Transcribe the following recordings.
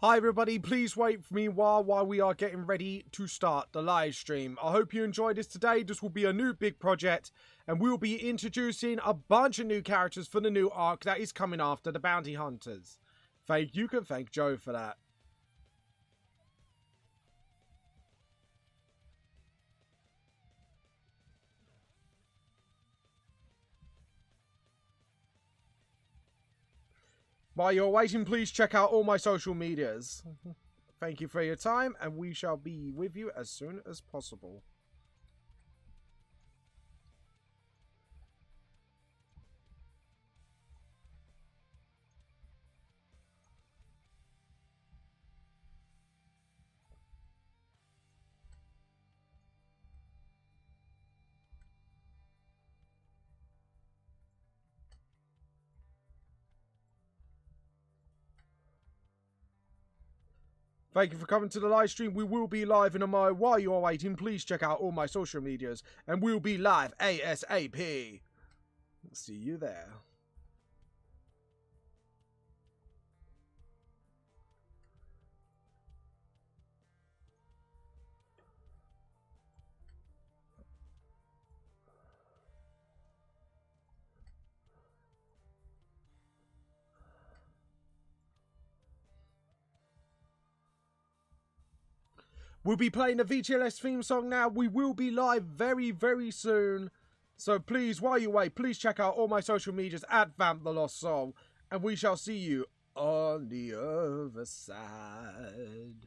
Hi everybody, please wait for me while we are getting ready to start the live stream. I hope you enjoyed this today. This will be a new big project and we'll be introducing a bunch of new characters for the new arc that is coming after the Bounty Hunters. You can thank Joe for that. While you're waiting, please check out all my social medias. Thank you for your time, and we shall be with you as soon as possible. Thank you for coming to the live stream. We will be live in a moment. While you are waiting, please check out all my social medias, and we'll be live ASAP. See you there. We'll be playing the VTLS theme song now. We will be live very, very soon. So please, while you wait, please check out all my social medias at Vamp the Lost Soul. And we shall see you on the other side.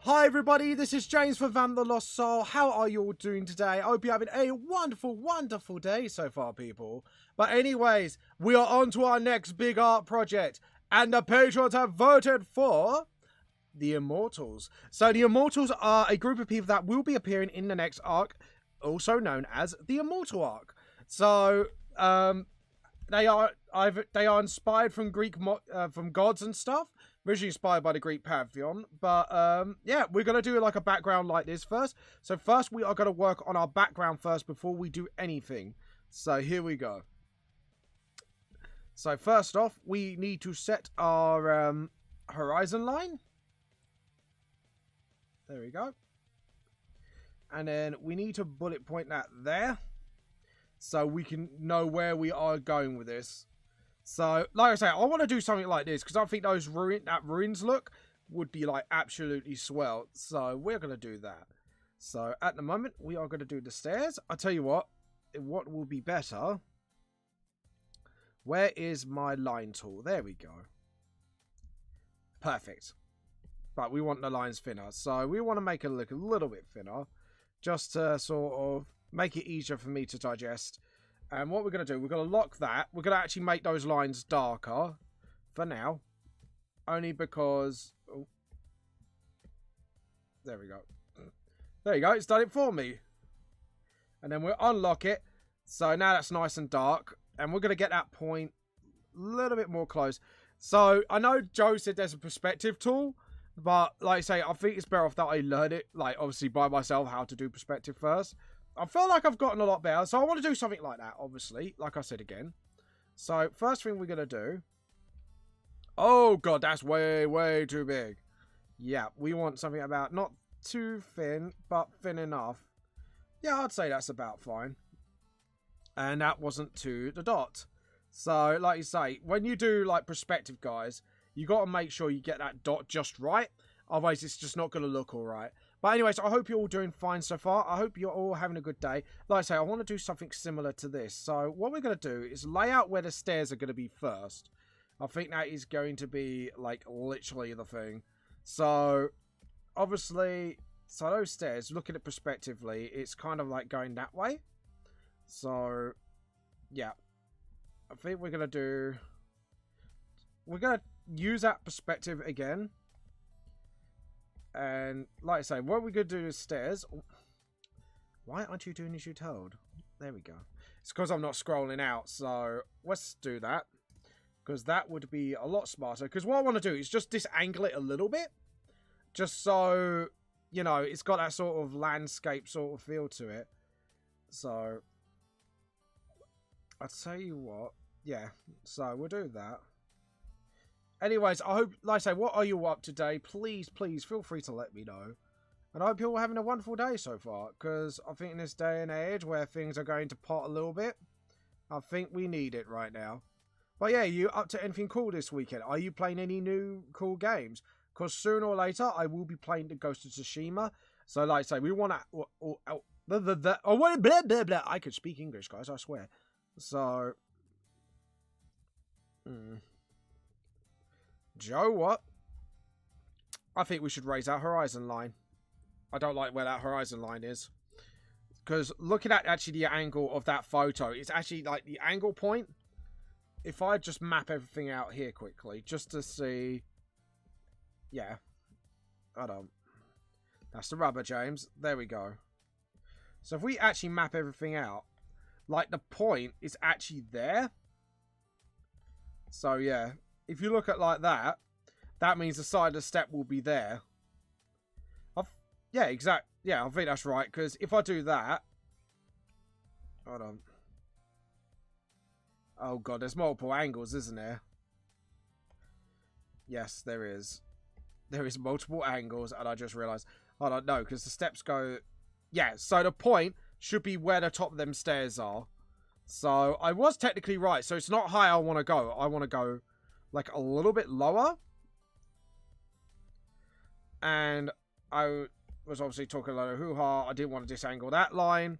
Hi everybody, this is James for Vamp the Lost Soul. How are you all doing today? I hope you're having a wonderful, wonderful day so far, people. But anyways, we are on to our next big art project. And the patrons have voted for the Immortals. So the Immortals are a group of people that will be appearing in the next arc, also known as the Immortal Arc. So, they are inspired from from gods and stuff. Originally inspired by the Greek pantheon, but yeah, we're gonna do like a background like this first. So first, we are gonna work on our background first before we do anything. So here we go. So first off, we need to set our horizon line. There we go. And then we need to bullet point that there, so we can know where we are going with this. So, like I say, I want to do something like this, because I think those ruins look would be, like, absolutely swell. So, we're going to do that. So, at the moment, we are going to do the stairs. I'll tell you what will be better. Where is my line tool? There we go. Perfect. But we want the lines thinner. So, we want to make it look a little bit thinner, just to sort of make it easier for me to digest. And what we're going to do, we're going to lock that. We're going to actually make those lines darker for now. Only because... Oh, there we go. There you go. It's done it for me. And then we'll unlock it. So now that's nice and dark. And we're going to get that point a little bit more close. So I know Joe said there's a perspective tool. But like I say, I think it's better off that I learn it, like, obviously by myself, how to do perspective first. I feel like I've gotten a lot better, so I want to do something like that, obviously, like I said again. So, first thing we're going to do... Oh, God, that's way, way too big. Yeah, we want something about not too thin, but thin enough. Yeah, I'd say that's about fine. And that wasn't to the dot. So, like you say, when you do, like, perspective, guys... You got to make sure you get that dot just right. Otherwise, it's just not going to look all right. But anyways, I hope you're all doing fine so far. I hope you're all having a good day. Like I say, I want to do something similar to this. So what we're going to do is lay out where the stairs are going to be first. I think that is going to be, like, literally the thing. So, obviously, so those stairs, looking at it prospectively, it's kind of like going that way. So, yeah. I think we're going to do... We're going to use that perspective again. And like I say, what we're going to do is stairs. Why aren't you doing as you're told? There we go. It's because I'm not scrolling out. So let's do that. Because that would be a lot smarter. Because what I want to do is just disangle it a little bit. Just so, you know, it's got that sort of landscape sort of feel to it. So, I'll tell you what. Yeah, so we'll do that. Anyways, I hope, like I say, what are you up to today? Please, please, feel free to let me know. And I hope you're all having a wonderful day so far. Because I think in this day and age where things are going to pot a little bit, I think we need it right now. But yeah, you up to anything cool this weekend? Are you playing any new cool games? Because sooner or later, I will be playing the Ghost of Tsushima. So like I say, we want to... I could speak English, guys, I swear. So... Joe, what? I think we should raise our horizon line. I don't like where that horizon line is. Because looking at actually the angle of that photo, it's actually like the angle point. If I just map everything out here quickly, just to see... Yeah. I don't... That's the rubber, James. There we go. So if we actually map everything out, like the point is actually there. So yeah, if you look at like that, that means the side of the step will be there. Yeah, exact. Yeah, I think that's right. Because if I do that, hold on. Oh god, there's multiple angles, isn't there? Yes, there is. There is multiple angles, and I just realised. Hold on, no, because the steps go. Yeah, so the point should be where the top of them stairs are. So I was technically right. So it's not high I want to go. I want to go like a little bit lower. And I was obviously talking a lot of hoo-ha. I didn't want to disangle that line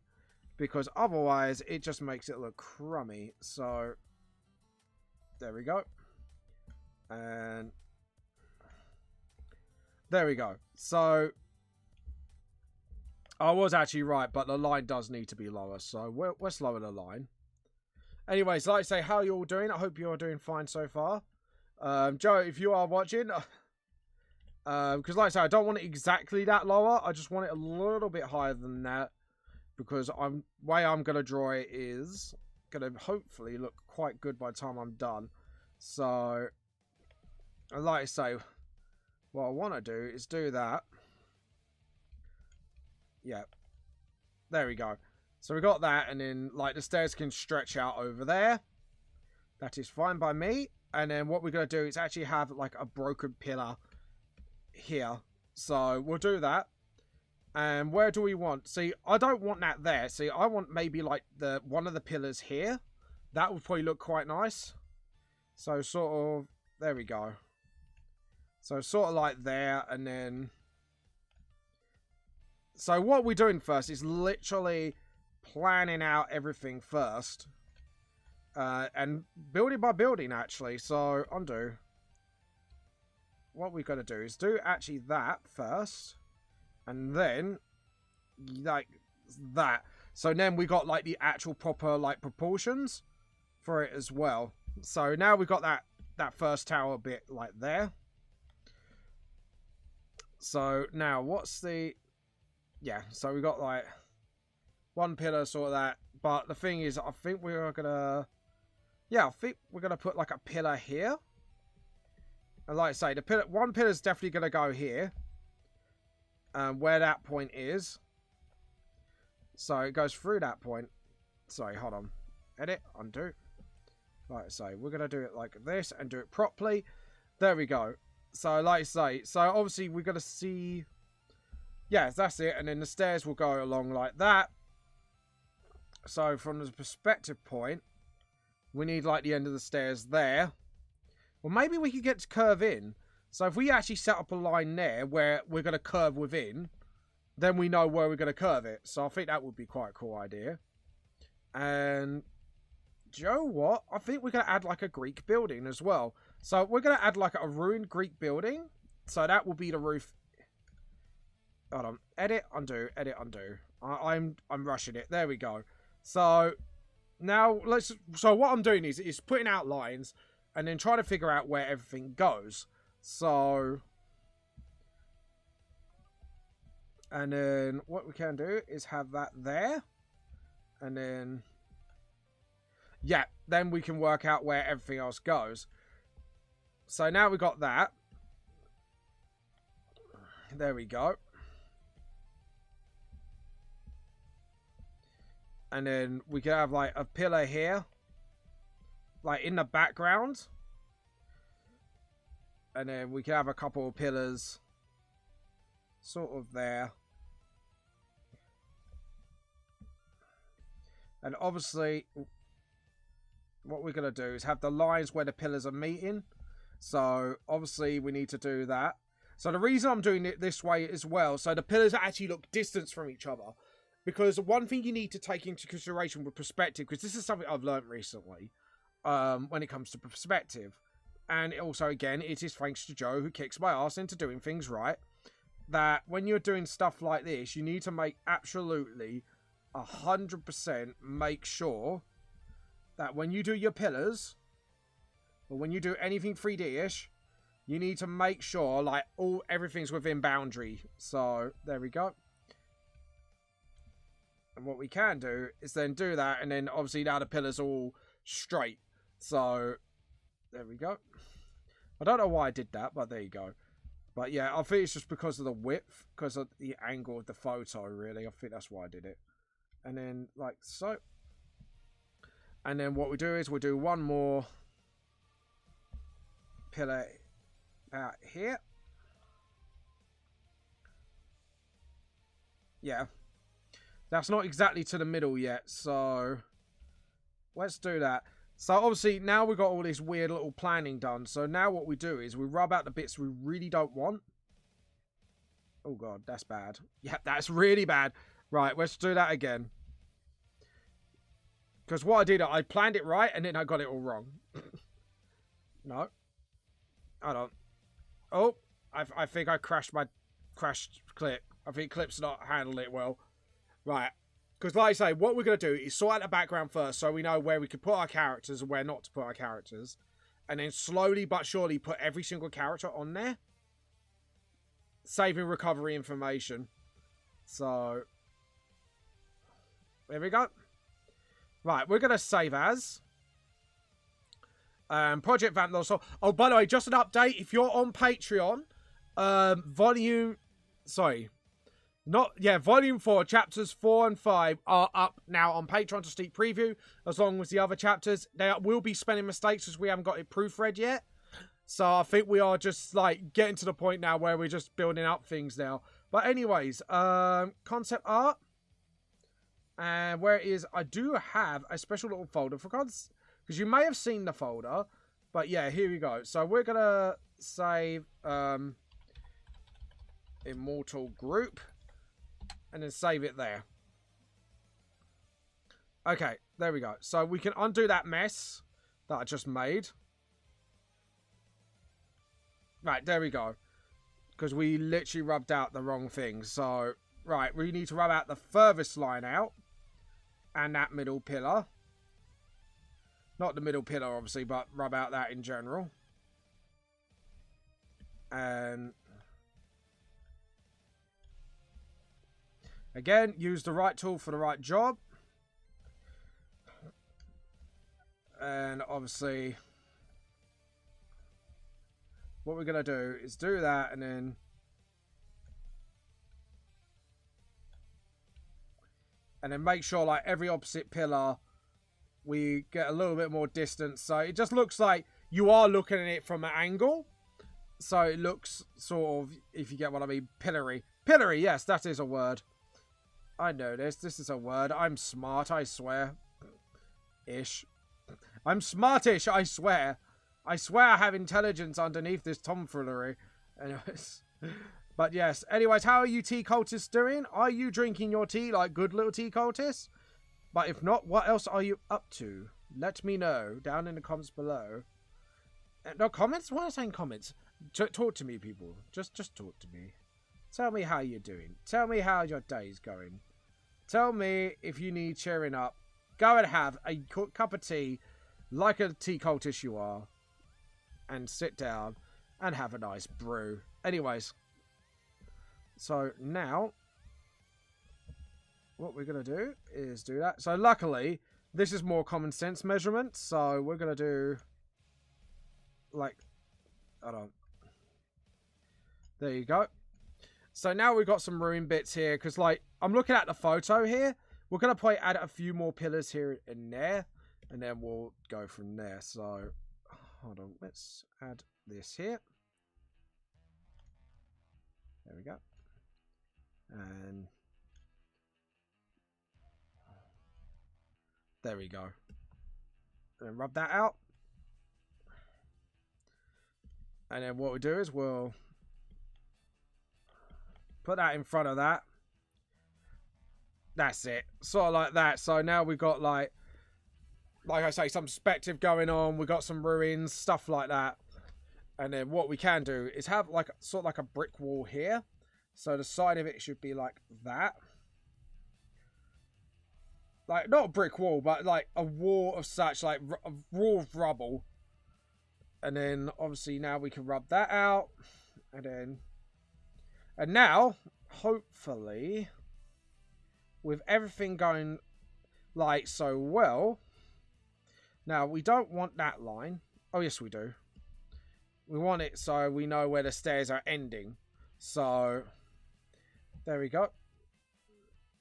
because otherwise it just makes it look crummy. So there we go. And there we go. So I was actually right, but the line does need to be lower. So let's lower the line. Anyways, like I say, how are you all doing? I hope you're doing fine so far. Joe, if you are watching, because like I say, I don't want it exactly that lower. I just want it a little bit higher than that. Because way I'm going to draw it is going to hopefully look quite good by the time I'm done. So, like I say, what I want to do is do that. Yeah. There we go. So we got that, and then like the stairs can stretch out over there. That is fine by me. And then what we're going to do is actually have like a broken pillar here. So we'll do that. And where do we want? See, I don't want that there. See, I want maybe like one of the pillars here. That would probably look quite nice. So sort of, there we go. So sort of like there, and then... So what we're doing first is literally planning out everything first. And building by building, actually. So, undo. What we're going to do is do actually that first. And then, like, that. So then we got, like, the actual proper, like, proportions for it as well. So now we've got that first tower bit, like, there. So now, what's the... Yeah, so we got, like, one pillar, sort of that. But the thing is, I think we're going to... Yeah, I think we're going to put, like, a pillar here. And like I say, one pillar is definitely going to go here. Where that point is. So it goes through that point. Sorry, hold on. Edit, undo. Like I say, we're going to do it like this and do it properly. There we go. So like I say, so obviously we're going to see... Yeah, that's it. And then the stairs will go along like that. So from the perspective point, we need like the end of the stairs there. Well, maybe we could get to curve in. So if we actually set up a line there where we're going to curve within, then we know where we're going to curve it. So I think that would be quite a cool idea. And do you know what? I think we're going to add like a Greek building as well. So we're going to add like a ruined Greek building. So that will be the roof. Hold on. Edit, undo, edit, undo. I'm rushing it. There we go. So now so what I'm doing is putting out lines and then trying to figure out where everything goes. So, and then what we can do is have that there. And then, yeah, then we can work out where everything else goes. So now we got that. There we go. And then we can have like a pillar here. Like in the background. And then we can have a couple of pillars. Sort of there. And obviously, what we're going to do is have the lines where the pillars are meeting. So obviously we need to do that. So the reason I'm doing it this way as well, so the pillars actually look distanced from each other. Because one thing you need to take into consideration with perspective, because this is something I've learned recently, when it comes to perspective. And also, again, it is thanks to Joe, who kicks my ass into doing things right, that when you're doing stuff like this, you need to make absolutely 100% make sure that when you do your pillars, or when you do anything 3D-ish, you need to make sure, like, everything's within boundary. So, there we go. And what we can do is then do that, and then obviously now the pillars are all straight. So, there we go. I don't know why I did that, but there you go. But yeah, I think it's just because of the width, because of the angle of the photo, really. I think that's why I did it. And then, like so. And then what we do is we'll do one more pillar out here. Yeah. That's not exactly to the middle yet, so let's do that. So obviously now we've got all this weird little planning done. So now what we do is we rub out the bits we really don't want. Oh god, that's bad. Yeah, that's really bad. Right, let's do that again. Because what I did, I planned it right and then I got it all wrong. No. Hold on. Oh, I think I crashed clip. I think clip's not handling it well. Right. Because like I say, what we're going to do is sort out the background first so we know where we can put our characters and where not to put our characters. And then slowly but surely put every single character on there. Saving recovery information. So, there we go. Right, we're going to save as. Project Vamp. Oh, by the way, just an update. If you're on Patreon, Volume 4, chapters 4 and 5 are up now on Patreon to Steep Preview, as long as the other chapters. They will be spelling mistakes because we haven't got it proofread yet. So I think we are just like getting to the point now where we're just building up things now. But anyways, concept art. And where it is, I do have a special little folder for because you may have seen the folder. But yeah, here we go. So we're going to save Immortal Group. And then save it there. Okay, there we go. So we can undo that mess that I just made. Right, there we go. Because we literally rubbed out the wrong thing. So, right, we need to rub out the furthest line out. And that middle pillar. Not the middle pillar, obviously, but rub out that in general. And again, use the right tool for the right job. And obviously, what we're going to do is do that and then make sure like every opposite pillar we get a little bit more distance. So it just looks like you are looking at it from an angle. So it looks sort of, if you get what I mean, pillory. Pillory, yes, that is a word. I know this. This is a word. I'm smart, I swear. Ish. I'm smartish, I swear. I swear I have intelligence underneath this tomfoolery. Anyways. But yes. Anyways, how are you tea cultists doing? Are you drinking your tea like good little tea cultists? But if not, what else are you up to? Let me know down in the comments below. No comments? Why am I saying comments? Talk to me, people. Just talk to me. Tell me how you're doing. Tell me how your day's going. Tell me if you need cheering up. Go and have a cup of tea, like a tea cultist you are, and sit down and have a nice brew. Anyways, so now what we're going to do is do that. So luckily, this is more common sense measurement. So we're going to do like, hold on. There you go. So now we've got some ruined bits here because like I'm looking at the photo here. We're going to probably add a few more pillars here and there. And then we'll go from there. So, hold on. Let's add this here. There we go. And there we go. And then rub that out. And then what we do is we'll put that in front of that. That's it. Sort of like that. So now we've got like I say, some perspective going on. We've got some ruins, stuff like that. And then what we can do is have like sort of like a brick wall here. So the side of it should be like that. Like, not a brick wall, but like a wall of such, like a wall of rubble. And then obviously now we can rub that out. And now, hopefully, with everything going like so well. Now, we don't want that line. Oh, yes, we do. We want it so we know where the stairs are ending. So, there we go.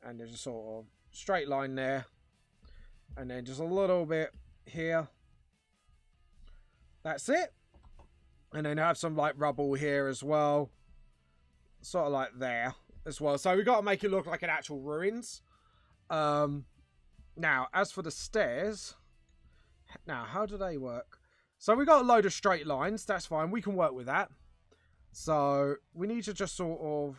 And there's a sort of straight line there. And then just a little bit here. That's it. And then have some, like, rubble here as well. Sort of like there as well. So, we've got to make it look like an actual ruins. Now, as for the stairs... Now, how do they work? So we got a load of straight lines. That's fine. We can work with that. So we need to just sort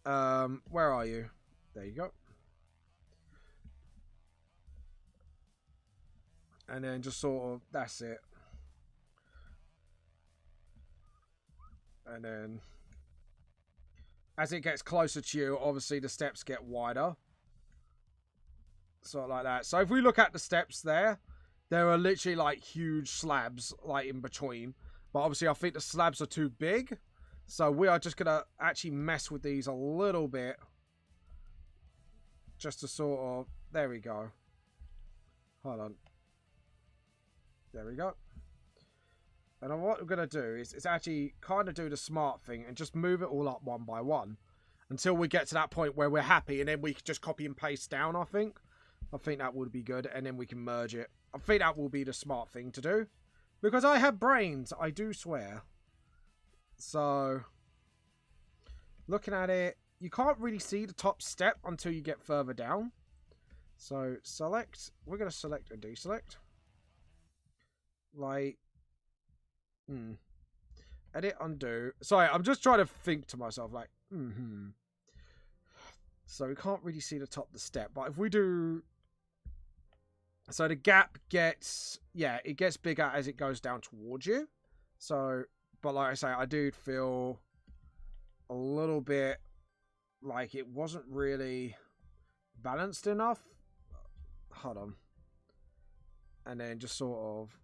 of... where are you? There you go. And then just sort of... That's it. And then... As it gets closer to you, obviously the steps get wider. Sort of like that. So if we look at the steps there are literally like huge slabs like in between. But obviously I think the slabs are too big. So we are just going to actually mess with these a little bit. Just to sort of... There we go. Hold on. There we go. And what we're going to do is actually kind of do the smart thing and just move it all up one by one. until we get to that point where we're happy, and then we can just copy and paste down, I think that would be good, and then we can merge it. I think that will be the smart thing to do, because I have brains, I do swear. So, looking at it, you can't really see the top step until you get further down. So, select. We're going to select and deselect. Like, edit, undo. Sorry, I'm just trying to think to myself, like, So, we can't really see the top of the step. But if we do... So, the gap gets... Yeah, it gets bigger as it goes down towards you. So, but like I say, I do feel a little bit like it wasn't really balanced enough. Hold on. And then just sort of...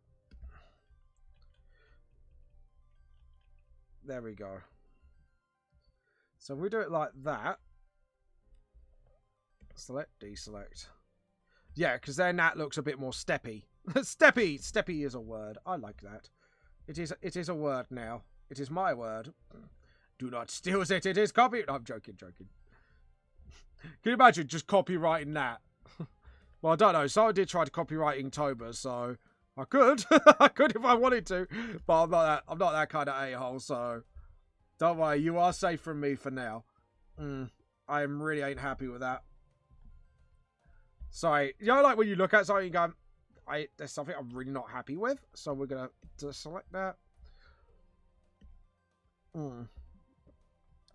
There we go. So if we do it like that. Select, deselect. Yeah, because then that looks a bit more steppy. Steppy! Steppy is a word. I like that. It is a word now. It is my word. Do not steal it. It is copy. No, I'm joking. Can you imagine just copywriting that? Well, I don't know. Someone did try to copyright Inktober, so I could. I could if I wanted to. But I'm not that kind of a-hole, so don't worry. You are safe from me for now. I really ain't happy with that. Sorry. You know, like when you look at something, you go, there's something I'm really not happy with. So we're going to select that.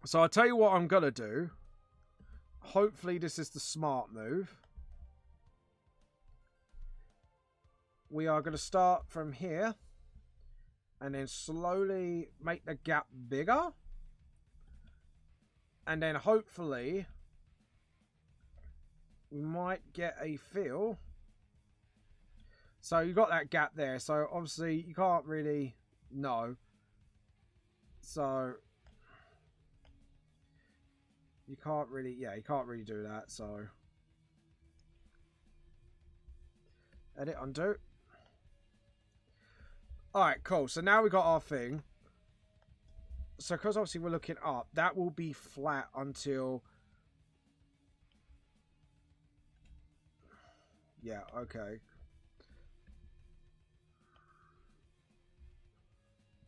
So I'll tell you what I'm going to do. Hopefully this is the smart move. We are going to start from here. And then slowly make the gap bigger. And then hopefully we might get a feel. So you got that gap there. So obviously you can't really know. So you can't really, you can't really do that. So edit, undo. Alright, cool. So now we got our thing. So because obviously we're looking up, that will be flat until... Yeah, okay.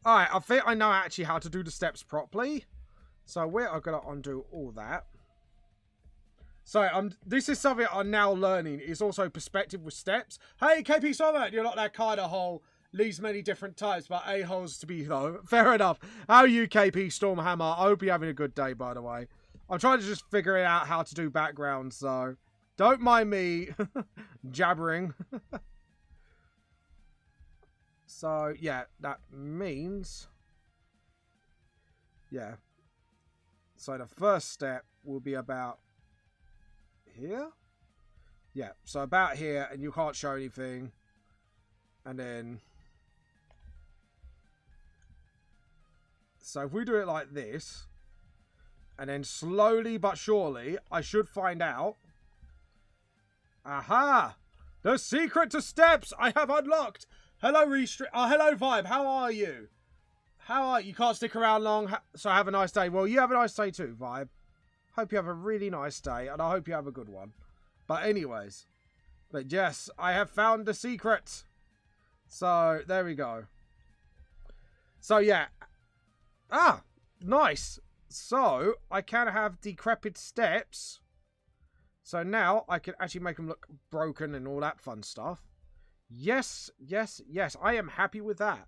Alright, I think I know actually how to do the steps properly. So we are going to undo all that. So this is something I'm now learning. It's also perspective with steps. Hey, KP Sommert, you're not that kind of hole. Leaves many different types, but a-holes to be though. Fair enough. How are you, KP Stormhammer? I hope you're having a good day, by the way. I'm trying to just figure out how to do backgrounds, so don't mind me jabbering. So, yeah, that means... Yeah. So the first step will be about here. Yeah, so about here, and you can't show anything. And then... So if we do it like this, and then slowly but surely, I should find out. Aha! The secret to steps I have unlocked! Hello, hello, Vibe. How are you? You can't stick around long, so have a nice day. Well, you have a nice day too, Vibe. Hope you have a really nice day, and I hope you have a good one. But anyways. But yes, I have found the secret. So, there we go. So, yeah. Ah, nice. So, I can have decrepit steps. So now, I can actually make them look broken and all that fun stuff. Yes, yes, yes. I am happy with that.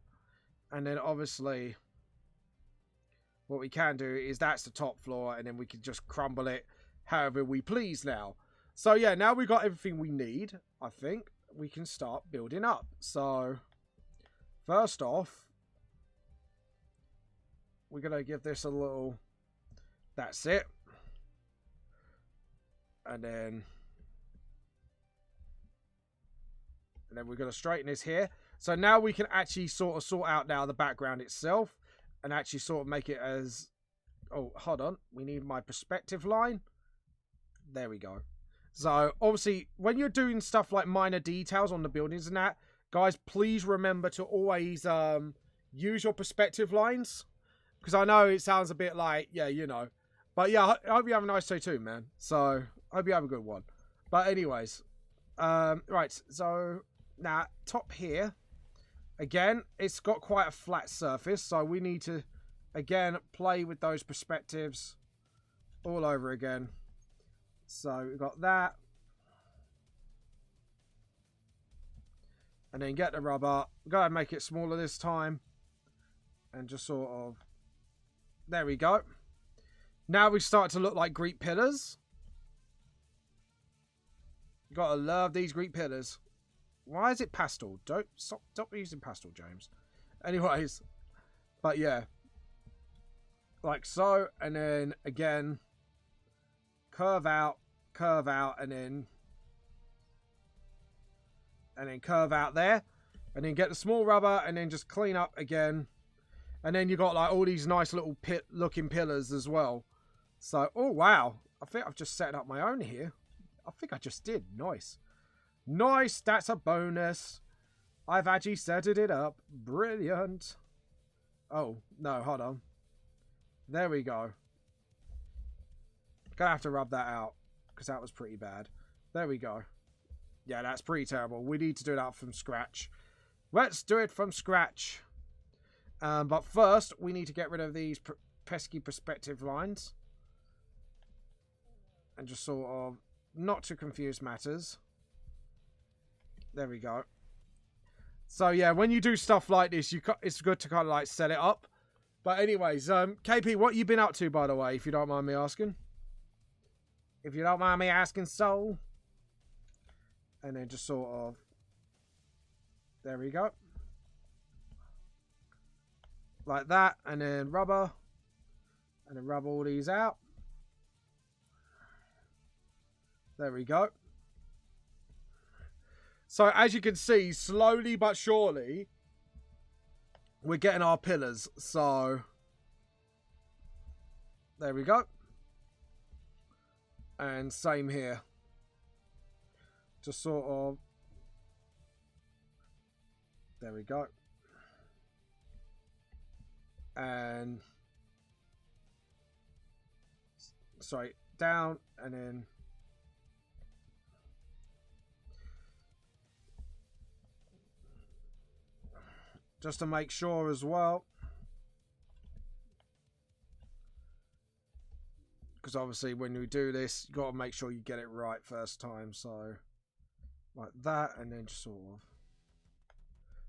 And then, obviously, what we can do is that's the top floor, and then we can just crumble it however we please now. So, yeah, now we've got everything we need, I think. We can start building up. So, first off, we're going to give this a little... That's it. And then we're going to straighten this here. So now we can actually sort out now the background itself. And actually sort of make it as... Oh, hold on. We need my perspective line. There we go. So, obviously, when you're doing stuff like minor details on the buildings and that, guys, please remember to always use your perspective lines. Because I know it sounds a bit like, yeah, you know. But yeah, I hope you have a nice day too, man. So, I hope you have a good one. But anyways, right, so now top here, again, it's got quite a flat surface, so we need to, again, play with those perspectives all over again. So we've got that. And then get the rubber. We've got to make it smaller this time. And just sort of... There we go. Now we start to look like Greek pillars. You got to love these Greek pillars. Why is it pastel? Don't stop using pastel, James. Anyways. But yeah. Like so. And then again. Curve out, and then curve out there, and then get the small rubber, and then just clean up again, and then you got like all these nice little pit looking pillars as well. So, oh wow, I think I've just set up my own here. I think I just did. Nice, that's a bonus. I've actually set it up. Brilliant. Oh no, hold on, there we go. Gonna have to rub that out because that was pretty bad. There we go. Yeah, that's pretty terrible. We need to do that from scratch. Let's do it from scratch. But first, we need to get rid of these pesky perspective lines. And just sort of, not to confuse matters. There we go. So yeah, when you do stuff like this, it's good to kind of like set it up. But anyways, KP, what you been up to, by the way, if you don't mind me asking? If you don't mind me asking, soul. And then just sort of... There we go. Like that. And then rubber. And then rub all these out. There we go. So as you can see, slowly but surely, we're getting our pillars. So... There we go. And same here. Just sort of... There we go. And... Sorry, down and then... Just to make sure as well. Because obviously when you do this, you got to make sure you get it right first time. So, like that, and then just sort of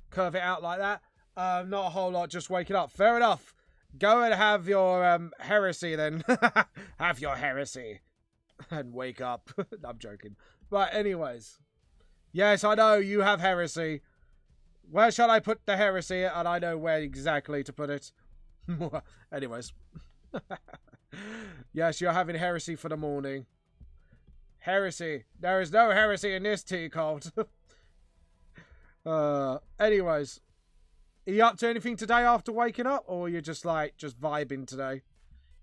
curve it out like that. Not a whole lot, just wake it up. Fair enough. Go and have your heresy then. Have your heresy. And wake up. I'm joking. But anyways. Yes, I know you have heresy. Where shall I put the heresy? And I know where exactly to put it. Anyways. Yes, you're having heresy for the morning. Heresy. There is no heresy in this tea cult. Anyways. Are you up to anything today after waking up? Or you're just like, just vibing today?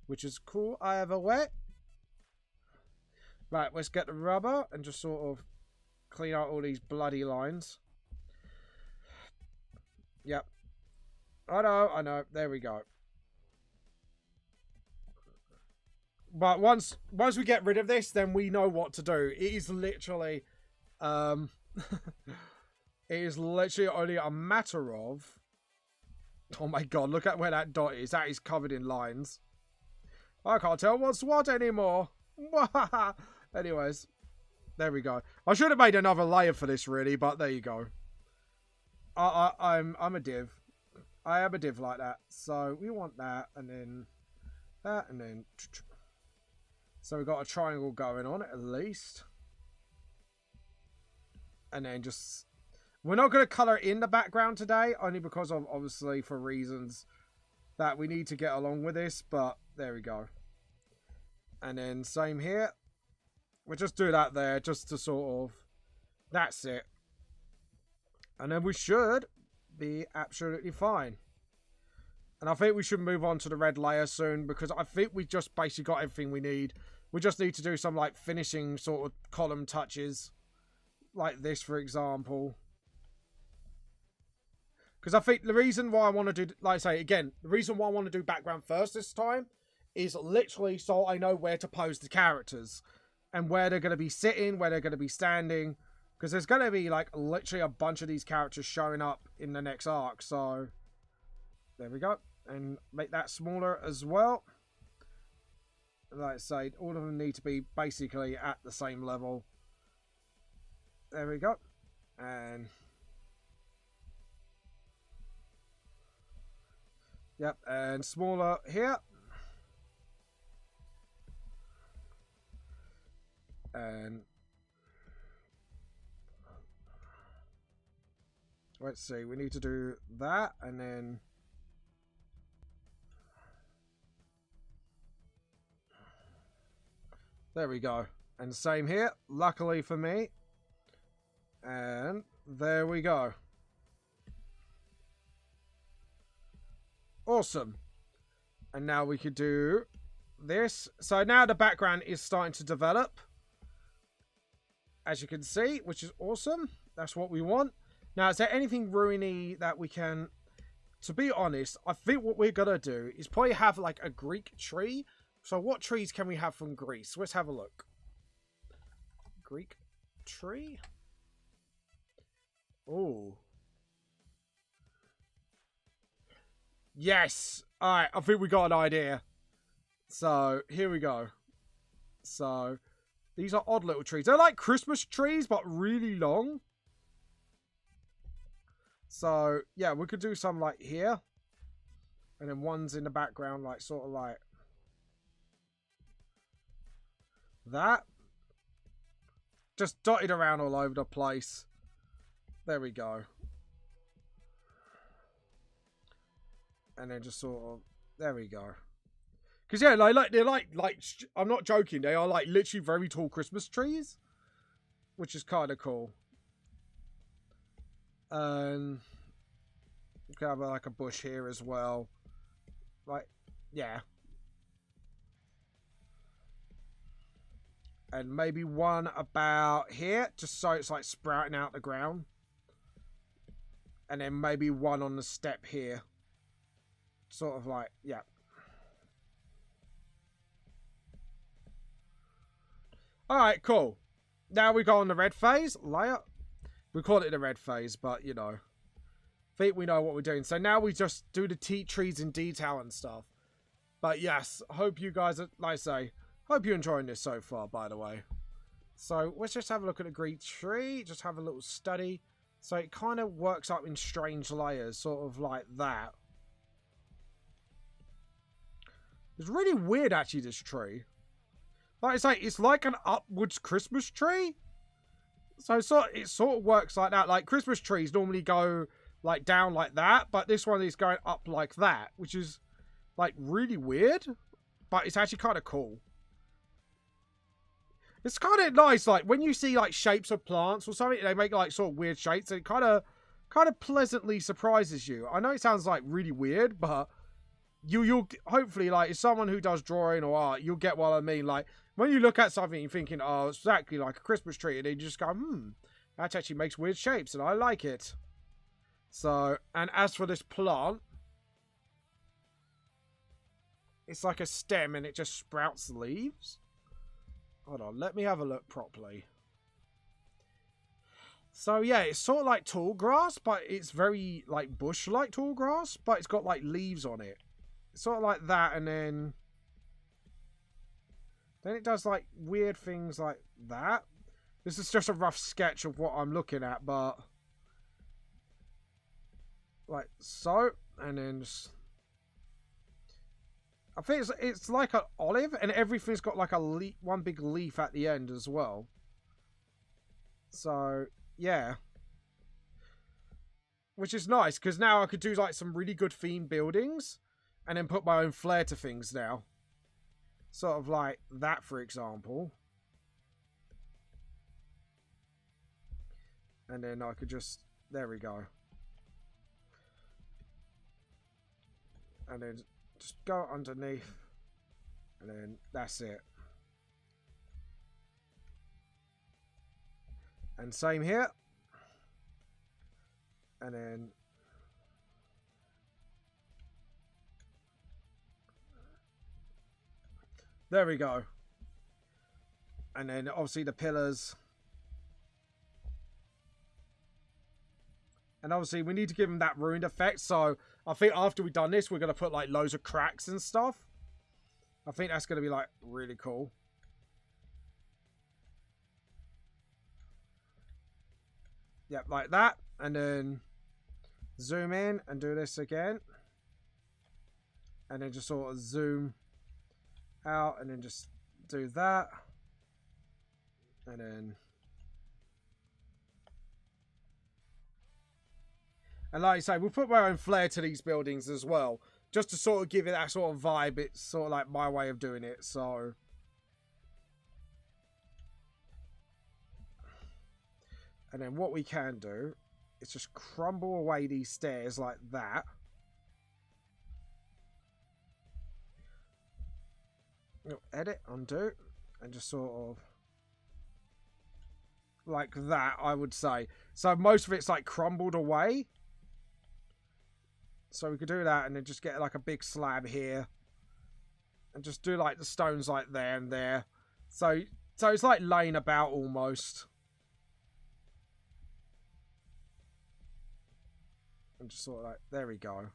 Which is cool either way. Right, let's get the rubber and just sort of clean out all these bloody lines. Yep. I know. There we go. But once we get rid of this, then we know what to do. It is literally, it is literally only a matter of, oh my god, look at where that dot is. That is covered in lines. I can't tell what's what anymore. Anyways, there we go. I should have made another layer for this really, but there you go. I'm a div. I am a div like that. So we want that, and then that, and then. So we've got a triangle going on at least. And then just... We're not going to colour in the background today. Only because of, obviously, for reasons that we need to get along with this. But there we go. And then same here. We'll just do that there. Just to sort of... That's it. And then we should be absolutely fine. And I think we should move on to the red layer soon. Because I think we just basically got everything we need. We just need to do some like finishing sort of column touches. Like this, for example. Because I think the reason why I want to do, like I say, again, the reason why I want to do background first this time is literally so I know where to pose the characters and where they're going to be sitting, where they're going to be standing, because there's going to be like literally a bunch of these characters showing up in the next arc. So there we go, and make that smaller as well. Like I say, all of them need to be basically at the same level. There we go, and yep, and smaller here. And let's see, we need to do that, and then there we go. And same here, luckily for me. And there we go. Awesome. And now we could do this. So now the background is starting to develop, as you can see, which is awesome. That's what we want. Now, is there anything ruiny that we can... To be honest, I think what we're going to do is probably have like a Greek tree. So what trees can we have from Greece? Let's have a look. Greek tree. Oh. Yes. All right. I think we got an idea. So here we go. So these are odd little trees. They're like Christmas trees, but really long. So yeah, we could do some like here. And then one's in the background, like sort of like that. Just dotted around all over the place. There we go. And then just sort of, there we go. Because yeah, they're like, I'm not joking. They are like literally very tall Christmas trees, which is kind of cool. And you can have like a bush here as well. Like, yeah. And maybe one about here, just so it's like sprouting out the ground. And then maybe one on the step here. Sort of like, yeah. Alright, cool. Now we go on the red phase. Layer. We call it the red phase, but you know. I think we know what we're doing. So now we just do the trees in detail and stuff. But yes, hope you guys, like I say, hope you're enjoying this so far, by the way. So let's just have a look at the Greek tree. Just have a little study. So it kind of works up in strange layers, sort of like that. It's really weird, actually, this tree. Like I say, it's like an upwards Christmas tree. So it sort of works like that. Like Christmas trees normally go like down like that, but this one is going up like that, which is like really weird, but it's actually kind of cool. It's kind of nice, like when you see like shapes of plants or something, they make like sort of weird shapes. And it kind of pleasantly surprises you. I know it sounds like really weird, but you'll hopefully, like, as someone who does drawing or art, you'll get what I mean. Like when you look at something, you're thinking, oh, it's exactly like a Christmas tree, and then you just go, that actually makes weird shapes, and I like it. So, and as for this plant, it's like a stem, and it just sprouts leaves. Hold on, let me have a look properly. So yeah, it's sort of like tall grass, but it's very like bush-like tall grass, but it's got like leaves on it. It's sort of like that, and then it does like weird things like that. This is just a rough sketch of what I'm looking at, but like so, and then just... I think it's like an olive, and everything's got like a one big leaf at the end as well. So yeah, which is nice because now I could do like some really good theme buildings, and then put my own flair to things now. Sort of like that, for example. And then I could just, there we go. And then just go underneath, and then that's it. And same here. And then There we go. And then obviously the pillars. And obviously we need to give them that ruined effect. So I think after we've done this, we're going to put like loads of cracks and stuff. I think that's going to be like really cool. Yep, like that. And then zoom in and do this again. And then just sort of zoom out and then just do that. And then... And like I say, we'll put our own flair to these buildings as well. Just to sort of give it that sort of vibe. It's sort of like my way of doing it. So... And then what we can do is just crumble away these stairs like that. Edit, undo, and just sort of like that, I would say. So most of it's like crumbled away. So we could do that and then just get like a big slab here. And just do like the stones like there and there. So it's like laying about almost. And just sort of like, there we go.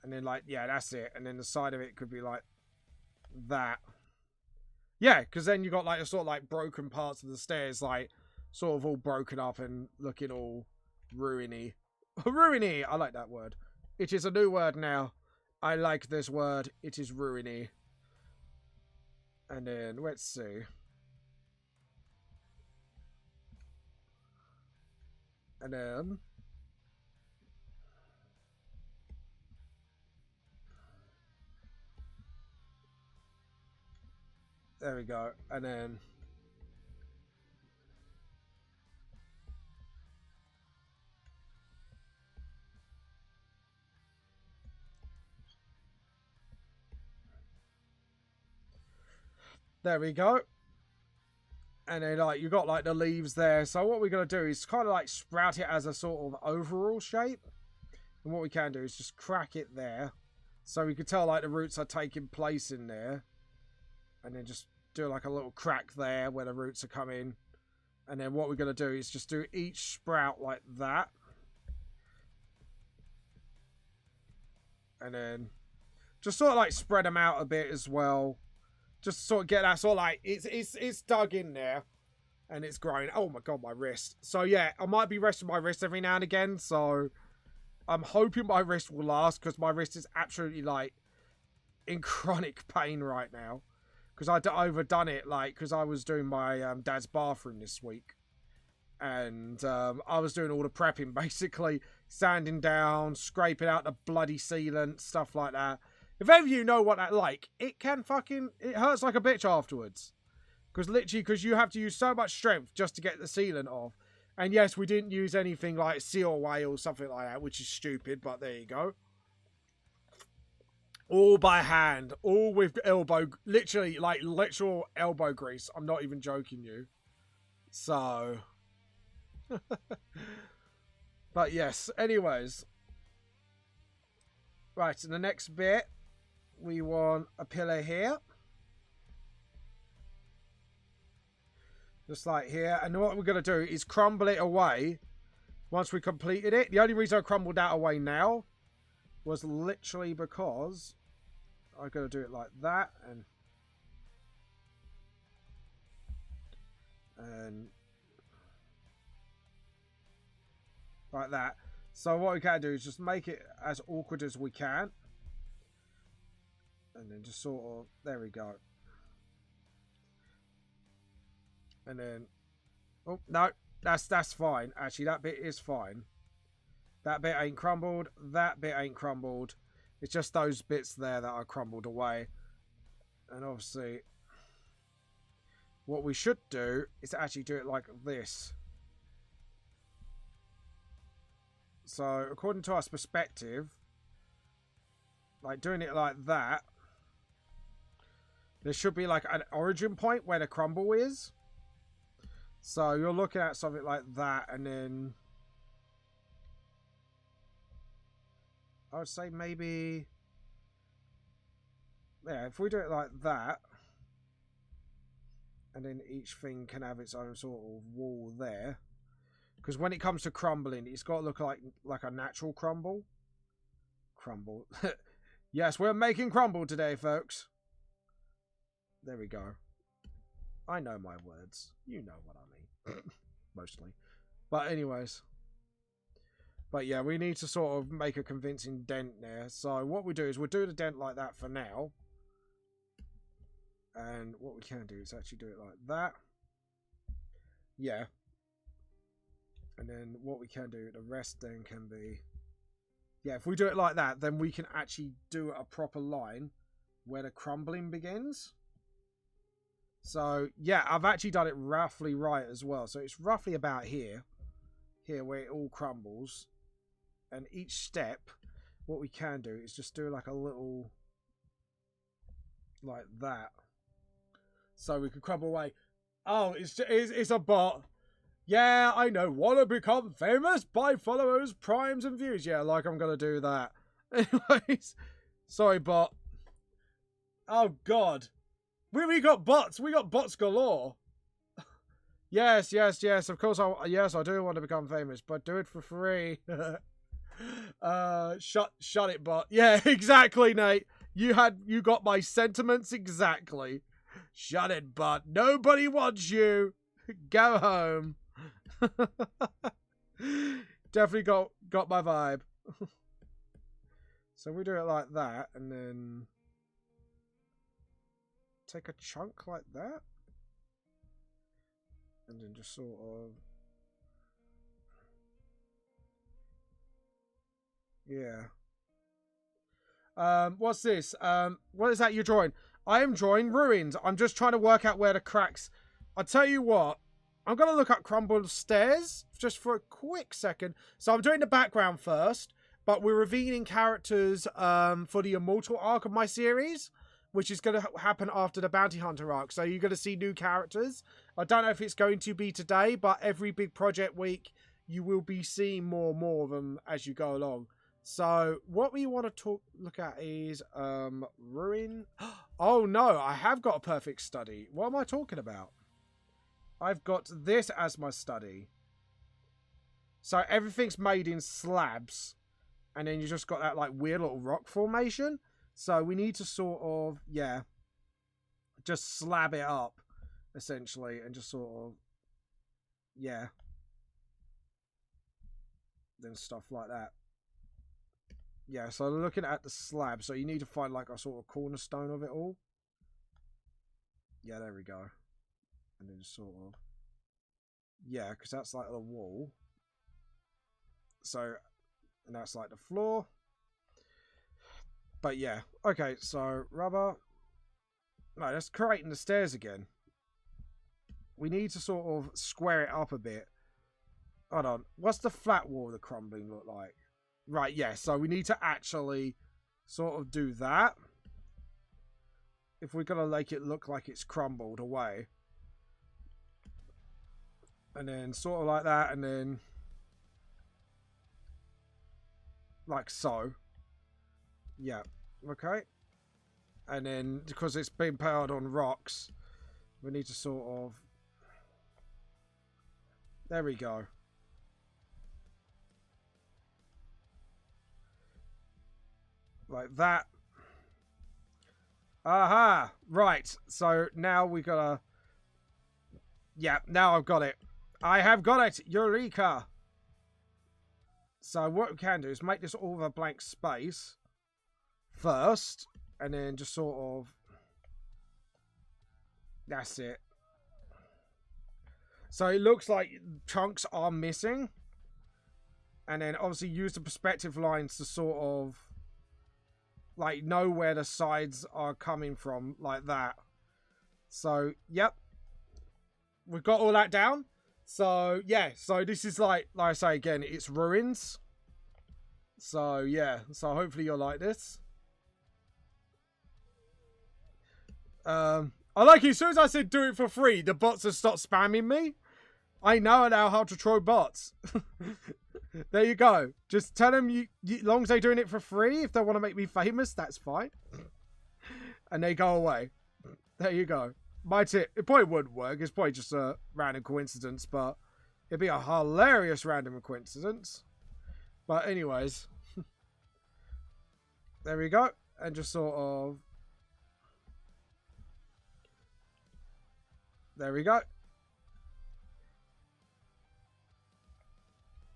And then like, yeah, that's it. And then the side of it could be like that. Yeah, because then you got like the sort of like broken parts of the stairs, like sort of all broken up and looking all ruiny. Ruiny! I like that word. It is a new word now. I like this word. It is ruiny. And then, let's see. And then... There we go. And then... There we go. And then like you got like the leaves there. So what we're going to do is kind of like sprout it as a sort of overall shape. And what we can do is just crack it there. So we can tell like the roots are taking place in there. And then just do like a little crack there where the roots are coming. And then what we're going to do is just do each sprout like that. And then just sort of like spread them out a bit as well. Just to sort of get that sort of like, it's dug in there. And it's growing. Oh my god, my wrist. So yeah, I might be resting my wrist every now and again. So I'm hoping my wrist will last. Because my wrist is absolutely like in chronic pain right now. Because I'd overdone it. Like, because I was doing my dad's bathroom this week. And I was doing all the prepping basically. Sanding down, scraping out the bloody sealant, stuff like that. If any of you know what that like, it hurts like a bitch afterwards. Because literally, you have to use so much strength just to get the sealant off. And yes, we didn't use anything like seal away or something like that, which is stupid, but there you go. All by hand, all with literally like literal elbow grease. I'm not even joking you. So, but yes, anyways. Right, in the next bit, we want a pillar here. Just like here. And what we're going to do is crumble it away once we completed it. The only reason I crumbled that away now was literally because I'm going to do it like that. And like that. So what we can do is just make it as awkward as we can. And then just sort of, there we go. And then, oh, no, that's fine. Actually, that bit is fine. That bit ain't crumbled. That bit ain't crumbled. It's just those bits there that are crumbled away. And obviously, what we should do is actually do it like this. So, according to our perspective, like doing it like that, there should be like an origin point where the crumble is. So you're looking at something like that, and then I would say maybe yeah, if we do it like that, and then each thing can have its own sort of wall there, because when it comes to crumbling, it's got to look like a natural crumble. Crumble. Yes, we're making crumble today, folks. There we go. I know my words. You know what I mean. Mostly. But anyways. But yeah, we need to sort of make a convincing dent there. So what we do is we'll do the dent like that for now. And what we can do is actually do it like that. Yeah. And then what we can do, the rest then can be... Yeah, if we do it like that, then we can actually do a proper line where the crumbling begins. So, yeah, I've actually done it roughly right as well. So it's roughly about here. Here where it all crumbles. And each step, what we can do is just do like a little... like that. So we can crumble away. Oh, it's a bot. Yeah, I know. Want to become famous by followers, primes, and views. Yeah, like I'm going to do that. Anyways. Sorry, bot. Oh, God. We got bots. We got bots galore. Yes. Of course, I do want to become famous, but do it for free. Shut it, bot. Yeah, exactly, Nate. You got my sentiments exactly. Shut it, bot. Nobody wants you. Go home. Definitely got my vibe. So we do it like that, and then take a chunk like that, and then just sort of, yeah. What's this? What is that you're drawing? I am drawing ruins. I'm just trying to work out where the cracks. I'll tell you what. I'm going to look up crumbled stairs just for a quick second. So I'm doing the background first, but we're revealing characters for the Immortal arc of my series, which is going to happen after the Bounty Hunter arc. So you're going to see new characters. I don't know if it's going to be today, but every big project week, you will be seeing more and more of them as you go along. So what we want to look at is ruin. Oh no, I have got a perfect study. What am I talking about? I've got this as my study. So everything's made in slabs. And then you just got that like weird little rock formation. So we need to sort of, yeah, just slab it up, essentially. And just sort of, yeah. Then stuff like that. Yeah, so looking at the slab. So you need to find like a sort of cornerstone of it all. Yeah, there we go. And then just sort of, yeah, because that's like the wall. So, and that's like the floor. But yeah, okay, so rubber. No, that's creating the stairs again. We need to sort of square it up a bit. Hold on, what's the flat wall of the crumbling look like? Right, yeah, so we need to actually sort of do that. If we're going to make it look like it's crumbled away. And then sort of like that, and then like so. Yeah, okay. And then because it's been powered on rocks, we need to sort of, there we go. Like that. Aha, right. So now we gotta, yeah, now I've got it. I have got it! Eureka! So what we can do is make this all of a blank space first, and then just sort of, that's it. So it looks like chunks are missing, and then obviously use the perspective lines to sort of like know where the sides are coming from, like that. So yep, we've got all that down. So yeah, so this is like I say again, it's ruins. So yeah, so hopefully you'll like this. I like it. As soon as I said do it for free, the bots have stopped spamming me. I know now how to troll bots. There you go. Just tell them as long as they're doing it for free, if they want to make me famous, that's fine. and they go away. There you go. My tip. It probably wouldn't work. It's probably just a random coincidence, but it'd be a hilarious random coincidence. But anyways, there we go. And just sort of... There we go.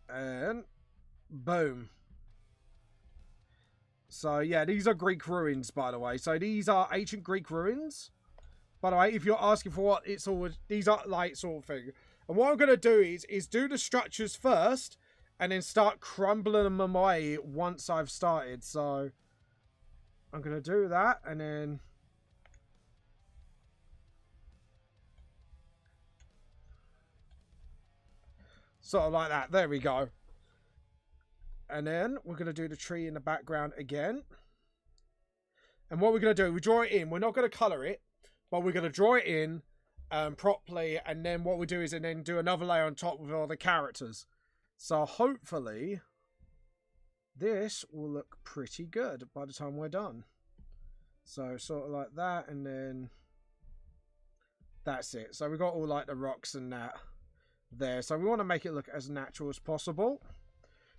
And boom. So yeah, these are Greek ruins, by the way. So these are ancient Greek ruins. By the way, if you're asking for what it's all, these are like sort of thing. And what I'm going to do is do the structures first and then start crumbling them away once I've started. So I'm going to do that and then... Sort of like that. There we go. And then we're going to do the tree in the background again. And what we're going to do, we draw it in. We're not going to colour it, but we're going to draw it in properly. And then what we do is and then do another layer on top with all the characters. So hopefully this will look pretty good by the time we're done. So sort of like that. And then that's it. So we've got all like the rocks and that there. So we want to make it look as natural as possible.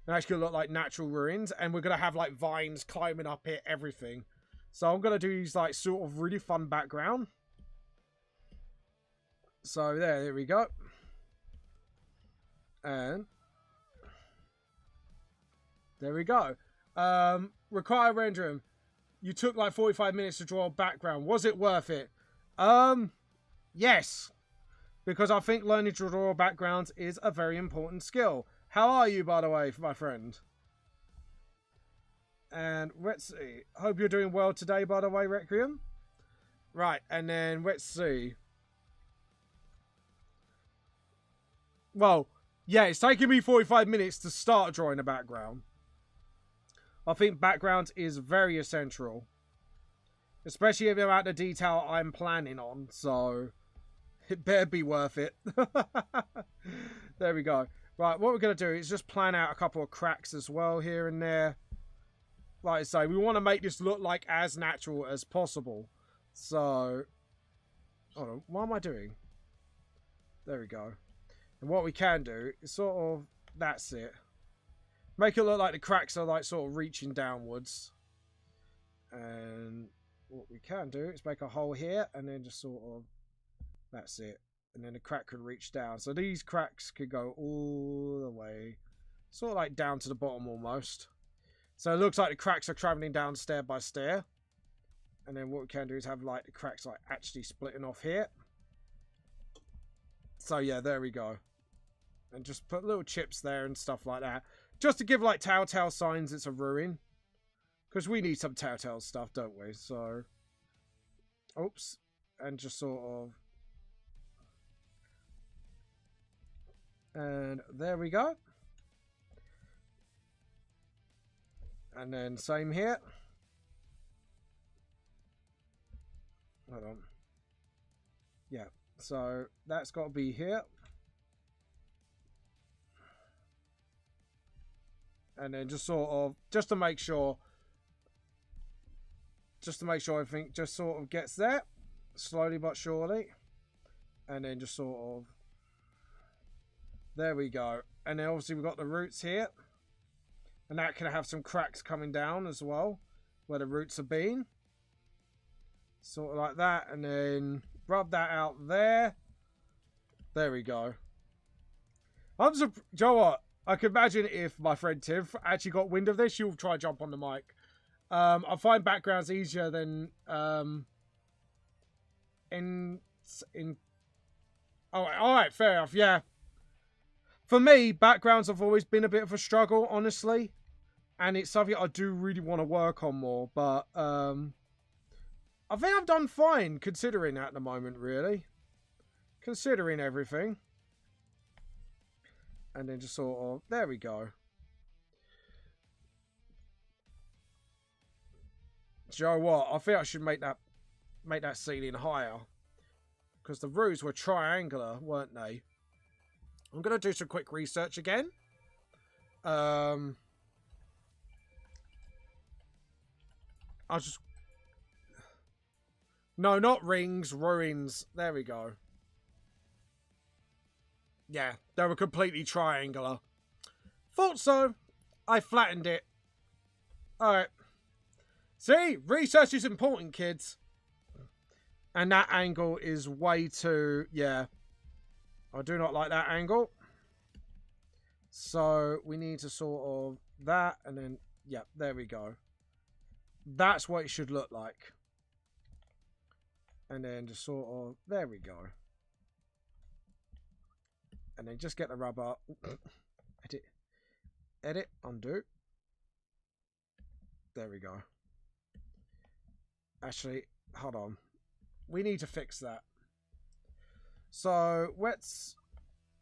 And it's going to look like natural ruins. And we're going to have like vines climbing up it, everything. So I'm going to do these like sort of really fun background. So there we go. And there we go. Require rendering. You took like 45 minutes to draw a background. Was it worth it? Yes. Because I think learning to draw backgrounds is a very important skill. How are you, by the way, my friend? And let's see. Hope you're doing well today, by the way, Requiem. Right, and then let's see. Well, yeah, it's taking me 45 minutes to start drawing a background. I think background is very essential. Especially if they're at the detail I'm planning on, so it better be worth it. There we go. Right, what we're going to do is just plan out a couple of cracks as well here and there. Like I say, we want to make this look like as natural as possible. So, hold on, what am I doing? There we go. And what we can do is sort of, that's it. Make it look like the cracks are like sort of reaching downwards. And what we can do is make a hole here and then just sort of, that's it. And then the crack could reach down. So these cracks could go all the way, sort of like down to the bottom almost. So it looks like the cracks are traveling down stair by stair. And then what we can do is have like the cracks like actually splitting off here. So yeah, there we go. And just put little chips there and stuff like that. Just to give like telltale signs it's a ruin. Because we need some telltale stuff, don't we? So, oops. And just sort of... And there we go. And then same here. Hold on. Yeah, so that's got to be here. And then just sort of, just to make sure everything just sort of gets there. Slowly but surely. And then just sort of, there we go. And then obviously we've got the roots here. And that can have some cracks coming down as well, where the roots have been. Sort of like that. And then rub that out there. There we go. Do you know what? I can imagine if my friend Tiff actually got wind of this, she'll try to jump on the mic. I find backgrounds easier than all right, fair enough. Yeah, for me, backgrounds have always been a bit of a struggle, honestly, and it's something I do really want to work on more. But I think I've done fine considering at the moment, really, considering everything. And then just sort of, there we go. Do you know what? I think I should make that ceiling higher. Because the roofs were triangular, weren't they? I'm going to do some quick research again. I'll just... No, not rings, ruins. There we go. Yeah, they were completely triangular. Thought so. I flattened it. Alright. See? Research is important, kids. And that angle is way too... Yeah. I do not like that angle. So, we need to sort of... That, and then... Yeah, there we go. That's what it should look like. And then just sort of... There we go. And then just get the rubber. Edit. Edit. Undo. There we go. Actually, hold on. We need to fix that. So, let's...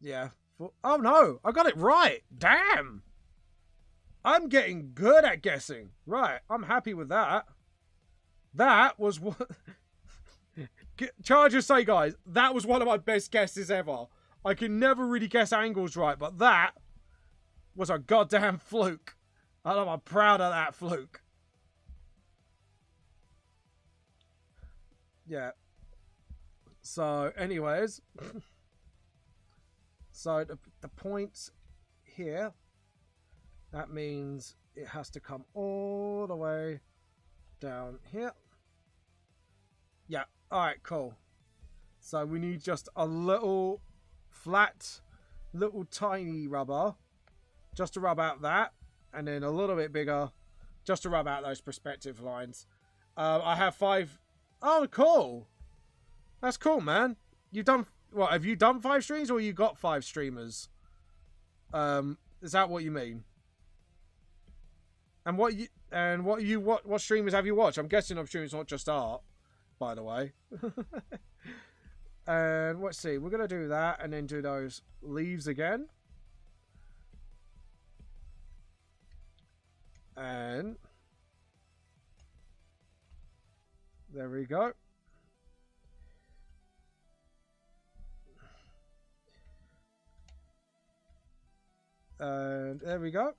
Yeah. Oh, no. I got it right. Damn. I'm getting good at guessing. Right. I'm happy with that. That was what... Chargers say, guys, that was one of my best guesses ever. I can never really guess angles right, but that was a goddamn fluke. And I'm proud of that fluke. Yeah. So, anyways. So, the points here, that means it has to come all the way down here. Yeah. Alright, cool. So, we need just a little... flat, little tiny rubber just to rub out that, and then a little bit bigger just to rub out those perspective lines. I have 5. Oh, cool. That's cool, man. You've done what? Have you done 5 streams, or you got 5 streamers? Is that what you mean? And what streamers have you watched? I'm guessing I'm sure it's not just art, by the way. And let's see, we're going to do that and then do those leaves again. And there we go. And there we go.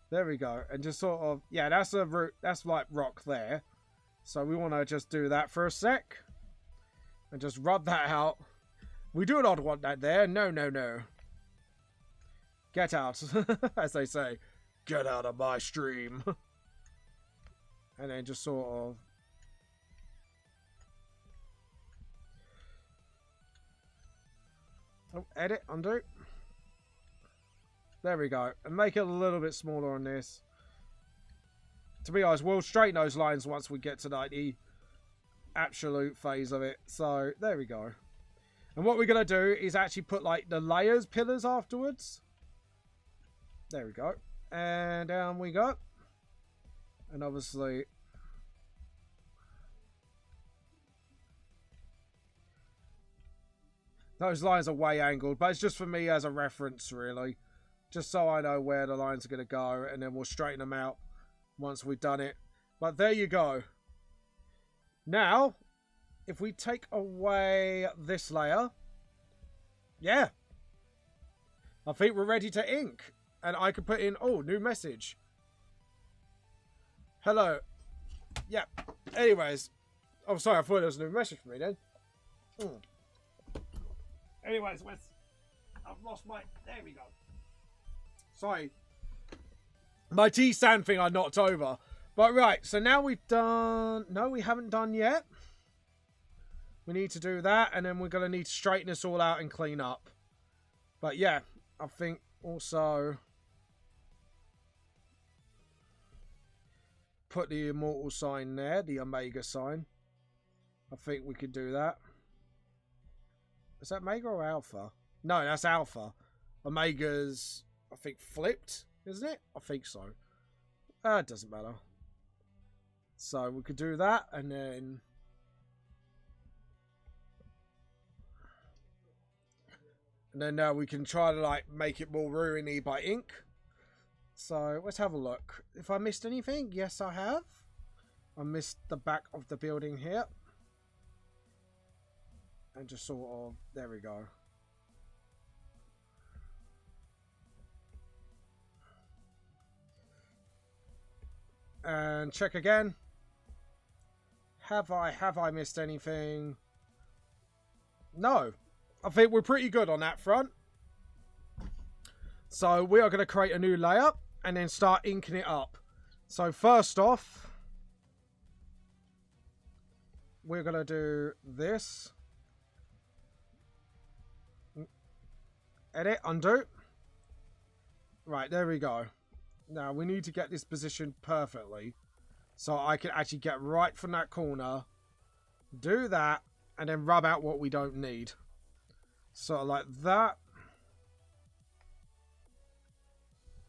There we go. And just sort of, yeah, that's a root, that's like rock there. So we want to just do that for a sec. And just rub that out. We do not want that there. No, no, no. Get out. As they say. Get out of my stream. And then just sort of... Oh, edit, undo. There we go. And make it a little bit smaller on this. To be honest, we'll straighten those lines once we get to like the absolute phase of it. So, there we go. And what we're going to do is actually put like the layers pillars afterwards. There we go. And down we go. And obviously... those lines are way angled, but it's just for me as a reference, really. Just so I know where the lines are going to go, and then we'll straighten them out once we've done it. But there you go. Now, if we take away this layer, yeah, I think we're ready to ink. And I can put in, oh, new message. Hello. Yeah. Anyways. Oh, sorry, I thought there was a new message for me then. Anyways, I've lost my... There we go. Sorry. My tea stand thing I knocked over. But right, so now we've done... No, we haven't done yet. We need to do that, and then we're going to need to straighten this all out and clean up. But yeah, I think also... put the immortal sign there, the omega sign. I think we could do that. Is that Omega or Alpha? No, that's Alpha. Omega's, I think, flipped, isn't it? I think so. It doesn't matter. So we could do that, and then... and then now we can try to, like, make it more ruiny by ink. So let's have a look. If I missed anything, yes I have. I missed the back of the building here. And just sort of, there we go. And check again. Have I missed anything? No. I think we're pretty good on that front. So we are going to create a new layer and then start inking it up. So first off, we're going to do this. Edit, undo. Right, there we go. Now we need to get this positioned perfectly. So I can actually get right from that corner. Do that. And then rub out what we don't need. Sort of like that.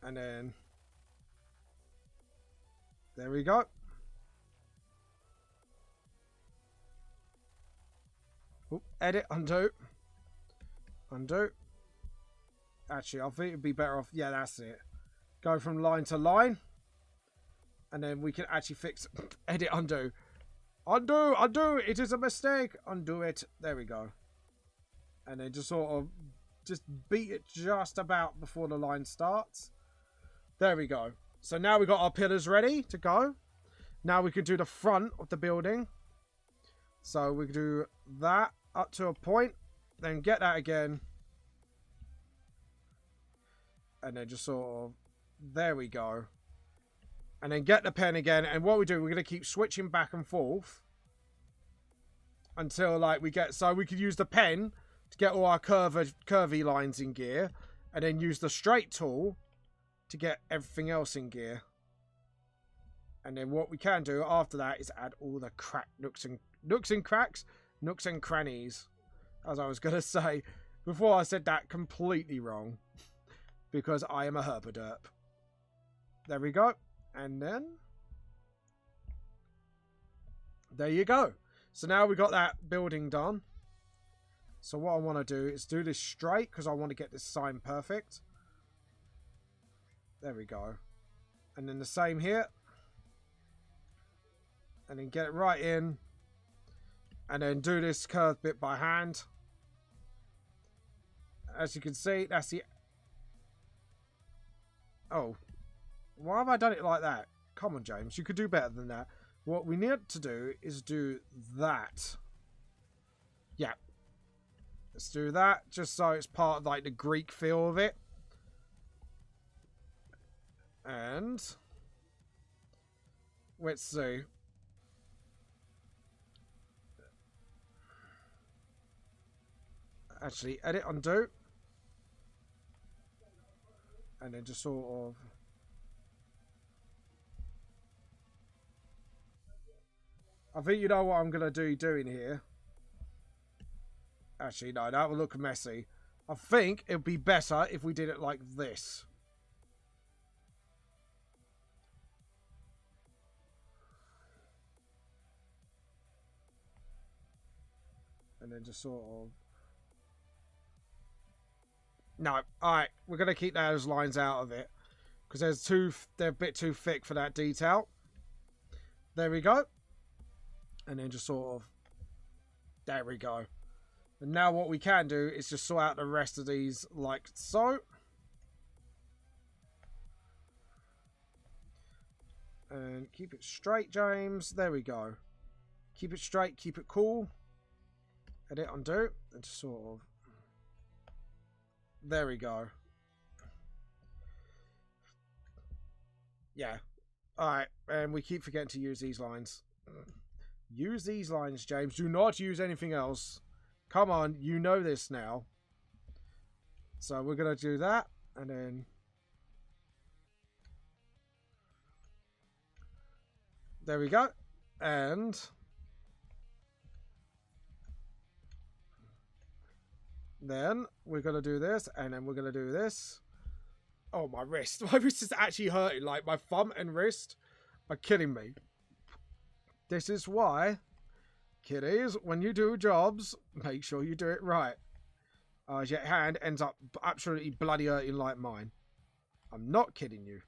And then there we go. Oop, edit, undo. Undo. Actually, I think it'd be better off. Yeah, that's it. Go from line to line. And then we can actually fix. Edit, undo. Undo, undo. It is a mistake. Undo it. There we go. And then just sort of just beat it just about before the line starts. There we go. So now we've got our pillars ready to go. Now we can do the front of the building. So we can do that up to a point. Then get that again. And then just sort of... There we go. And then get the pen again. And what we do, we're going to keep switching back and forth. Until like we get... So we could use the pen to get all our curvy lines in gear. And then use the straight tool to get everything else in gear. And then what we can do after that is add all the nooks and crannies, as I was going to say. Before I said that completely wrong. Because I am a herpaderp. There we go. And then... There you go. So now we got that building done. So what I want to do is do this straight, because I want to get this sign perfect. There we go. And then the same here. And then get it right in. And then do this curved bit by hand. As you can see, that's the... Oh. Why have I done it like that? Come on, James. You could do better than that. What we need to do is do that. Yeah. Let's do that. Just so it's part of like the Greek feel of it. And... Let's see. Actually, edit, undo. And then just sort of... I think you know what I'm going to do doing here. Actually, no, that will look messy. I think it would be better if we did it like this. And then just sort of... No, alright, we're going to keep those lines out of it. Because they're a bit too thick for that detail. There we go. And then just sort of... There we go. And now what we can do is just sort out the rest of these like so. And keep it straight, James. There we go. Keep it straight, keep it cool. Edit, undo. And just sort of... There we go. Yeah. Alright, and we keep forgetting to use these lines. Use these lines, James. Do not use anything else. Come on, you know this now. So we're going to do that, and then... There we go. And... Then we're going to do this, and then we're going to do this. Oh, my wrist. My wrist is actually hurting. Like, my thumb and wrist are killing me. This is why, kiddies, when you do jobs, make sure you do it right. Your hand ends up absolutely bloody hurting like mine. I'm not kidding you.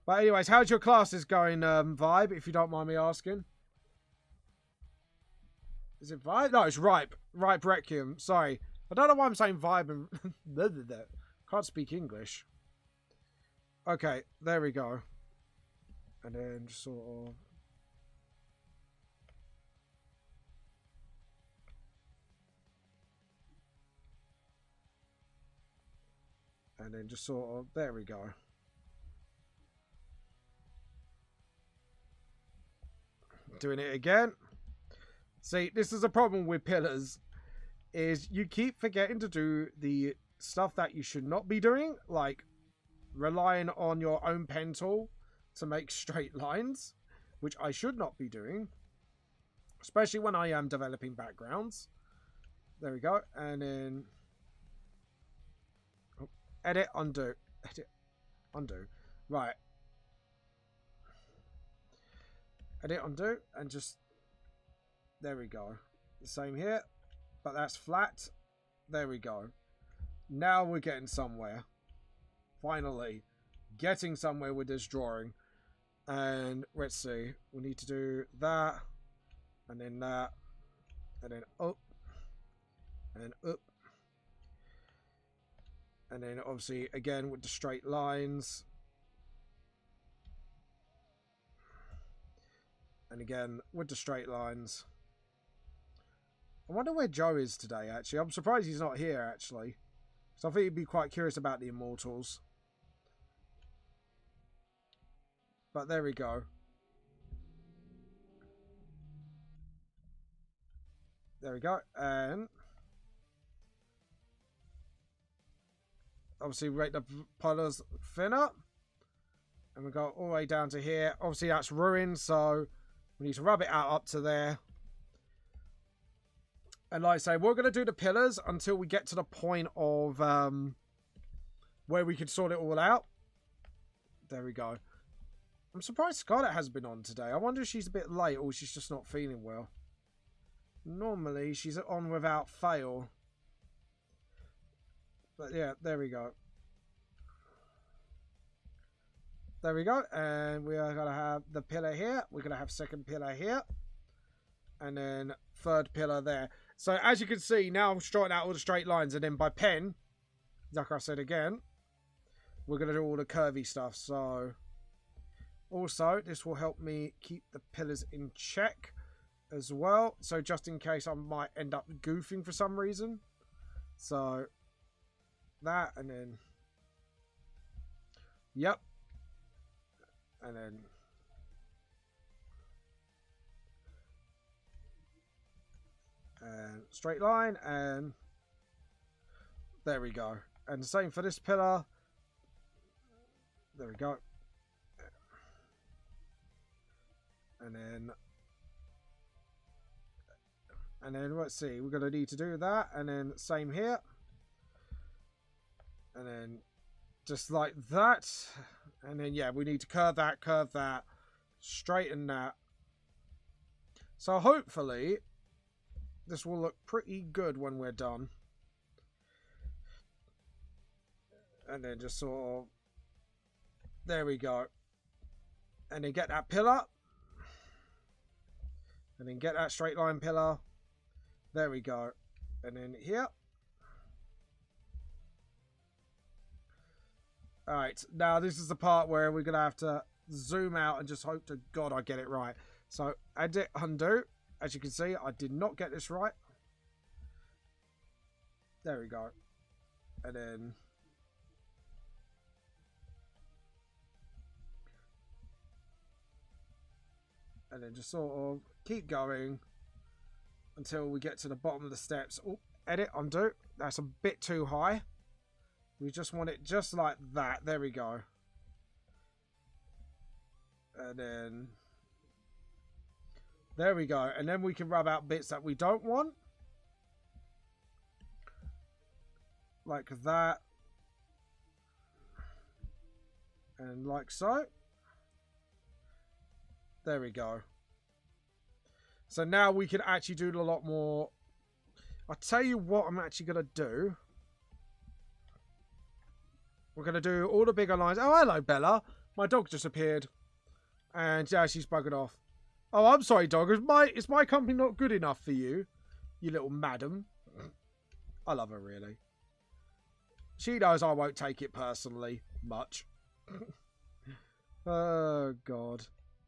But anyways, how's your classes going, Vibe, if you don't mind me asking? Is it Vibe? No, it's Ripe. Ripe Requiem. Sorry. I don't know why I'm saying Vibe and... Can't speak English. Okay, there we go. And then just sort of... And then just sort of... There we go. Doing it again. See, this is a problem with pillars. Is you keep forgetting to do the stuff that you should not be doing. Like relying on your own pen tool to make straight lines. Which I should not be doing. Especially when I am developing backgrounds. There we go. And then... Oh, edit, undo. Edit, undo. Right. Edit, undo. And just... There we go. The same here. But that's flat. There we go. Now we're getting somewhere. Finally. Getting somewhere with this drawing. And let's see. We need to do that. And then that. And then up. And up. And then obviously again with the straight lines. And again with the straight lines. I wonder where Joe is today actually. I'm surprised he's not here actually. So I think he'd be quite curious about the Immortals. But there we go. There we go. And obviously rate the pillars thinner. And we go all the way down to here. Obviously that's ruined, so we need to rub it out up to there. And like I say, we're going to do the pillars until we get to the point of where we can sort it all out. There we go. I'm surprised Scarlett hasn't been on today. I wonder if she's a bit late or she's just not feeling well. Normally, she's on without fail. But yeah, there we go. There we go. And we are going to have the pillar here. We're going to have second pillar here. And then third pillar there. So as you can see, now I'm straightening out all the straight lines. And then by pen, like I said again, we're going to do all the curvy stuff. So also, this will help me keep the pillars in check as well. So just in case I might end up goofing for some reason. So that and then... Yep. And then... And straight line and... There we go. And the same for this pillar. There we go. And then let's see, we're going to need to do that. And then same here. And then just like that. And then, yeah, we need to curve that, straighten that. So hopefully this will look pretty good when we're done. And then just sort of, there we go. And then get that pillar. And then get that straight line pillar. There we go. And then here. Alright, now this is the part where we're going to have to zoom out and just hope to God I get it right. So, edit, undo. As you can see, I did not get this right. There we go. And then... And then just sort of keep going until we get to the bottom of the steps. Oh, edit, undo. That's a bit too high. We just want it just like that. There we go. And then... There we go. And then we can rub out bits that we don't want. Like that. And like so. There we go. So now we can actually do a lot more. I'll tell you what I'm actually going to do. We're going to do all the bigger lines. Oh, hello, Bella. My dog just appeared. And yeah, she's buggered off. Oh, I'm sorry, dog. Is my company not good enough for you? You little madam. I love her, really. She knows I won't take it personally. Much. Oh, God.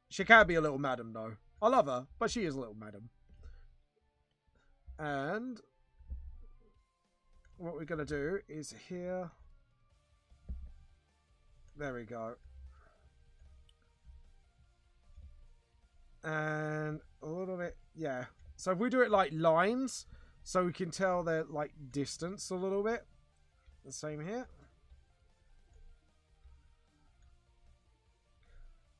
She can be a little madam, though. I love her, but she is a little madam. And what we're going to do is here. There we go. And a little bit, yeah. So if we do it like lines, so we can tell their like distance a little bit. The same here.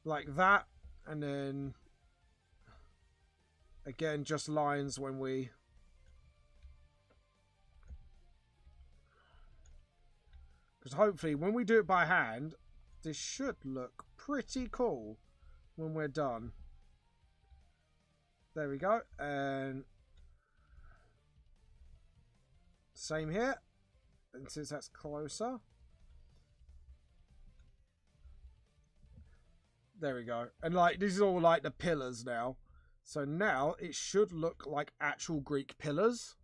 Like that. And then again, just lines when we... Because hopefully when we do it by hand, this should look pretty cool when we're done. There we go. And same here. And since that's closer. There we go. And like, this is all like the pillars now. So now it should look like actual Greek pillars.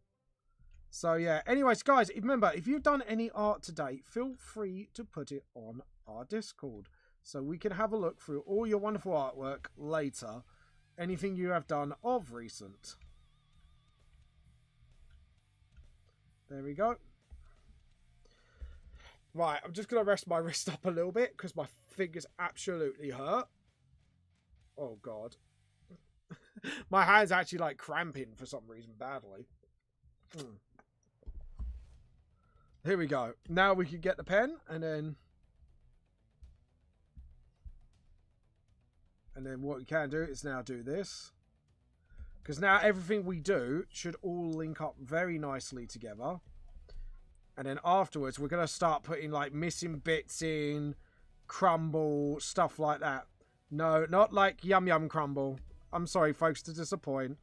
So yeah, anyways, guys, remember, if you've done any art today, feel free to put it on our Discord so we can have a look through all your wonderful artwork later. Anything you have done of recent. There we go. Right, I'm just going to rest my wrist up a little bit because my fingers absolutely hurt. Oh, God. My hand's actually, like, cramping for some reason badly. Here we go. Now we can get the pen and then... And then what we can do is now do this. Because now everything we do should all link up very nicely together. And then afterwards, we're going to start putting like missing bits in, crumble, stuff like that. No, not like yum yum crumble. I'm sorry, folks, to disappoint.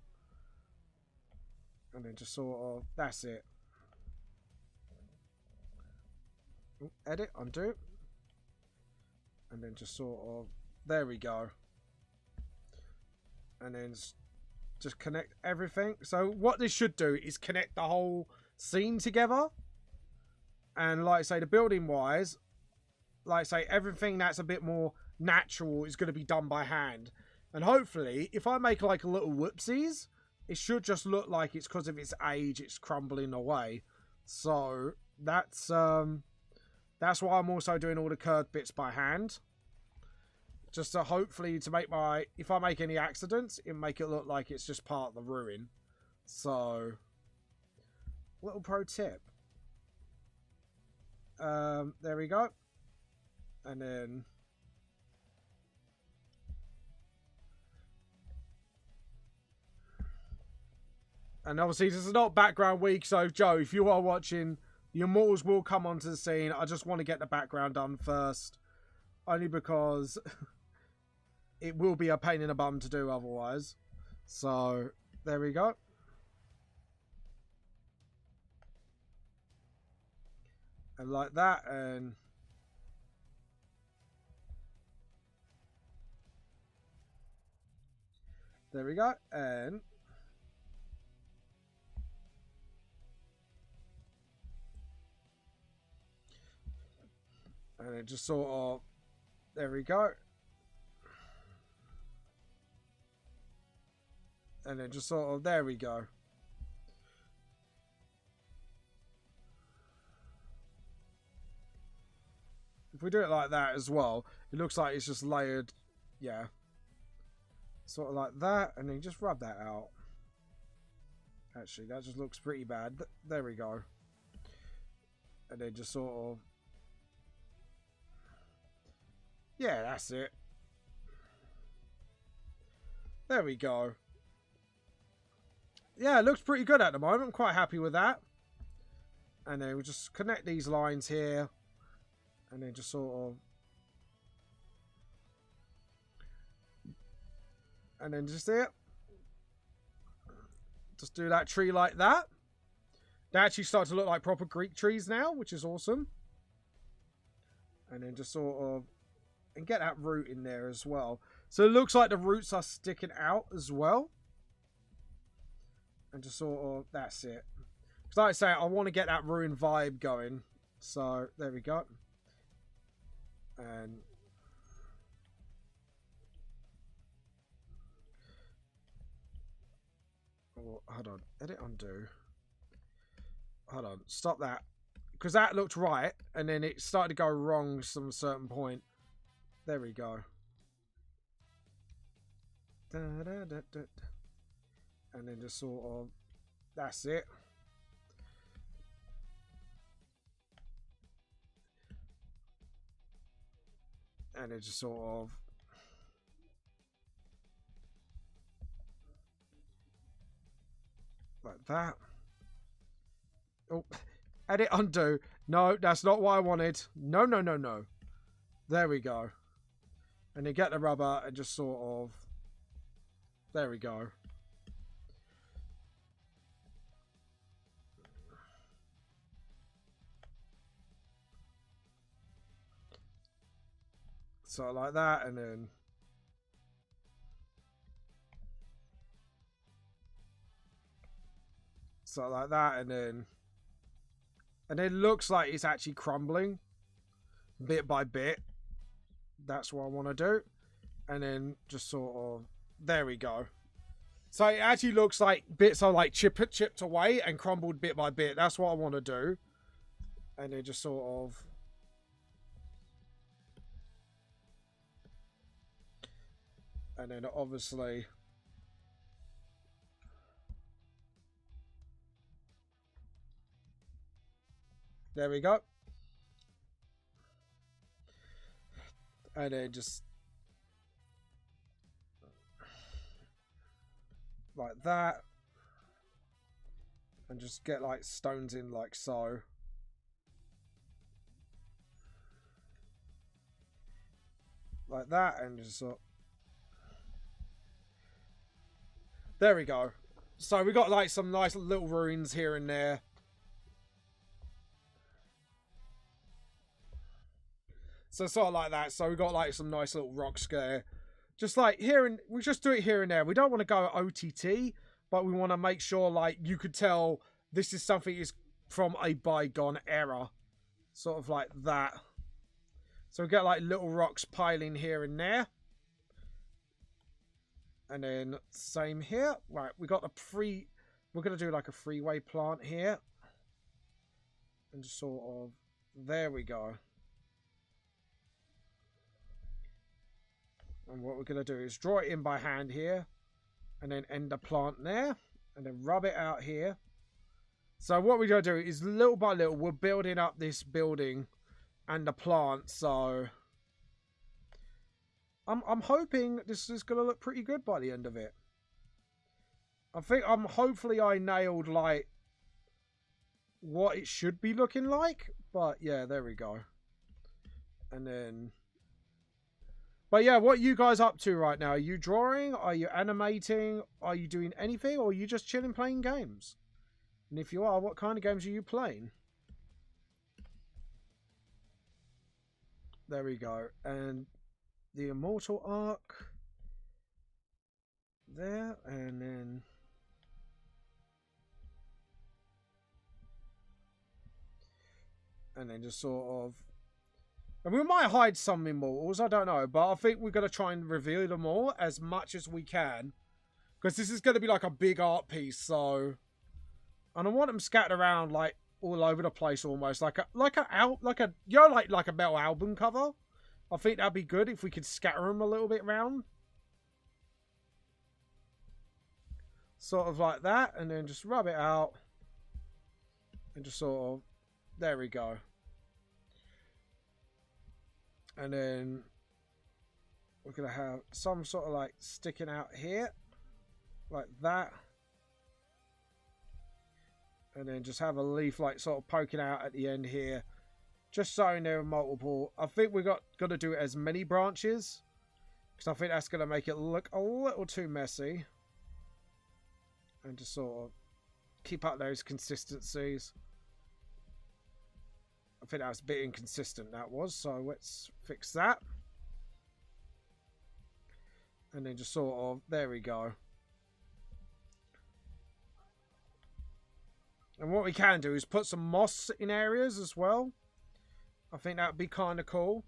And then just sort of, that's it. Edit, undo. And then just sort of, there we go. And then just connect everything. So what this should do is connect the whole scene together. And like I say, the building wise, like I say, everything that's a bit more natural is going to be done by hand. And hopefully, if I make like a little whoopsies, it should just look like it's because of its age, it's crumbling away. So that's why I'm also doing all the curved bits by hand. Just to hopefully to make my, if I make any accidents, it make it look like it's just part of the ruin. So, little pro tip. There we go. And then obviously this is not background week, so Joe, if you are watching, your mortals will come onto the scene. I just want to get the background done first. Only because it will be a pain in the bum to do otherwise. So, there we go. And like that, and there we go, and it just sort of, there we go. And then just sort of, there we go. If we do it like that as well, it looks like it's just layered, yeah. Sort of like that, and then just rub that out. Actually, that just looks pretty bad. There we go. And then just sort of, yeah, that's it. There we go. Yeah, it looks pretty good at the moment. I'm quite happy with that. And then we'll just connect these lines here. And then just sort of... And then just there. Just do that tree like that. They actually start to look like proper Greek trees now, which is awesome. And then just sort of... And get that root in there as well. So it looks like the roots are sticking out as well. And just sort of, that's it. Because like I say, I want to get that ruined vibe going. So, there we go. And Oh, hold on. Edit undo. Hold on. Stop that. Because that looked right. And then it started to go wrong at some certain point. There we go. Da, da, da, da. And then just sort of... That's it. And it just sort of... Like that. Oh, edit undo. No, that's not what I wanted. No, no, no, no. There we go. And you get the rubber and just sort of... There we go. So like that, and then... So like that, and then... And it looks like it's actually crumbling. Bit by bit. That's what I want to do. And then just sort of... There we go. So it actually looks like bits are like chipped away and crumbled bit by bit. That's what I want to do. And then just sort of... And then obviously... There we go. And then just... Like that. And just get like stones in like so. Like that, and just sort... There we go. So we got like some nice little ruins here and there. So sort of like that. So we got like some nice little rocks there. Just like here, and we just do it here and there. We don't want to go OTT, but we want to make sure like you could tell this is something is from a bygone era. Sort of like that. So we get like little rocks piling here and there. And then same here. Right, we got the we're going to do like a freeway plant here. And just sort of... There we go. And what we're going to do is draw it in by hand here. And then end the plant there. And then rub it out here. So what we're going to do is little by little, we're building up this building and the plant. So... I'm hoping this is going to look pretty good by the end of it. I think hopefully I nailed like what it should be looking like. But yeah, there we go. And then... But yeah, what are you guys up to right now? Are you drawing? Are you animating? Are you doing anything? Or are you just chilling playing games? And if you are, what kind of games are you playing? There we go. And... the Immortal Arc there, and then just sort of, and we might hide some Immortals, I don't know, but I think we're going to try and reveal them all as much as we can, because this is going to be like a big art piece. So, and I want them scattered around like all over the place, almost like a you know, like a metal album cover. I think that'd be good if we could scatter them a little bit around. Sort of like that. And then just rub it out. And just sort of... There we go. And then... we're going to have some sort of like sticking out here. Like that. And then just have a leaf like sort of poking out at the end here. Just showing there are multiple. I think we're going to do as many branches. Because I think that's going to make it look a little too messy. And just sort of keep up those consistencies. I think that was a bit inconsistent, that was. So let's fix that. And then just sort of... There we go. And what we can do is put some moss in areas as well. I think that would be kind of cool.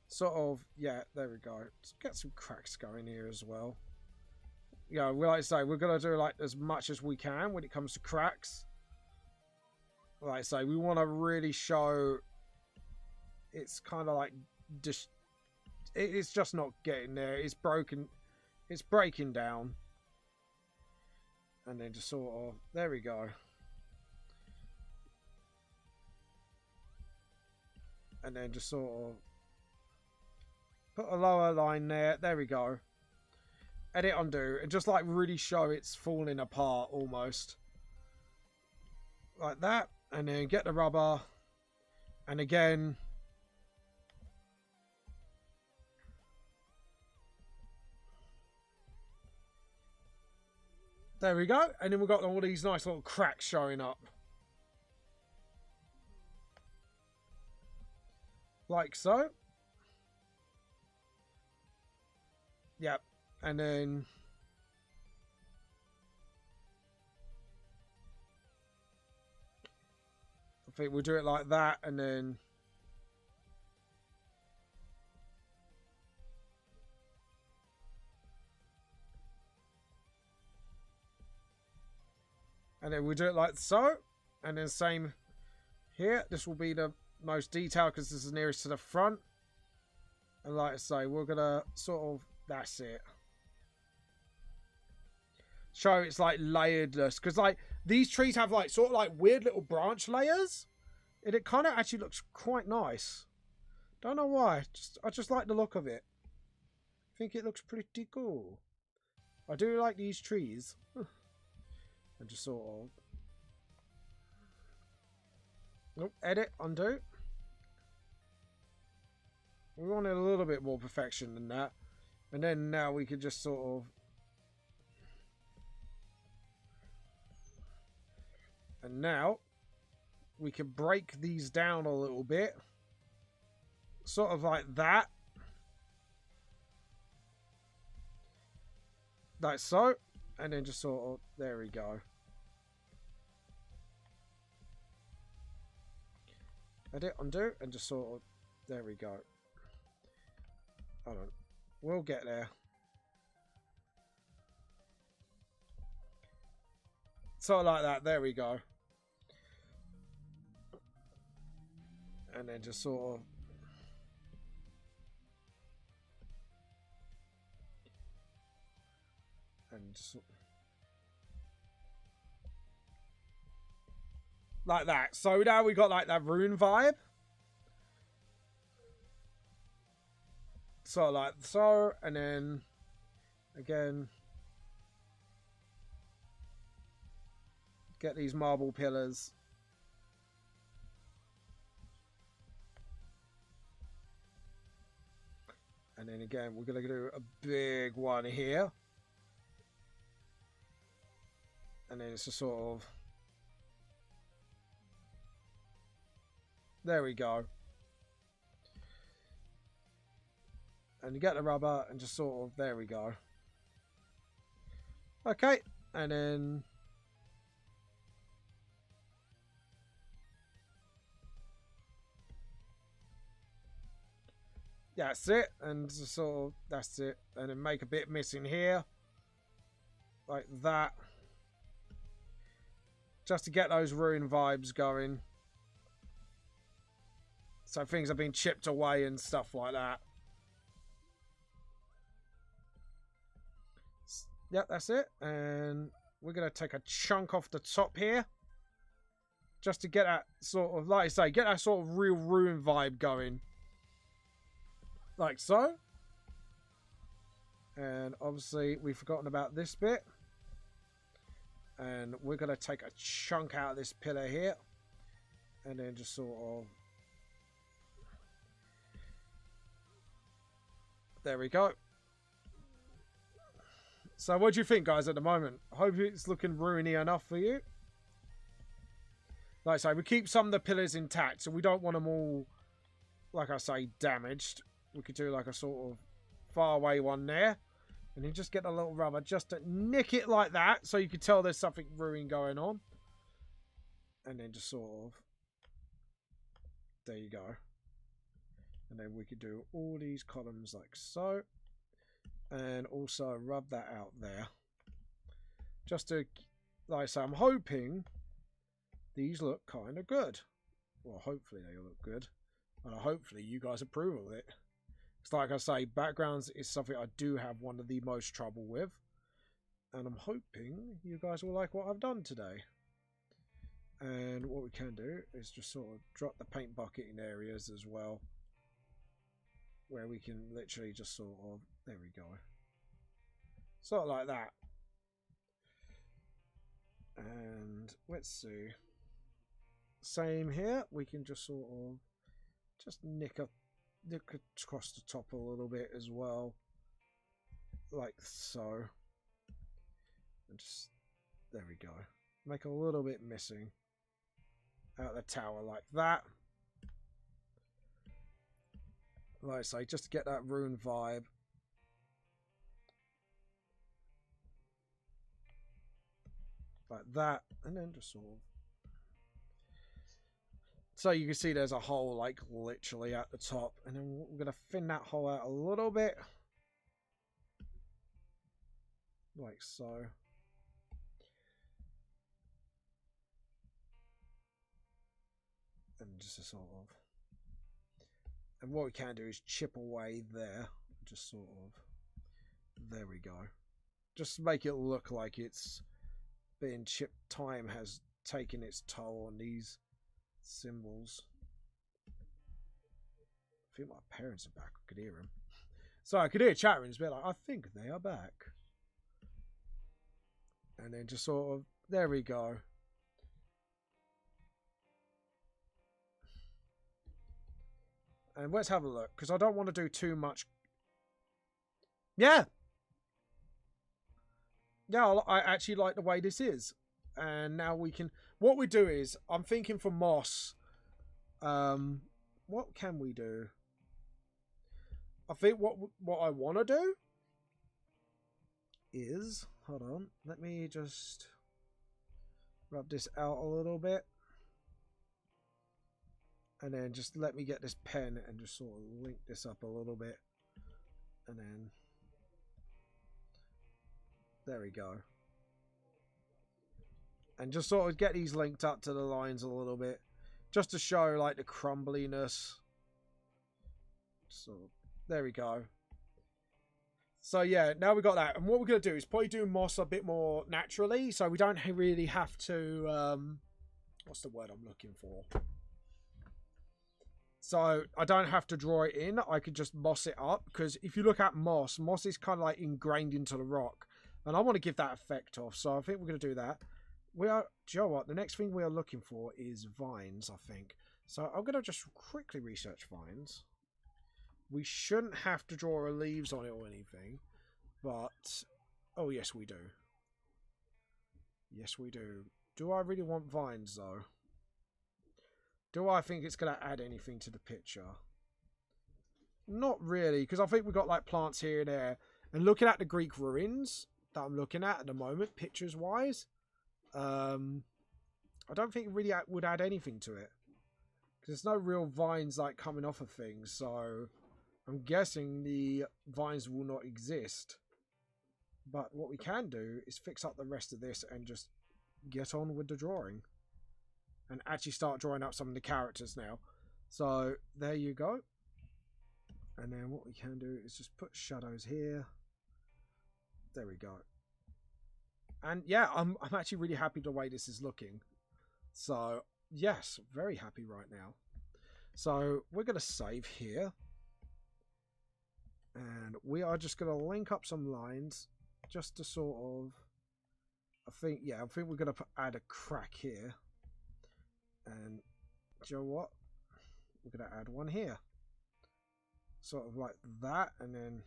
Sort of, yeah, there we go. Let's get some cracks going here as well. you know, we like to say, we're going to do like as much as we can when it comes to cracks. Like I say, we want to really show it's kind of like just, it's just not getting there. It's broken. It's breaking down. And then just sort of, there we go. And then just sort of put a lower line there. There we go. Edit, undo, and just like really show it's falling apart almost. Like that. And then get the rubber. And again. There we go. And then we've got all these nice little cracks showing up. Like so. Yep. And then I think we'll do it like that, and then we'll do it like so, and then same here. This will be the most detailed because this is nearest to the front. And like I say, we're gonna sort of, that's it. Show it's like layeredness, because like these trees have like sort of like weird little branch layers, and it kind of actually looks quite nice. Don't know why, I just like the look of it. I think it looks pretty cool. I do like these trees. And just sort of, nope, edit, undo. We wanted a little bit more perfection than that, and then now we could just sort of, and now we can break these down a little bit, sort of like that, like so, and then just sort of, there we go. Edit, undo, and just sort of, there we go. Hold on, we'll get there. Sort of like that, there we go. And then just sort of, and just like that. So now we got like that rune vibe. So like so, and then again get these marble pillars. And then again we're gonna do a big one here. And then it's a sort of, there we go. And you get the rubber and just sort of, there we go. Okay, and then that's it, and just sort of, that's it, and then make a bit missing here, like that, just to get those ruin vibes going. So things have been chipped away and stuff like that. Yep, that's it. And we're going to take a chunk off the top here. Just to get that sort of, like I say, get that sort of real ruin vibe going. Like so. And obviously we've forgotten about this bit. And we're going to take a chunk out of this pillar here. And then just sort of, there we go. So what do you think, guys, at the moment? I hope it's looking ruiny enough for you. Like I say, we keep some of the pillars intact, so we don't want them all, like I say, damaged. We could do like a sort of far away one there. And then just get a little rubber just to nick it like that, so you can tell there's something ruined going on. And then just sort of, there you go. And then we could do all these columns like so. And also rub that out there. Just to, like I say, I'm hoping these look kind of good. Well, hopefully they look good. And hopefully you guys approve of it. It's like I say, backgrounds is something I do have one of the most trouble with. And I'm hoping you guys will like what I've done today. And what we can do is just sort of drop the paint bucket in areas as well, where we can literally just sort of, there we go. Sort of like that. And let's see. Same here. We can just sort of just nick across the top a little bit as well. Like so. And just, there we go. Make a little bit missing out the tower like that. Like I say, just to get that rune vibe. Like that. And then just sort of. So you can see there's a hole like literally at the top. And then we're going to thin that hole out a little bit. Like so. And just a sort of. And what we can do is chip away there. Just sort of. There we go. Just make it look like it's being chipped. Time has taken its toll on these symbols. I think my parents are back. I could hear them. So I could hear chat rooms be like, I think they are back. And then just sort of, there we go. And let's have a look, because I don't want to do too much. Yeah. Yeah, I actually like the way this is. And now we can, what we do is, I'm thinking for moss, what can we do? I think what I want to do is, hold on, let me just rub this out a little bit. And then just let me get this pen and just sort of link this up a little bit. And then, there we go. And just sort of get these linked up to the lines a little bit. Just to show like the crumbliness. So, there we go. So yeah, now we got that. And what we're going to do is probably do moss a bit more naturally. So we don't really have to, what's the word I'm looking for? So I don't have to draw it in. I could just moss it up. Because if you look at moss is kind of like ingrained into the rock. And I want to give that effect off. So I think we're going to do that. Do you know what? The next thing we are looking for is vines, I think. So I'm going to just quickly research vines. We shouldn't have to draw leaves on it or anything. But, oh yes we do. Yes we do. Do I really want vines though? Do I think it's going to add anything to the picture? Not really, because I think we've got like plants here and there. And looking at the Greek ruins that I'm looking at the moment, pictures-wise, I don't think it really would add anything to it. Because there's no real vines like coming off of things, so I'm guessing the vines will not exist. But what we can do is fix up the rest of this and just get on with the drawing. And actually start drawing up some of the characters now. So there you go. And then what we can do is just put shadows here. There we go. And yeah, I'm actually really happy the way this is looking. So yes, very happy right now. So we're going to save here. And we are just going to link up some lines just to sort of, I think we're going to add a crack here. And do you know what? We're going to add one here. Sort of like that. And then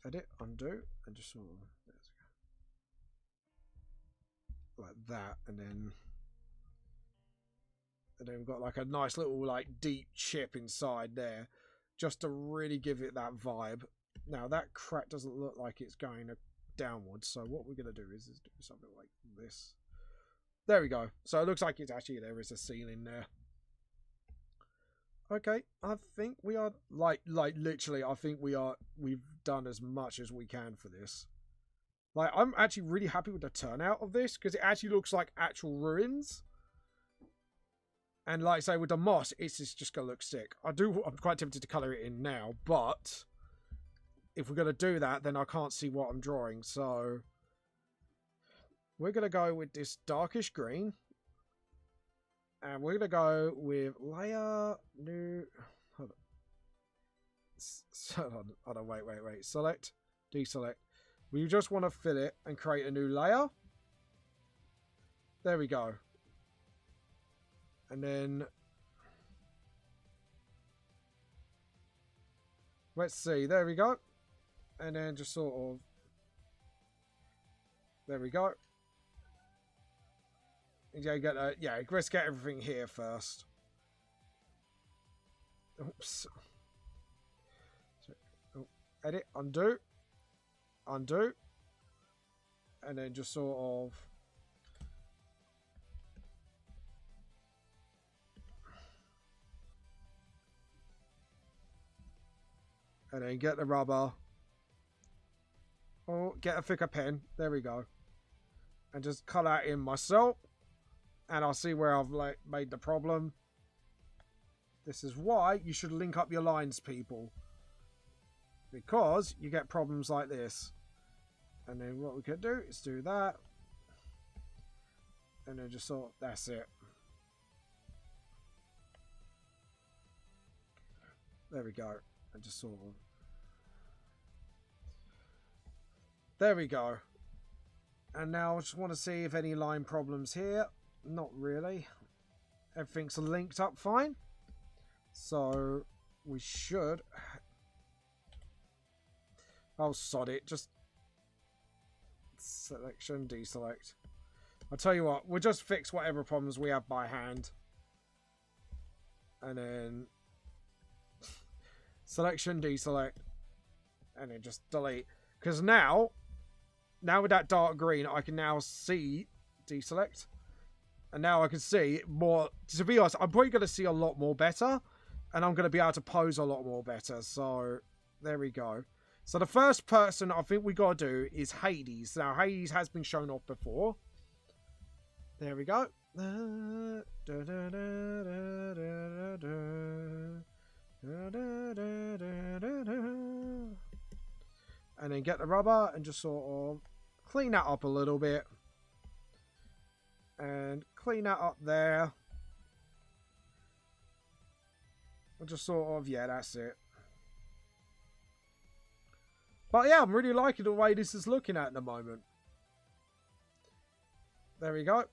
edit, undo, and just sort of, like that. And then we've got like a nice little like deep chip inside there. Just to really give it that vibe. Now that crack doesn't look like it's going downwards. So what we're going to do is do something like this. There we go. So it looks like it's actually, there is a ceiling there. Okay, I think we are, like literally, I think we've done as much as we can for this. Like, I'm actually really happy with the turnout of this because it actually looks like actual ruins. And like I say, with the moss, it's just going to look sick. I'm quite tempted to colour it in now, but if we're going to do that, then I can't see what I'm drawing. So we're going to go with this darkish green. And we're going to go with layer, new... Hold on, wait. Select, deselect. We just want to fill it and create a new layer. There we go. And then... let's see, there we go. And then just sort of... there we go. Yeah, let's get everything here first. Oops. Edit, undo. Undo. And then just sort of... and then get the rubber. Oh, get a thicker pen. There we go. And just cut out in myself. And I'll see where I've made the problem. This is why you should link up your lines, people. Because you get problems like this. And then what we could do is do that. And then just sort of, that's it. There we go. And just sort of. There we go. And now I just want to see if any line problems here. Not really. Everything's linked up fine. So we should... oh, sod it. Just selection, deselect. I'll tell you what. We'll just fix whatever problems we have by hand. And then selection, deselect. And then just delete. Because now with that dark green, I can now see deselect. And now I can see more. To be honest, I'm probably going to see a lot more better. And I'm going to be able to pose a lot more better. So, there we go. So, the first person I think we got to do is Hades. Now, Hades has been shown off before. There we go. And then get the rubber and just sort of clean that up a little bit. And clean that up there. And just sort of, yeah, that's it. But yeah, I'm really liking the way this is looking at the moment. There we go.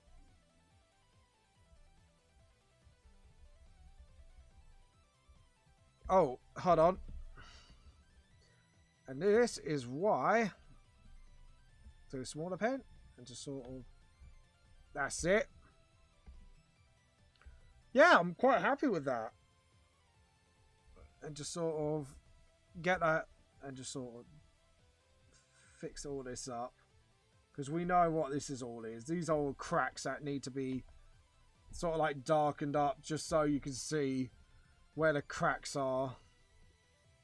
Oh, hold on. And this is why. Do a smaller pen and just sort of. That's it. Yeah, I'm quite happy with that. And just sort of get that and just sort of fix all this up. Because we know what this is all is. These are all cracks that need to be sort of like darkened up just so you can see where the cracks are.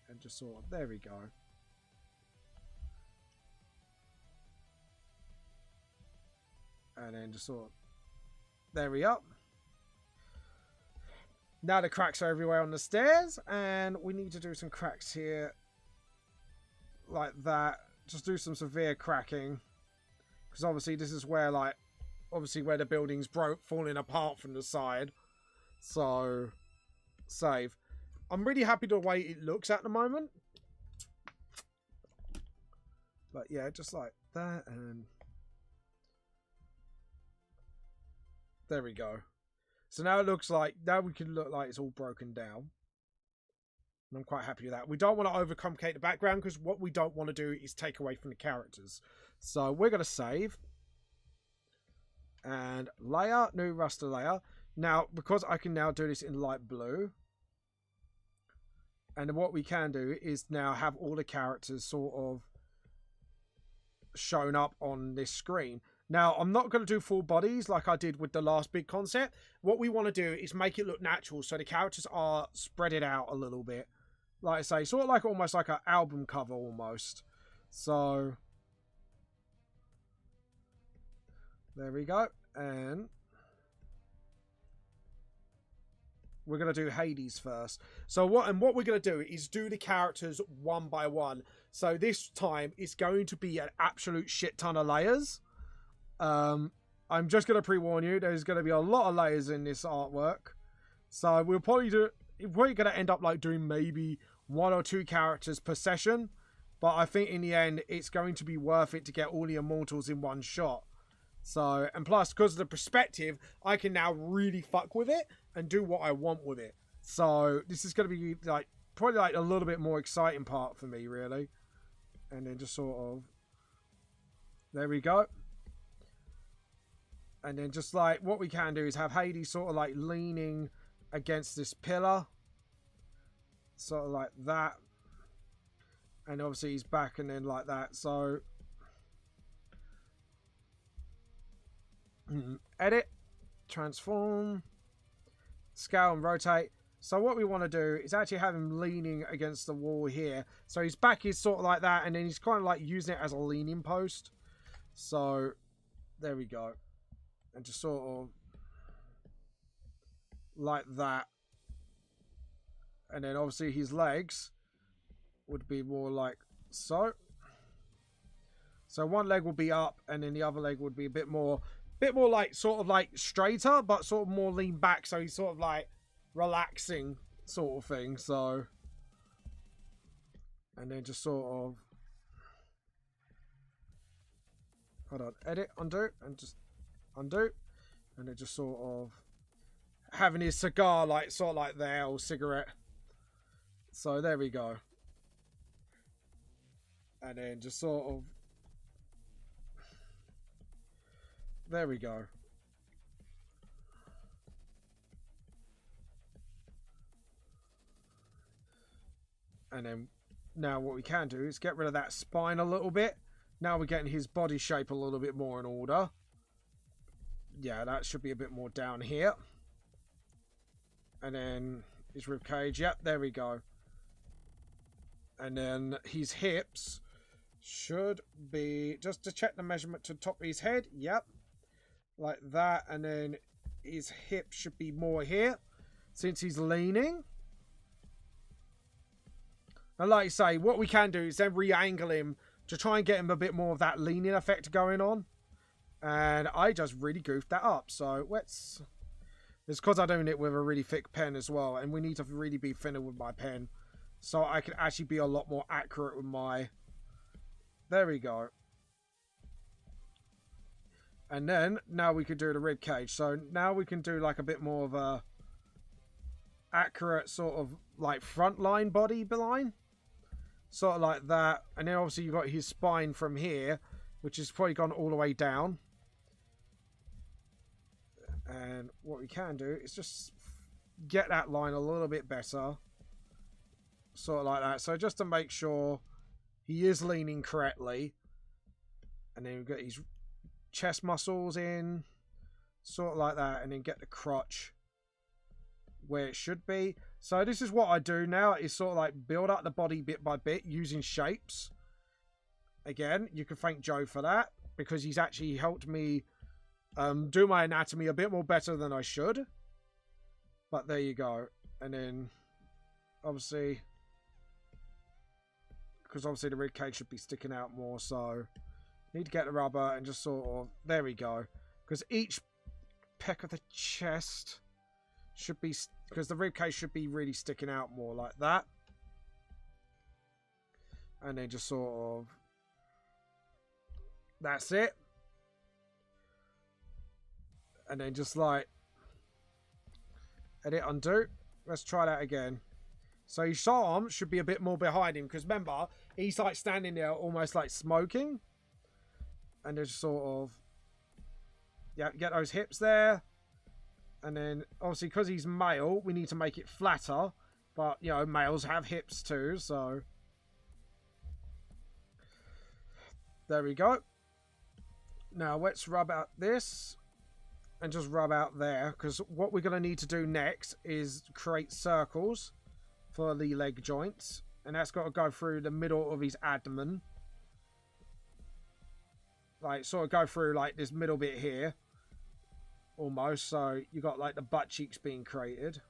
And just sort of, there we go. And then just sort of, there we are. Now the cracks are everywhere on the stairs. And we need to do some cracks here. Like that. Just do some severe cracking. Because obviously this is where like, obviously where the building's broke, falling apart from the side. So, save. I'm really happy the way it looks at the moment. But yeah, just like that and... there we go. So now it looks like, now we can look like it's all broken down. And I'm quite happy with that. We don't want to overcomplicate the background because what we don't want to do is take away from the characters. So we're going to save. And layer, new raster layer. Now, because I can now do this in light blue. And what we can do is now have all the characters sort of shown up on this screen. Now, I'm not going to do full bodies like I did with the last big concept. What we want to do is make it look natural so the characters are spread it out a little bit. Like I say, sort of like almost like an album cover almost. So, There we go. And we're going to do Hades first. So what we're going to do is do the characters one by one. So this time it's going to be an absolute shit ton of layers. I'm just going to pre-warn you, there's going to be a lot of layers in this artwork. So we're probably going to end up like doing maybe 1 or 2 characters per session. But I think in the end, it's going to be worth it to get all the immortals in one shot. So, and plus, because of the perspective, I can now really fuck with it and do what I want with it. So, this is going to be like, probably like a little bit more exciting part for me, really. And then just sort of, there we go. And then just like, what we can do is have Hades sort of like leaning against this pillar. Sort of like that. And obviously he's back and then like that. So, edit, transform, scale and rotate. So what we want to do is actually have him leaning against the wall here. So his back is sort of like that, and then he's kind of like using it as a leaning post. So there we go. And just sort of like that. And then obviously his legs would be more like so. So one leg will be up, and then the other leg would be a bit more like sort of like straighter, but sort of more lean back. So he's sort of like relaxing sort of thing. So, and then just sort of, hold on, edit, undo, and just undo, and then just sort of having his cigar like sort of like there, or cigarette. So there we go. And then just sort of, there we go. And then now what we can do is get rid of that spine a little bit. Now we're getting his body shape a little bit more in order. Yeah, that should be a bit more down here. And then his rib cage. Yep, there we go. And then his hips should be, just to check the measurement to the top of his head. Yep. Like that. And then his hip should be more here, since he's leaning. And like I say, what we can do is then re-angle him to try and get him a bit more of that leaning effect going on. And I just really goofed that up. So let's, it's because I'm doing it with a really thick pen as well. And we need to really be thinner with my pen, so I can actually be a lot more accurate with my, there we go. And then now we could do the rib cage. So now we can do like a bit more of a accurate sort of like front line body line. Sort of like that. And then obviously you've got his spine from here, which has probably gone all the way down. And what we can do is just get that line a little bit better. Sort of like that. So just to make sure he is leaning correctly. And then we've got his chest muscles in. Sort of like that. And then get the crotch where it should be. So this is what I do now, is sort of like build up the body bit by bit using shapes. Again, you can thank Joe for that, because he's actually helped me do my anatomy a bit more better than I should. But there you go. And then obviously, because obviously the rib cage should be sticking out more, so need to get the rubber and just sort of, there we go. Because each peck of the chest should be, because the rib cage should be really sticking out more like that. And then just sort of, that's it. And then just like, edit, undo. Let's try that again. So his arm should be a bit more behind him, because remember, he's like standing there almost like smoking. And just sort of, yeah, get those hips there. And then obviously, because he's male, we need to make it flatter. But, you know, males have hips too, so there we go. Now let's rub out this and just rub out there, because what we're going to need to do next is create circles for the leg joints, and that's got to go through the middle of his abdomen. like sort of go through like this middle bit here. Almost. So you got like the butt cheeks being created.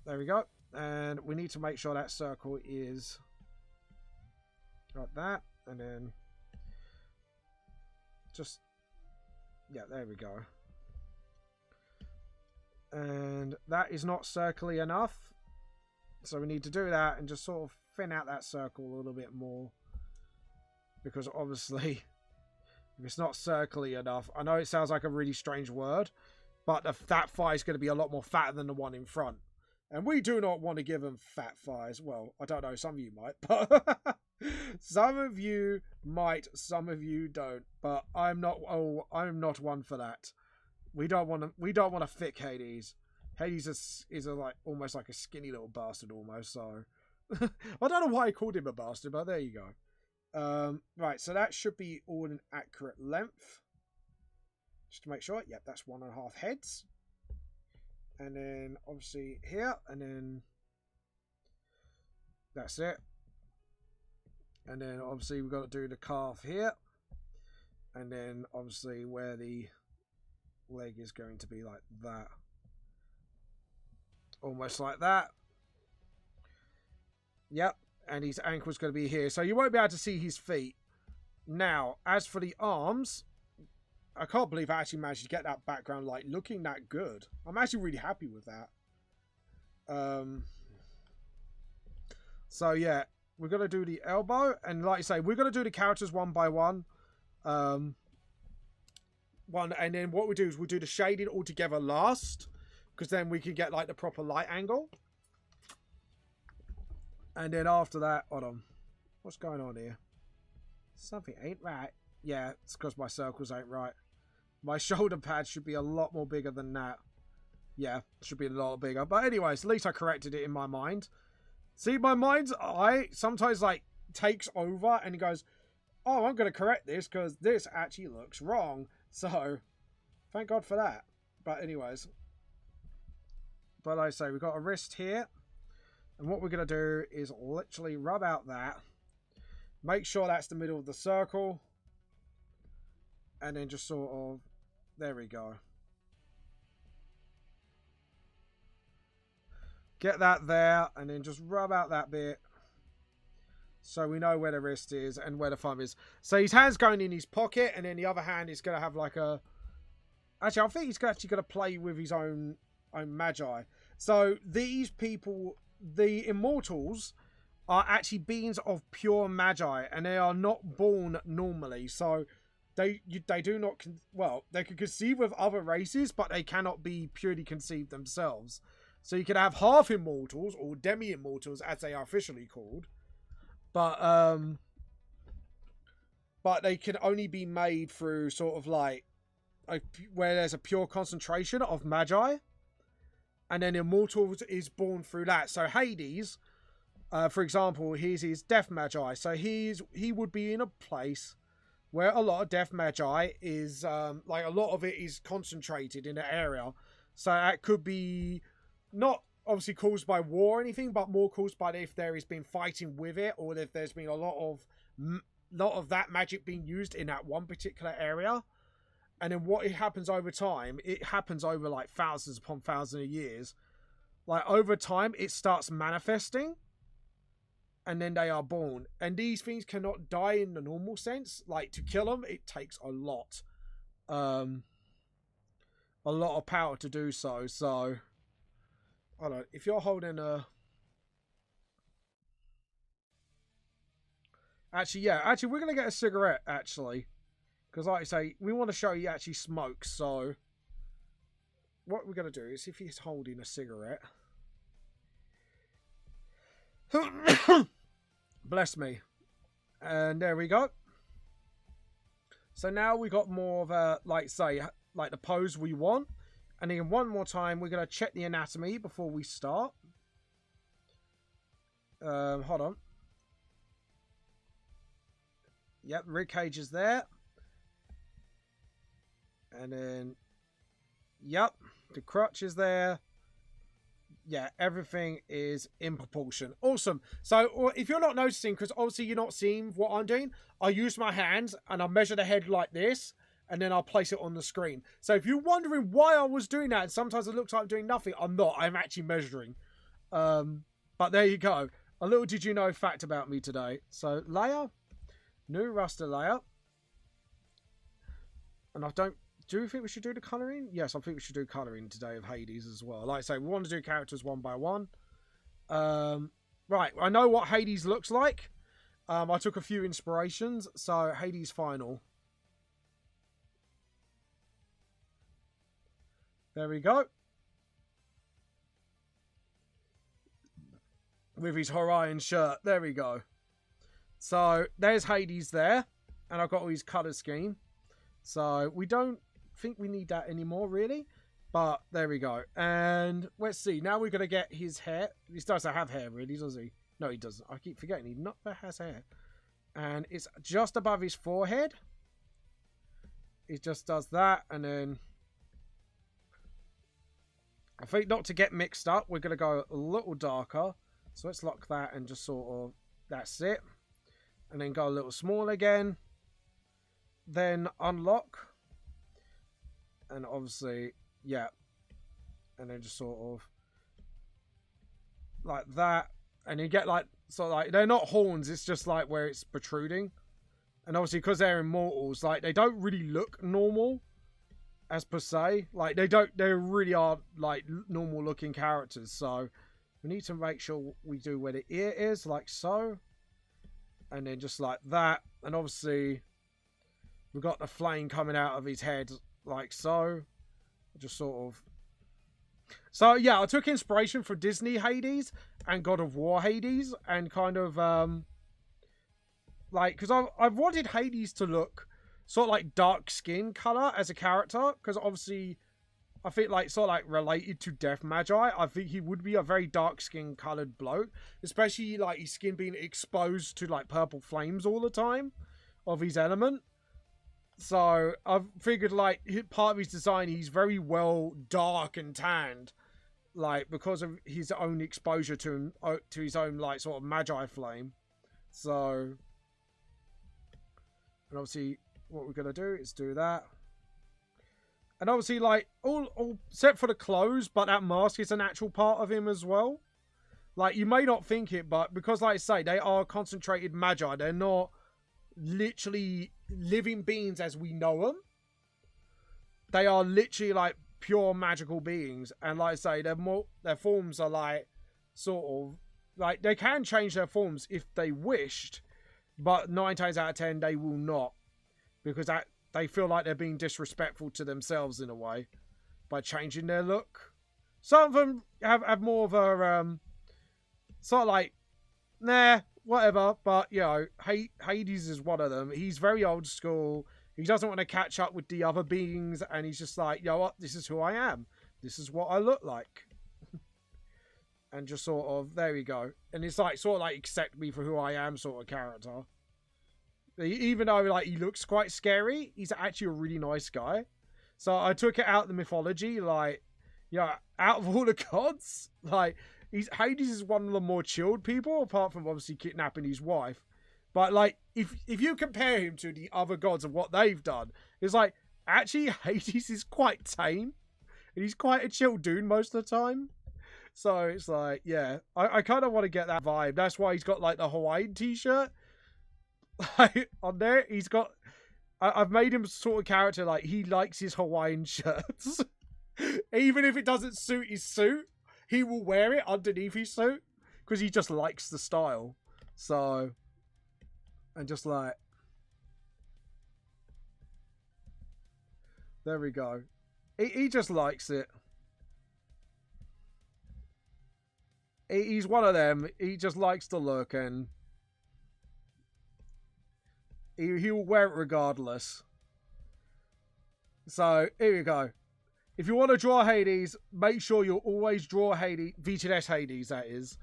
There we go. And we need to make sure that circle is like that. And then just, yeah, there we go. And that is not circly enough. So we need to do that and just sort of thin out that circle a little bit more. Because obviously, if it's not circly enough, I know it sounds like a really strange word, but that thigh is going to be a lot more fatter than the one in front. And we do not want to give them fat thighs. Well, I don't know, some of you might, but some of you might, some of you don't. But I'm not one for that. We don't want a thick Hades. Hades is like almost like a skinny little bastard almost. So I don't know why I called him a bastard, but there you go. Right, so that should be all an accurate length. Just to make sure. Yep, that's 1.5 heads. And then obviously here, and then that's it. And then obviously we've got to do the calf here. And then obviously where the leg is going to be like that. Almost like that. Yep. And his ankle's going to be here. So you won't be able to see his feet. Now, as for the arms, I can't believe I actually managed to get that background like looking that good. I'm actually really happy with that. So yeah, we're going to do the elbow. And like I say, we're going to do the characters one by one. And then what we do is we'll do the shading all together last. Because then we can get like the proper light angle. And then after that, hold on. What's going on here? Something ain't right. Yeah, it's because my circles ain't right. My shoulder pad should be a lot more bigger than that. Yeah, should be a lot bigger. But anyways, at least I corrected it in my mind. See, my mind's eye sometimes like takes over and it goes, oh, I'm going to correct this because this actually looks wrong. So, thank God for that. But anyways. But like I say, we've got a wrist here. And what we're going to do is literally rub out that. Make sure that's the middle of the circle. And then just sort of, there we go. Get that there. And then just rub out that bit. So we know where the wrist is and where the thumb is. So his hand's going in his pocket. And then the other hand is going to have like a... Actually, I think he's actually going to play with his own magi. So these people... The immortals are actually beings of pure magi, and they are not born normally. So they do not they can conceive with other races, but they cannot be purely conceived themselves. So you can have half immortals or demi immortals, as they are officially called, but they can only be made through sort of like where there's a pure concentration of magi. And then Immortals is born through that. So Hades, for example, he's his death magi. So he would be in a place where a lot of death magi is, like a lot of it is concentrated in an area. So that could be not obviously caused by war or anything, but more caused by if there has been fighting with it, or if there's been a lot of that magic being used in that one particular area. And then what it happens over time, it happens over like thousands upon thousands of years. Like over time, it starts manifesting. And then they are born. And these things cannot die in the normal sense. Like to kill them, it takes a lot of power to do so. So, I don't know. If you're holding a... Actually, we're going to get a cigarette, actually. Because like I say, we want to show he actually smokes, so what we're going to do is if he's holding a cigarette... Bless me. And there we go. So now we got more of a, like say, like the pose we want. And then one more time, we're going to check the anatomy before we start. Hold on. Yep, rib cage is there. And then, yep, the crotch is there. yeah, everything is in proportion. Awesome. So if you're not noticing, because obviously you're not seeing what I'm doing, I use my hands and I measure the head like this, and then I'll place it on the screen. So if you're wondering why I was doing that, and sometimes it looks like I'm doing nothing, I'm not. I'm actually measuring. But there you go. A little did you know fact about me today. So layer, new raster layer. And I don't... Do you think we should do the colouring? Yes, I think we should do colouring today of Hades as well. Like I say, we want to do characters one by one. Right, I know what Hades looks like. I took a few inspirations. So, Hades final. There we go. With his Orion shirt. There we go. So, there's Hades there. And I've got all his colour scheme. So, we don't think we need that anymore, really. But, there we go. And, let's see. Now we're going to get his hair. He doesn't have hair, really, does he? No, he doesn't. I keep forgetting. He not has hair. And it's just above his forehead. It just does that. And then... I think not to get mixed up, we're going to go a little darker. So let's lock that and just sort of... That's it. And then go a little small again. Then unlock. And obviously, yeah. And then just sort of... Like that. And you get like... So like, they're not horns, it's just like where it's protruding. And obviously, because they're immortals, like, they don't really look normal. As per se, like they really are like normal looking characters. So we need to make sure we do where the ear is, like so, and then just like that. And obviously we've got the flame coming out of his head, like so. Just sort of. So yeah, I took inspiration from Disney Hades and God of War Hades, and kind of like, because I've wanted Hades to look sort of like dark skin color as a character, because obviously I think like sort of like related to Death Magi, I think he would be a very dark skin colored bloke, especially like his skin being exposed to like purple flames all the time of his element. So I've figured like part of his design, he's very well dark and tanned, like because of his own exposure to his own like sort of Magi flame. So, and obviously what we're going to do is do that. And obviously, like, all set for the clothes, but that mask is an actual part of him as well. Like, you may not think it, but because, like I say, they are concentrated magi. They're not literally living beings as we know them. They are literally, like, pure magical beings. And, like I say, their forms are, like, sort of... Like, they can change their forms if they wished, but 9 times out of 10, they will not. Because they feel like they're being disrespectful to themselves in a way by changing their look. Some of them have more of a sort of like, nah, whatever. But you know, Hades is one of them. He's very old school. He doesn't want to catch up with the other beings, and he's just like, you know what, this is who I am. This is what I look like. And just sort of, there we go. And it's like sort of like accept me for who I am sort of character. Even though like he looks quite scary, he's actually a really nice guy. So I took it out of the mythology, like, you know, out of all the gods, like Hades is one of the more chilled people, apart from obviously kidnapping his wife. But like, if you compare him to the other gods and what they've done, it's like actually Hades is quite tame, and he's quite a chill dude most of the time. So it's like, yeah, I kind of want to get that vibe. That's why he's got like the Hawaiian t-shirt. Like, on there, he's got... I've made him sort of character like he likes his Hawaiian shirts. Even if it doesn't suit his suit, he will wear it underneath his suit because he just likes the style. So, and just like, there we go. He just likes it. He's one of them. He just likes the look, and he will wear it regardless. So, here you go. If you want to draw Hades, make sure you always draw Hades, VTS Hades, that is.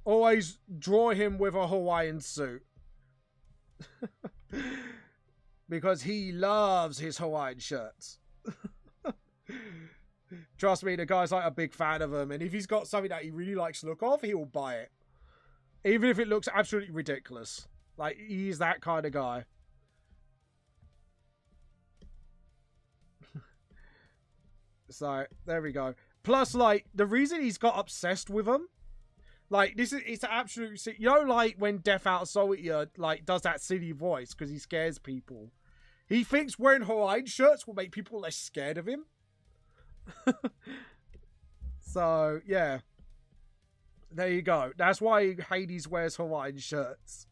Always draw him with a Hawaiian suit. Because he loves his Hawaiian shirts. Trust me, the guy's like a big fan of them, and if he's got something that he really likes the look of, he will buy it. Even if it looks absolutely ridiculous. Like, he's that kind of guy. So, there we go. Plus, like, the reason he's got obsessed with them, like, it's absolutely, you know, like, when Death Out Solitaire, like, does that silly voice because he scares people. He thinks wearing Hawaiian shirts will make people less scared of him. So, yeah. There you go. That's why Hades wears Hawaiian shirts.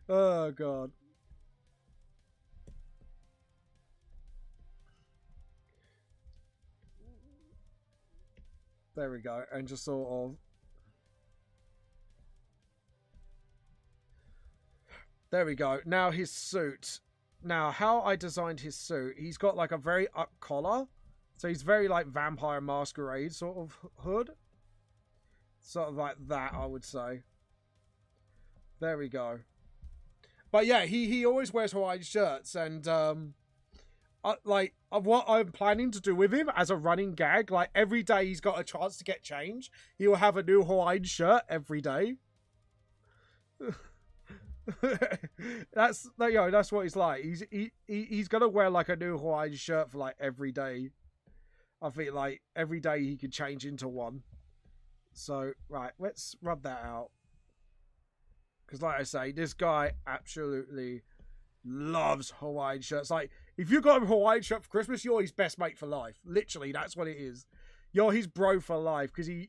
Oh, God. There we go. And just sort of... There we go. Now his suit. Now, how I designed his suit, he's got like a very up collar. So he's very like Vampire Masquerade sort of hood. Sort of like that, I would say. There we go. But yeah, he always wears Hawaiian shirts. And what I'm planning to do with him as a running gag, like every day he's got a chance to get changed, he will have a new Hawaiian shirt every day. That's what he's like. He's gonna wear like a new Hawaiian shirt for like every day. I think like every day he could change into one. So right, let's rub that out. Because like I say, this guy absolutely loves Hawaiian shirts. Like if you got him a Hawaiian shirt for Christmas, you're his best mate for life. Literally, that's what it is. You're his bro for life because he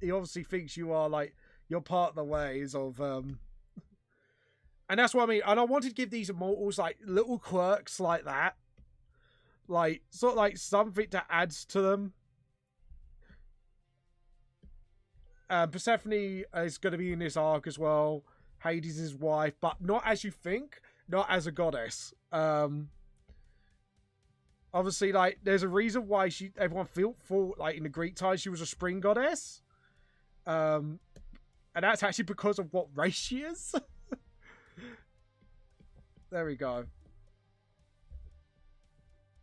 obviously thinks you are like you're part of the ways of and that's what I mean. And I wanted to give these immortals like little quirks like that. Like, sort of like something to add to them. Persephone is going to be in this arc as well. Hades is his wife, but not as you think. Not as a goddess. Obviously, like, there's a reason why everyone thought, like, in the Greek times, she was a spring goddess. And that's actually because of what race she is. There we go.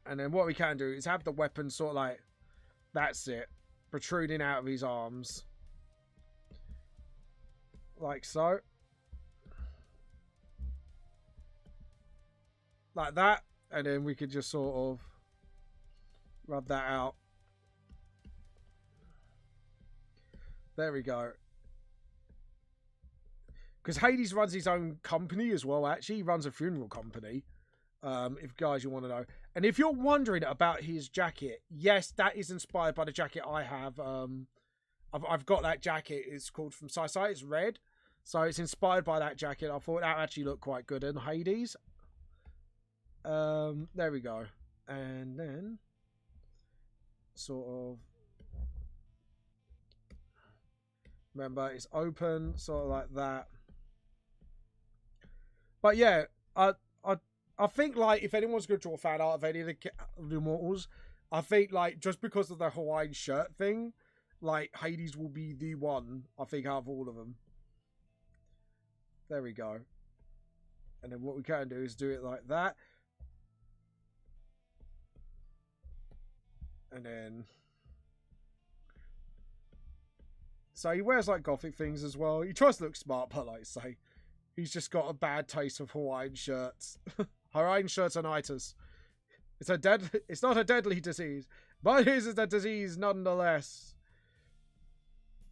And then what we can do is have the weapon sort of like, that's it, protruding out of his arms. Like so. Like that. And then we could just sort of rub that out. There we go. Because Hades runs his own company as well, actually. He runs a funeral company. If guys you want to know. And if you're wondering about his jacket, yes, that is inspired by the jacket I have. I've got that jacket. It's called From Sai Sai. It's red. So it's inspired by that jacket. I thought that actually looked quite good in Hades. There we go. And then sort of remember it's open, sort of like that. But yeah, I think, like, if anyone's going to draw fan art of any of the Immortals, I think, like, just because of the Hawaiian shirt thing, like, Hades will be the one, I think, out of all of them. There we go. And then what we can do is do it like that. And then... So he wears, like, gothic things as well. He tries to look smart, but, like I say, he's just got a bad taste of Hawaiian shirts. Hawaiian shirtinitis. It's not a deadly disease, but it is a disease nonetheless.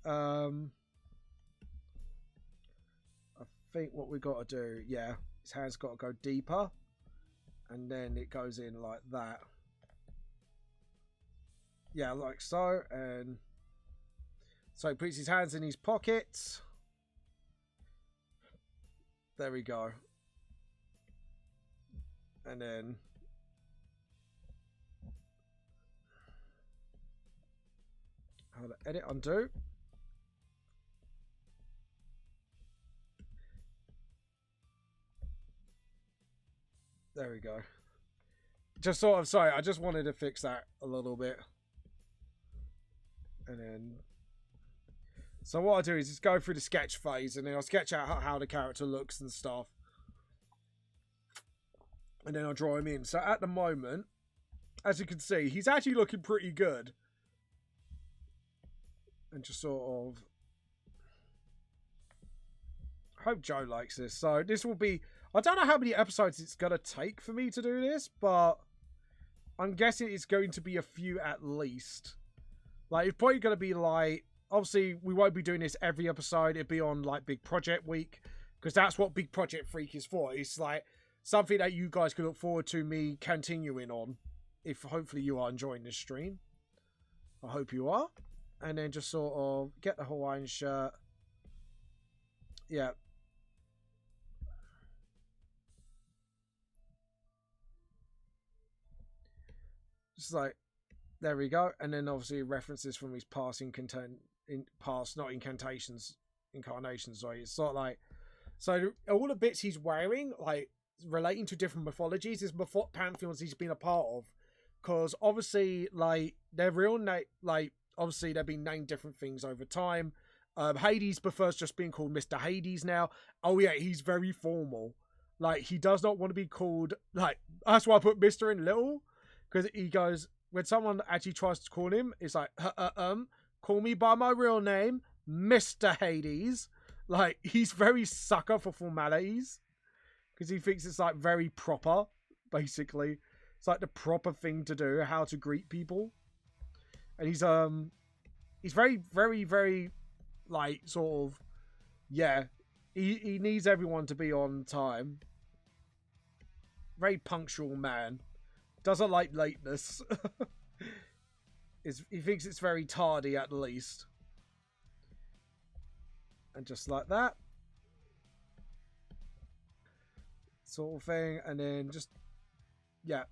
I think what we got to do, yeah, his hand's got to go deeper, and then it goes in like that. Yeah, like so, and so he puts his hands in his pockets. There we go. And then how to edit, undo. There we go. Just sort of, sorry, I just wanted to fix that a little bit. And then, so what I'll do is just go through the sketch phase and then I'll sketch out how the character looks and stuff. And then I'll draw him in. So at the moment, as you can see, he's actually looking pretty good. And just sort of... I hope Joe likes this. So this will be... I don't know how many episodes it's going to take for me to do this, but I'm guessing it's going to be a few at least. Like, it's probably going to be like... Obviously, we won't be doing this every episode. It'll be on, like, Big Project Week. Because that's what Big Project Freak is for. It's, like, something that you guys can look forward to me continuing on. If hopefully you are enjoying this stream. I hope you are. And then just sort of get the Hawaiian shirt. Yeah. Just like, there we go. And then obviously references from his past not incarnations, sorry. It's sort of like, so all the bits he's wearing, like, relating to different mythologies is pantheons he's been a part of. Because obviously, like, their real name, like, obviously they've been named different things over time. Hades prefers just being called Mr. Hades now. Oh yeah, he's very formal. Like, he does not want to be called, like, that's why I put Mr. in little. Because he goes, when someone actually tries to call him, it's like, call me by my real name, Mr. Hades. Like, he's very sucker for formalities. Because he thinks it's, like, very proper, basically. It's, like, the proper thing to do, how to greet people. And he's very, very, very, like, sort of, yeah, he needs everyone to be on time. Very punctual man. Doesn't like lateness. He thinks it's very tardy at least. And just like that. Sort of thing. And then just, yeah.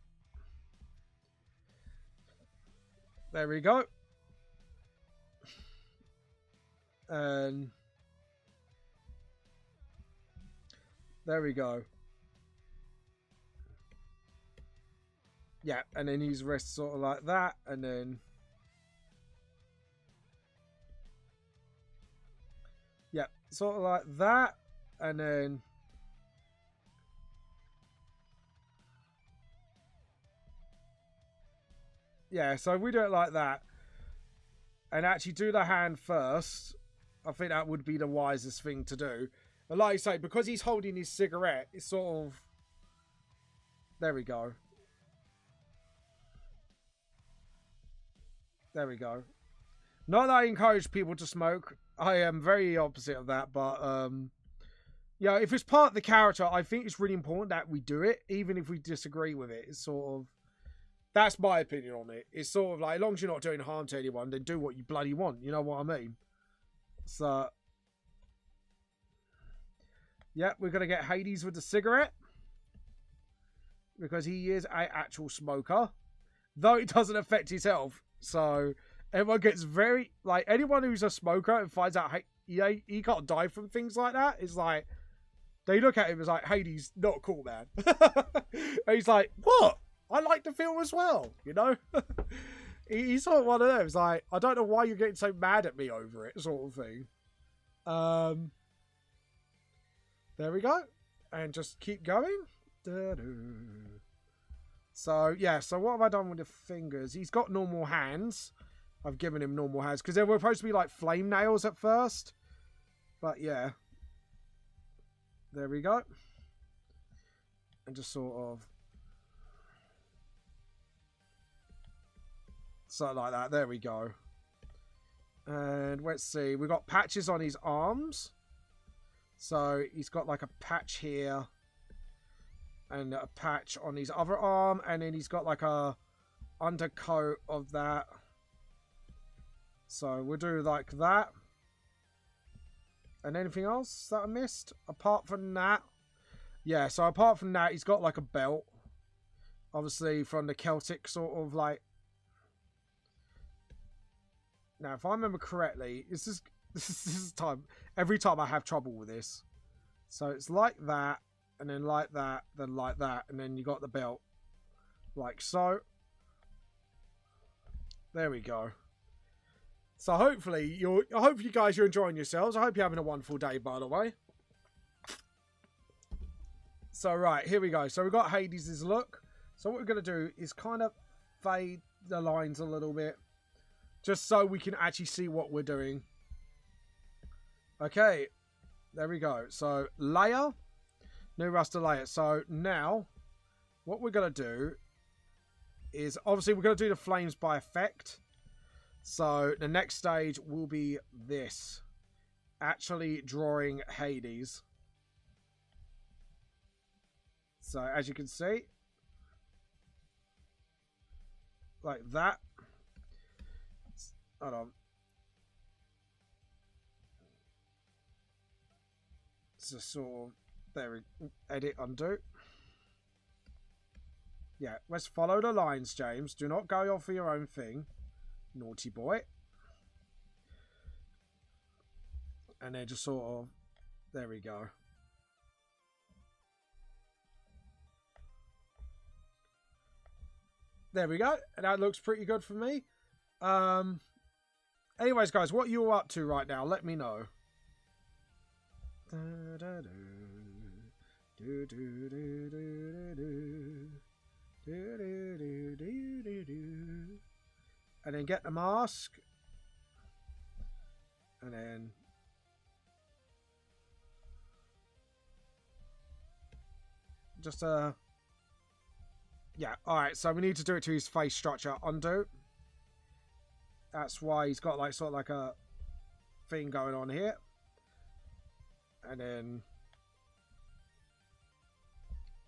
There we go. And there we go. Yeah, and then his wrist sort of like that, and then yeah, sort of like that, and then yeah, so we do it like that. And actually do the hand first. I think that would be the wisest thing to do. But like I say, because he's holding his cigarette, it's sort of... There we go. There we go. Not that I encourage people to smoke. I am very opposite of that. But, yeah, if it's part of the character, I think it's really important that we do it. Even if we disagree with it. It's sort of... That's my opinion on it. It's sort of like, as long as you're not doing harm to anyone, then do what you bloody want. You know what I mean? So, yeah, we're going to get Hades with the cigarette. Because he is an actual smoker. Though it doesn't affect his health. So, everyone gets very... Like, anyone who's a smoker and finds out he can't die from things like that, is like... They look at him as like, Hades, not cool, man. And he's like, what? I like the film as well, you know? He's sort of one of them. It's like, I don't know why you're getting so mad at me over it, sort of thing. There we go. And just keep going. So, yeah. So what have I done with the fingers? He's got normal hands. I've given him normal hands. Because they were supposed to be like flame nails at first. But, yeah. There we go. And just sort of... Something like that. There we go. And let's see. We've got patches on his arms. So he's got like a patch here. And a patch on his other arm. And then he's got like a undercoat of that. So we'll do like that. And anything else that I missed? Apart from that. Yeah, so apart from that, he's got like a belt. Obviously from the Celtic sort of like... Now, if I remember correctly, this is time. Every time I have trouble with this. So it's like that, and then like that, then like that, and then you got the belt. Like so. There we go. So hopefully I hope you guys are enjoying yourselves. I hope you're having a wonderful day, by the way. So, right, here we go. So, we've got Hades' look. So, what we're going to do is kind of fade the lines a little bit. Just so we can actually see what we're doing. Okay. There we go. So, layer. New raster layer. So, now, what we're going to do is, obviously, we're going to do the flames by effect. So, the next stage will be this. Actually drawing Hades. So, as you can see, like that. Hold on. So, sort of, there we edit, undo. Yeah, let's follow the lines, James. Do not go off for your own thing. Naughty boy. And then just sort of, there we go. There we go. That looks pretty good for me. Anyways, guys, what are you up to right now? Let me know. And then get the mask. And then just yeah, alright, so we need to do it to his face structure. Undo. That's why he's got like sort of like a thing going on here. And then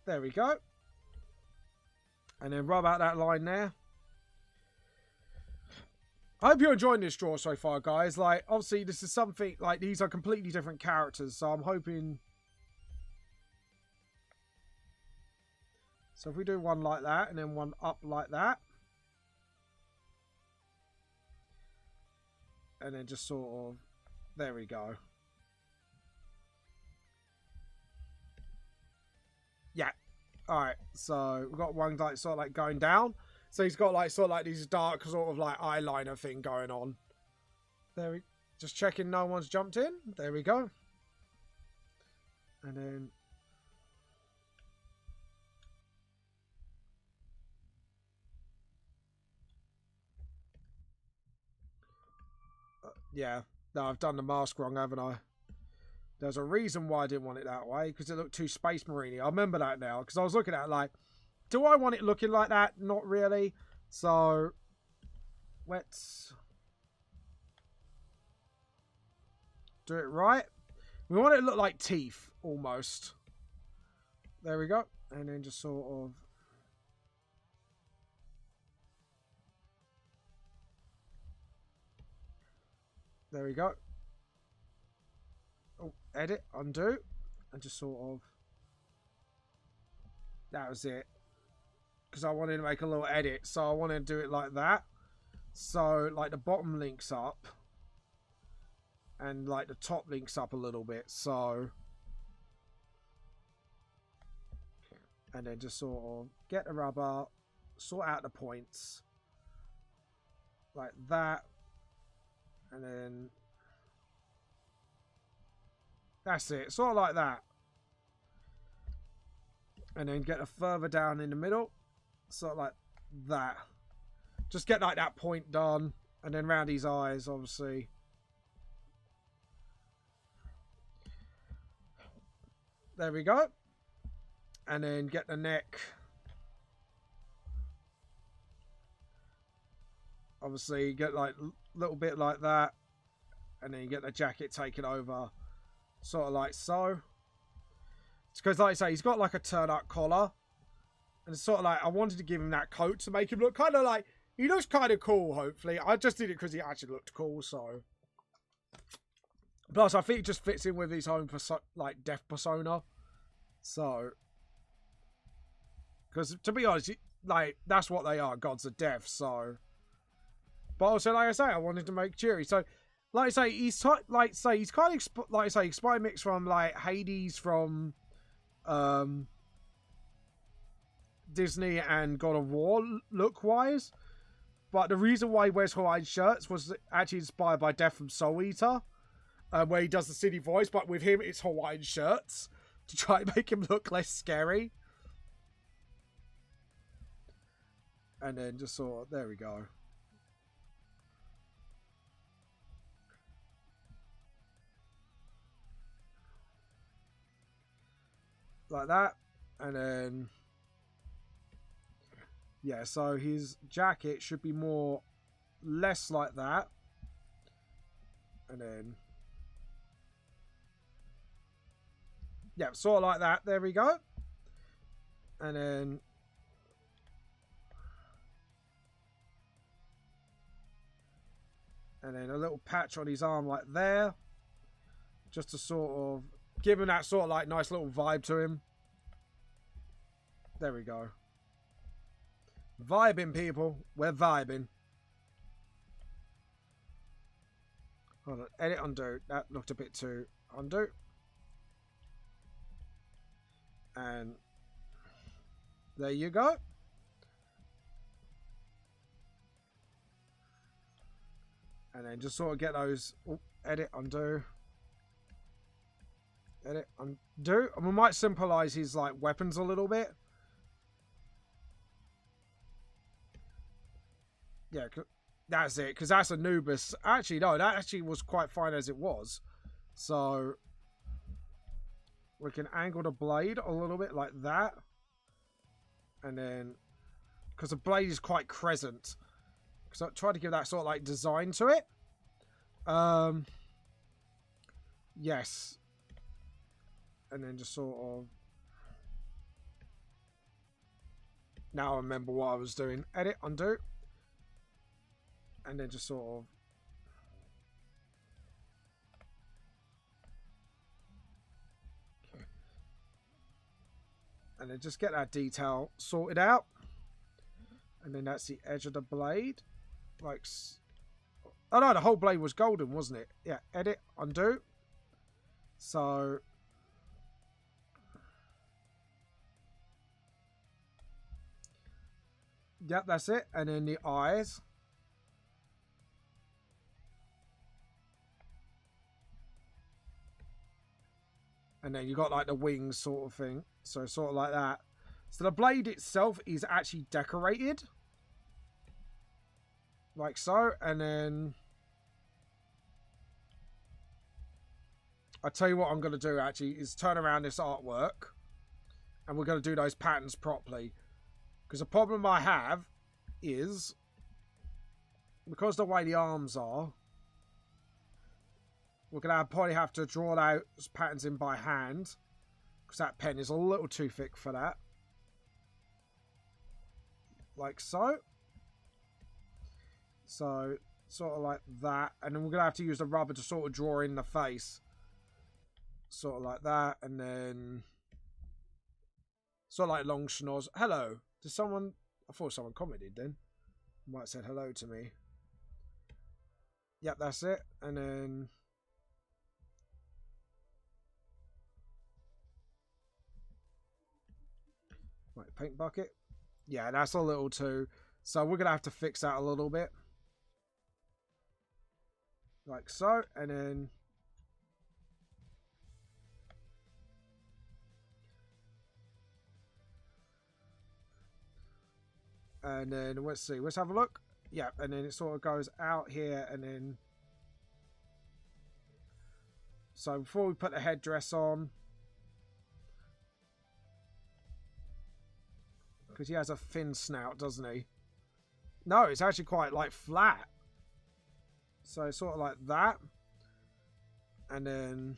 there we go. And then rub out that line there. I hope you're enjoying this draw so far, guys. Like, obviously, this is something, like, these are completely different characters, so I'm hoping... So if we do one like that, and then one up like that. And then just sort of... There we go. Yeah. Alright, so we've got one, like, sort of, like, going down. So he's got like sort of like these dark sort of like eyeliner thing going on. There we just checking no one's jumped in. There we go. And then yeah. No, I've done the mask wrong, haven't I? There's a reason why I didn't want it that way, because it looked too Space Marine-y. I remember that now, because I was looking at it like, do I want it looking like that? Not really. So, let's do it right. We want it to look like teeth, almost. There we go. And then just sort of... There we go. Oh, edit, undo. And just sort of... That was it. Because I wanted to make a little edit, so I wanted to do it like that. So, like, the bottom links up. And, like, the top links up a little bit, so... And then just sort of get the rubber, sort out the points. Like that. And then... That's it, sort of like that. And then get a further down in the middle. Sort of like that. Just get like that point done. And then round his eyes, obviously. There we go. And then get the neck. Obviously, get like a little bit like that. And then you get the jacket taken over. Sort of like so. It's because, like I say, he's got like a turn-up collar. And it's sort of like, I wanted to give him that coat to make him look kind of like, he looks kind of cool, hopefully. I just did it because he actually looked cool, so. Plus, I think it just fits in with his own, like, death persona. So. Because, to be honest, like, that's what they are, gods of death, so. But also, like I say, I wanted to make cheery. So, like I say, he's, he's kind of, like I say, inspired mix from, like, Hades from, Disney and God of War look-wise. But the reason why he wears Hawaiian shirts was actually inspired by Death from Soul Eater, where he does the city voice, but with him it's Hawaiian shirts. to try and make him look less scary. And then just sort of, there we go. Like that. And then, yeah, so his jacket should be less like that. And then, yeah, sort of like that. There we go. And then, a little patch on his arm like there. Just to sort of give him that sort of like nice little vibe to him. There we go. Vibing, people. We're vibing. Hold on. Edit, undo. That looked a bit too undo. And there you go. And then just sort of get those. Oh, edit, undo. Edit, undo. And we might symbolize his like weapons a little bit. Yeah, that's it. Because that's Anubis. Actually, no, that actually was quite fine as it was. So we can angle the blade a little bit like that. And then, because the blade is quite crescent. Because I tried to give that sort of like design to it. Yes. And then just sort of. Now I remember what I was doing. Edit, undo. And then just sort of. And then just get that detail sorted out. And then that's the edge of the blade. Like, oh no, the whole blade was golden, wasn't it? Yeah, edit, undo. So, yep, that's it. And then the eyes. And then you got like the wings sort of thing. So sort of like that. So the blade itself is actually decorated. Like so. And then I'll tell you what I'm going to do actually is turn around this artwork. And we're going to do those patterns properly. Because the problem I have is, because the way the arms are, we're going to probably have to draw those patterns in by hand. Because that pen is a little too thick for that. Like so. So, sort of like that. And then we're going to have to use the rubber to sort of draw in the face. Sort of like that. And then, sort of like long schnoz. Hello. Did someone, I thought someone commented then. Might have said hello to me. Yep, that's it. And then, right, paint bucket. Yeah, that's a little too. So we're going to have to fix that a little bit. Like so. And then. And then, let's see. Let's have a look. Yeah, and then it sort of goes out here and then. So before we put the headdress on. Because he has a thin snout, doesn't he? No, it's actually quite like flat. So sort of like that. And then,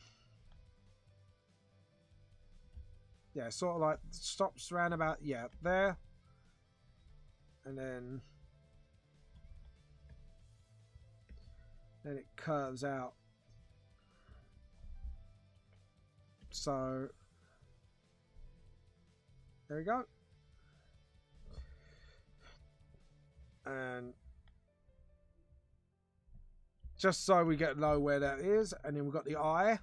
yeah, sort of like stops around about, yeah, there. And then it curves out. So there we go. And just so we get to know where that is. And then we've got the eye.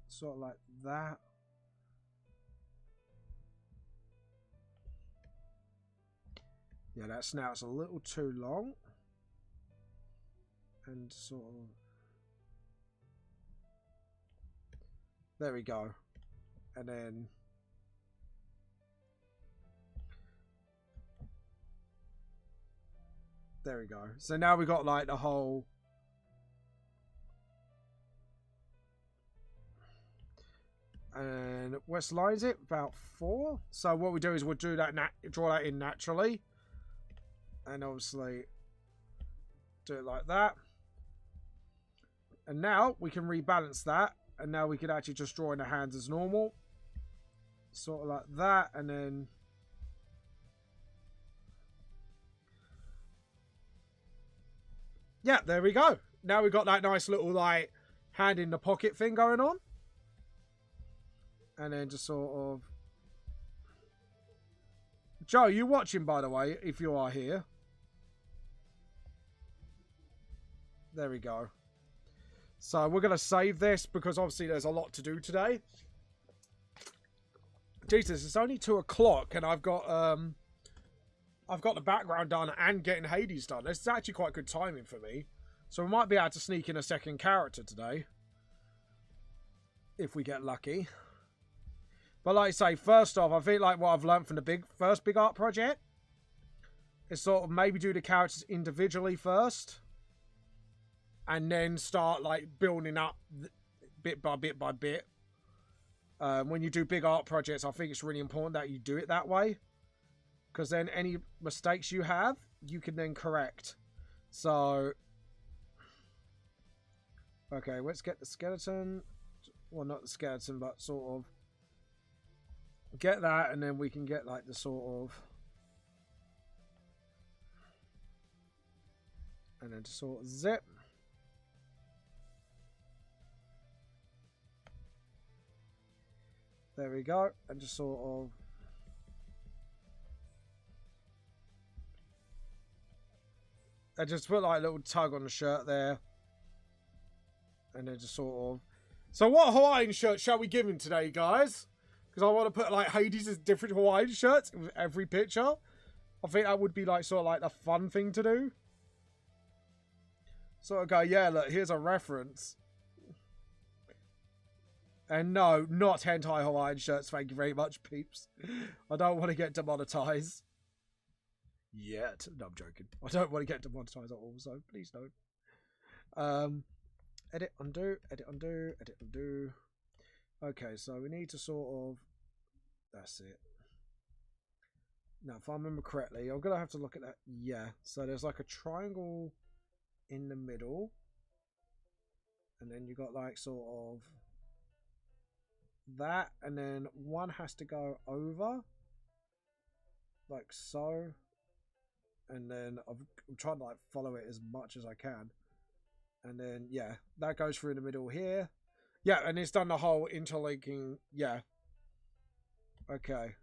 Sort of like that. Yeah, that snout's a little too long. And sort of. There we go. And then there we go. So now we got like the whole. And West lines it about 4. So what we do is we'll do that, draw that in naturally, and obviously do it like that. And now we can rebalance that, and now we can actually just draw in the hands as normal, sort of like that, and then yeah, there we go. Now we've got that nice little like hand in the pocket thing going on. And then just sort of... Joe, you watching, by the way, if you are here. There we go. So we're going to save this because obviously there's a lot to do today. Jesus, it's only 2 o'clock and I've got the background done and getting Hades done. This is actually quite good timing for me. So we might be able to sneak in a second character today. If we get lucky. But like I say, first off, I think like what I've learned from the first big art project is sort of maybe do the characters individually first. And then start like building up bit by bit by bit. When you do big art projects, I think it's really important that you do it that way. Because then any mistakes you have, you can then correct. So, okay, let's get the skeleton. Well, not the skeleton, but sort of get that, and then we can get like the sort of, and then just sort of zip. There we go, and just sort of I just put like a little tug on the shirt there, and then just sort of. So what Hawaiian shirt shall we give him today, guys? Because I want to put like Hades' different Hawaiian shirts with every picture. I think that would be like sort of like the fun thing to do. Sort of go, yeah, look, here's a reference. And no, not hentai Hawaiian shirts, thank you very much, peeps. I don't want to get demonetized. Yet. No, I'm joking. I don't want to get demonetized at all, so please don't. Edit, undo, edit, undo, edit, undo. Okay, so we need to sort of... That's it. Now, if I remember correctly, I'm going to have to look at that. Yeah, so there's like a triangle in the middle. And then you got like sort of that. And then one has to go over. Like so. And then I'm trying to like follow it as much as I can. And then, yeah, that goes through the middle here. Yeah, and it's done the whole interlinking. Yeah. Okay.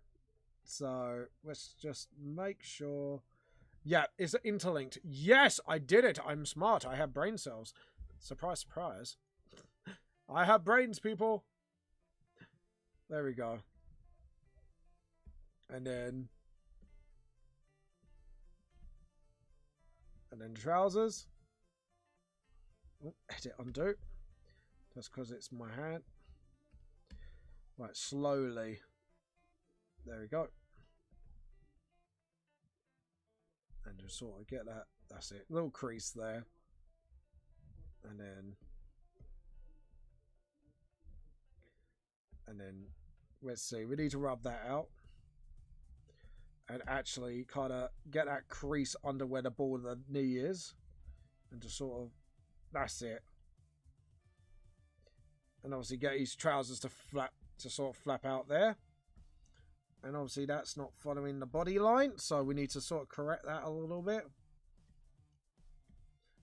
So let's just make sure. Yeah, it's interlinked. Yes, I did it. I'm smart. I have brain cells. Surprise, surprise. I have brains, people. There we go. And then trousers. Oh, edit, undo. Just because it's my hand. Right, slowly. There we go. And just sort of get that. That's it. Little crease there. And then let's see. We need to rub that out. And actually kind of get that crease under where the ball of the knee is. And just sort of, that's it. And obviously get his trousers to sort of flap out there. And obviously that's not following the body line. So we need to sort of correct that a little bit.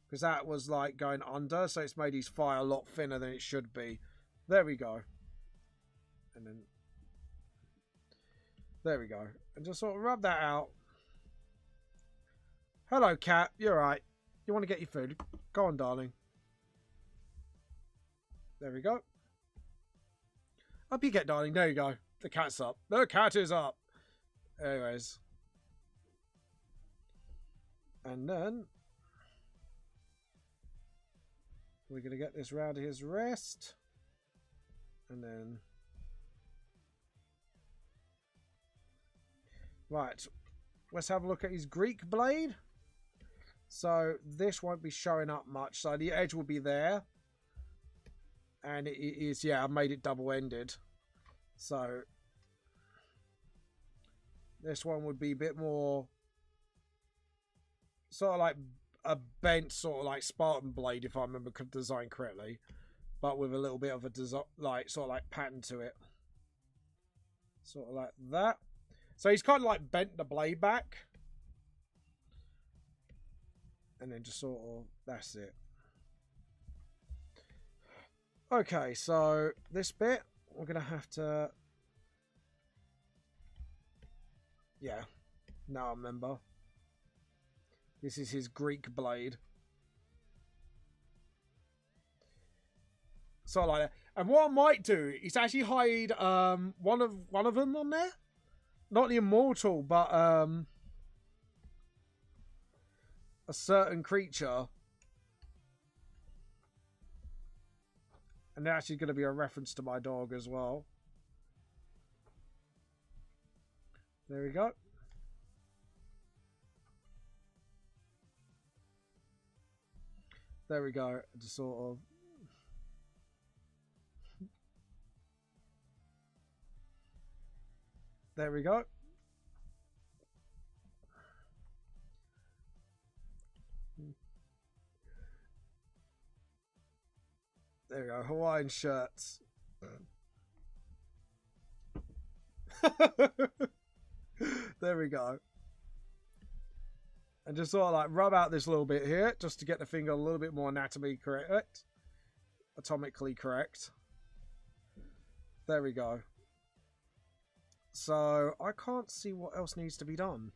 Because that was like going under. So it's made his thigh a lot thinner than it should be. There we go. And then there we go. And just sort of rub that out. Hello, cat. You're right. You want to get your food? Go on, darling. There we go. Up you get, darling. There you go. The cat's up. The cat is up. Anyways. And then we're going to get this round his wrist. And then Right. Let's have a look at his Greek blade. So this won't be showing up much. So the edge will be there. And it is, yeah, I made it double-ended. So this one would be a bit more sort of like a bent sort of like Spartan blade, if I remember the design correctly. But with a little bit of a design, like sort of like pattern to it. Sort of like that. So he's kind of like bent the blade back. And then just sort of, that's it. Okay, so this bit, we're going to have to... Yeah, now I remember. This is his Greek blade. So like that. And what I might do is actually hide one of them on there. Not the immortal, but a certain creature. And they're actually going to be a reference to my dog as well. There we go. There we go. Just sort of. There we go. There we go. Hawaiian shirts. There we go. And just sort of like rub out this little bit here just to get the finger a little bit more anatomically correct. Atomically correct. There we go. So I can't see what else needs to be done.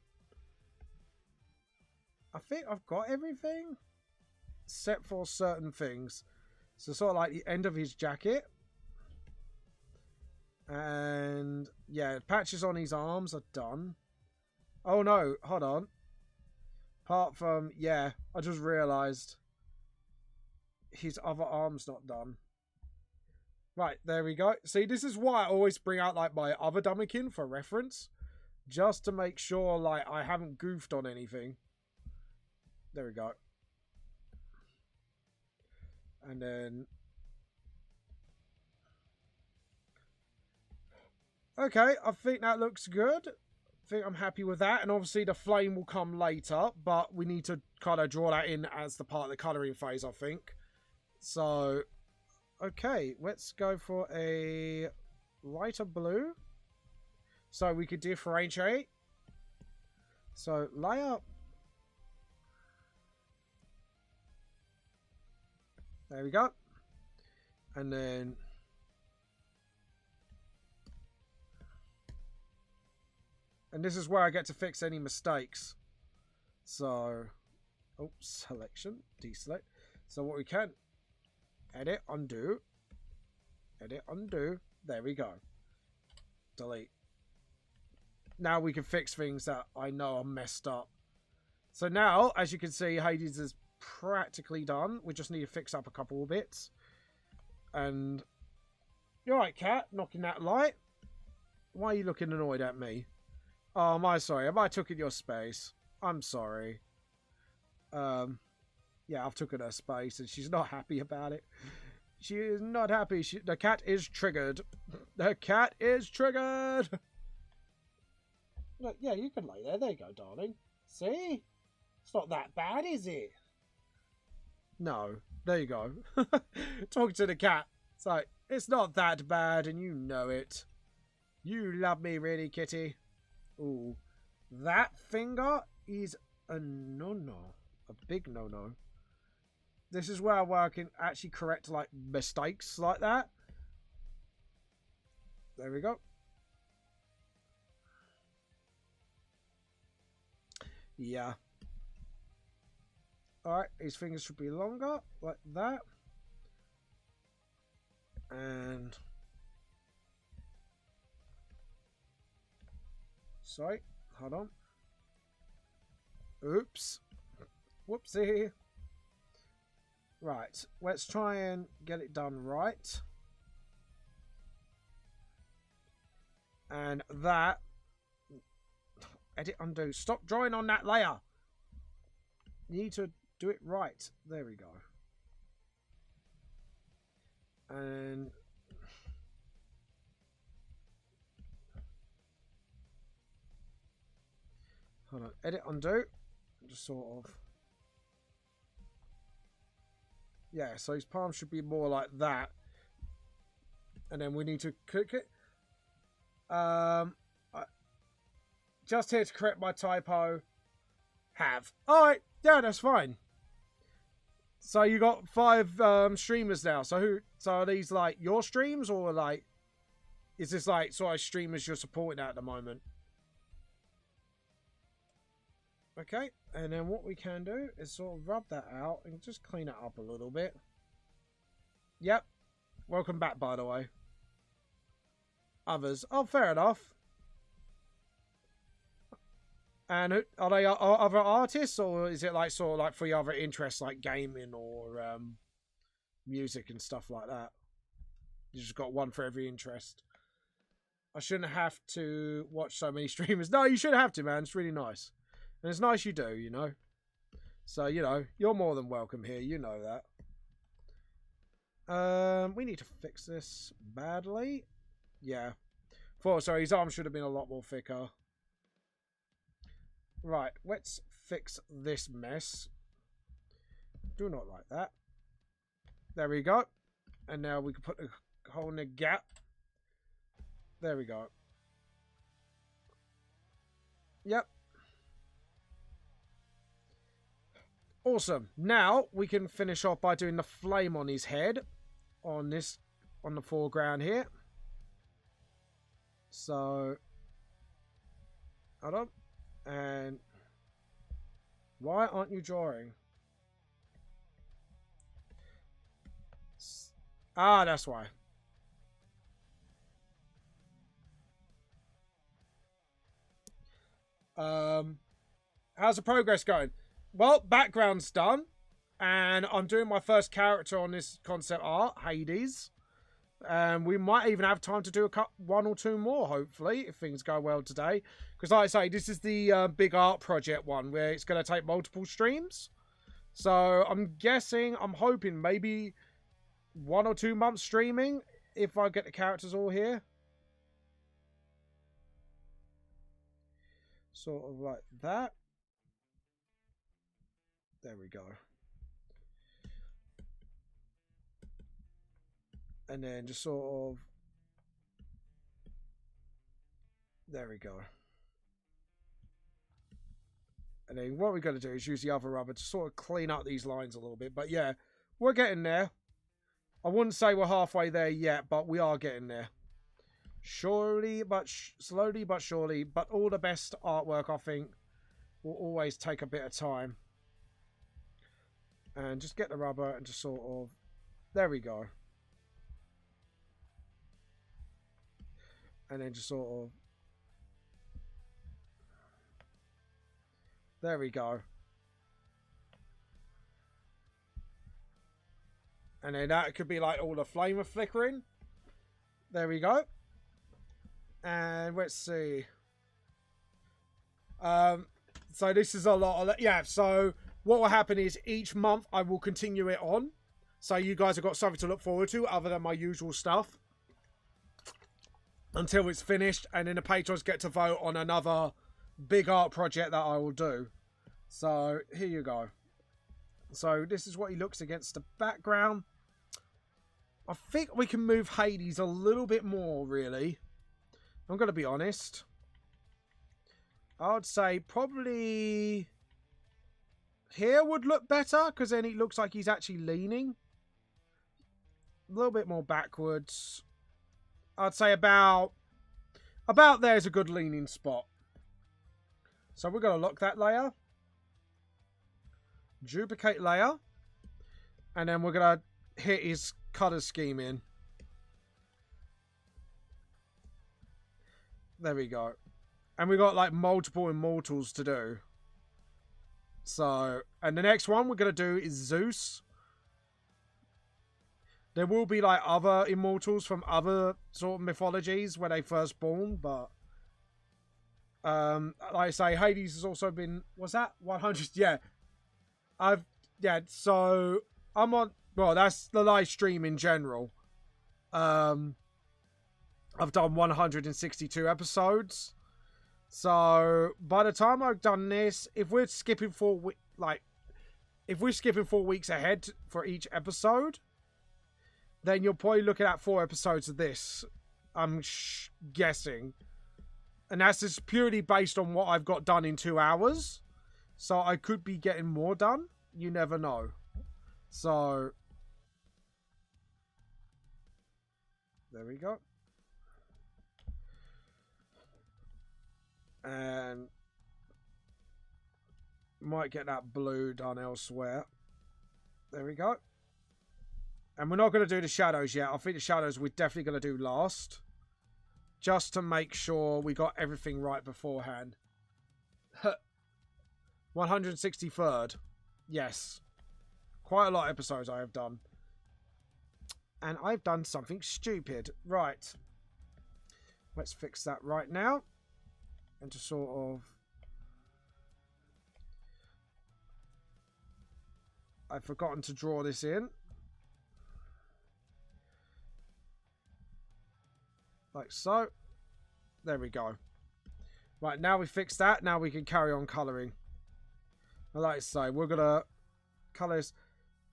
I think I've got everything except for certain things. So sort of like the end of his jacket. And yeah, patches on his arms are done. Oh no, hold on. Apart from, yeah, I just realised his other arm's not done. Right, there we go. See, this is why I always bring out like my other Dummikin for reference. Just to make sure like I haven't goofed on anything. There we go. And then... Okay, I think that looks good. I think I'm happy with that. And obviously the flame will come later, but we need to kind of draw that in as the part of the colouring phase, I think. So, okay, let's go for a lighter blue. So we could differentiate. So, layer. There we go. And then... And this is where I get to fix any mistakes. So, oops, selection, deselect. So what we can, edit, undo, there we go. Delete. Now we can fix things that I know are messed up. So now, as you can see, Hades is practically done. We just need to fix up a couple of bits. And, you're right, cat, knocking that light. Why are you looking annoyed at me? Oh, am I sorry? Have I taken your space? I'm sorry. Yeah, I've taken her space and she's not happy about it. She is not happy. The cat is triggered. The cat is triggered. Look, yeah, you can lay there. There you go, darling. See? It's not that bad, is it? No. There you go. Talking to the cat. It's like, it's not that bad and you know it. You love me, really, kitty. Ooh, that finger is a no-no. A big no-no. This is where I can actually correct, like, mistakes like that. There we go. Yeah. Alright, his fingers should be longer, like that. And... Sorry, hold on. Oops. Whoopsie. Right, let's try and get it done right. And that, Edit, undo. Stop drawing on that layer. You need to do it right. There we go. And hold on. Edit, undo. Just sort of. Yeah, so his palm should be more like that. And then we need to click it. Just here to correct my typo. Have. Alright, yeah, that's fine. So you got 5 streamers now. So are these like your streams, or like is this like sort of streamers you're supporting at the moment? Okay, and then what we can do is sort of rub that out and just clean it up a little bit. Yep. Welcome back, by the way. Others. Oh, fair enough. And are they other artists, or is it like sort of like for your other interests like gaming or music and stuff like that? You just got one for every interest. I shouldn't have to watch so many streamers. No, you shouldn't have to, man. It's really nice. And it's nice you do, you know. So, you know, you're more than welcome here. You know that. We need to fix this badly. Yeah. Sorry, his arm should have been a lot more thicker. Right, let's fix this mess. Do not like that. There we go. And now we can put a hole in the gap. There we go. Yep. Awesome. Now we can finish off by doing the flame on his head on the foreground here. So, hold on. And why aren't you drawing? Ah, that's why. How's the progress going? Well, background's done, and I'm doing my first character on this concept art, Hades. We might even have time to do one or two more, hopefully, if things go well today. Because, like I say, this is the big art project one, where it's going to take multiple streams. So, I'm hoping maybe 1 or 2 months streaming, if I get the characters all here. Sort of like that. There we go. And then just sort of... There we go. And then what we're going to do is use the other rubber to sort of clean up these lines a little bit. But yeah, we're getting there. I wouldn't say we're halfway there yet, but we are getting there. Slowly but surely. But all the best artwork, I think, will always take a bit of time. And just get the rubber and just sort of... There we go. And then just sort of... There we go. And then that could be like all the flame are flickering. There we go. And let's see. So this is a lot of... Yeah, so what will happen is each month I will continue it on. So you guys have got something to look forward to other than my usual stuff. Until it's finished. And then the patrons get to vote on another big art project that I will do. So here you go. So this is what he looks against the background. I think we can move Hades a little bit more, really. I'm going to be honest. I would say probably here would look better, because then it looks like he's actually leaning. A little bit more backwards. I'd say about there's a good leaning spot. So we're going to lock that layer. Duplicate layer. And then we're going to hit his color scheme in. There we go. And we got like multiple immortals to do. So, and the next one we're going to do is Zeus. There will be like other immortals from other sort of mythologies when they first born, but Like I say, Hades has also been, what's that, 100? Yeah, so I'm on, well, that's the live stream in general. I've done 162 episodes. So by the time I've done this, if we're skipping 4 weeks, if we're skipping 4 weeks ahead for each episode, then you're probably looking at 4 episodes of this. I'm guessing. And that's just purely based on what I've got done in 2 hours. So I could be getting more done. You never know. So there we go. And might get that blue done elsewhere. There we go. And we're not going to do the shadows yet. I think the shadows we're definitely going to do last. Just to make sure we got everything right beforehand. 163rd. Yes. Quite a lot of episodes I have done. And I've done something stupid. Right. Let's fix that right now. And to sort of... I've forgotten to draw this in. Like so. There we go. Right, now we fixed that. Now we can carry on colouring. Like I say, we're going to colour this.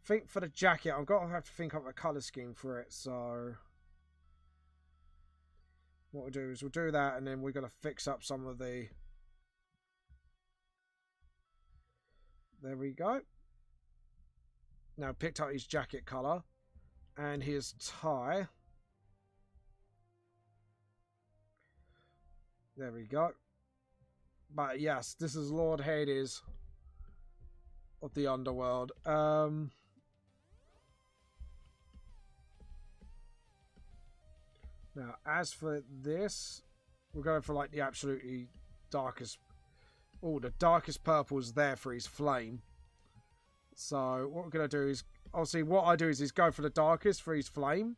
Think for the jacket. I'm going to have to think of a colour scheme for it. So what we'll do is we'll do that, and then we're going to fix up some of the... There we go. Now picked up his jacket colour and his tie. There we go. But yes, this is Lord Hades of the underworld. Now, as for this, we're going for like the absolutely darkest... Oh, the darkest purple is there for his flame. So what we're going to do is... Obviously, what I do is go for the darkest for his flame.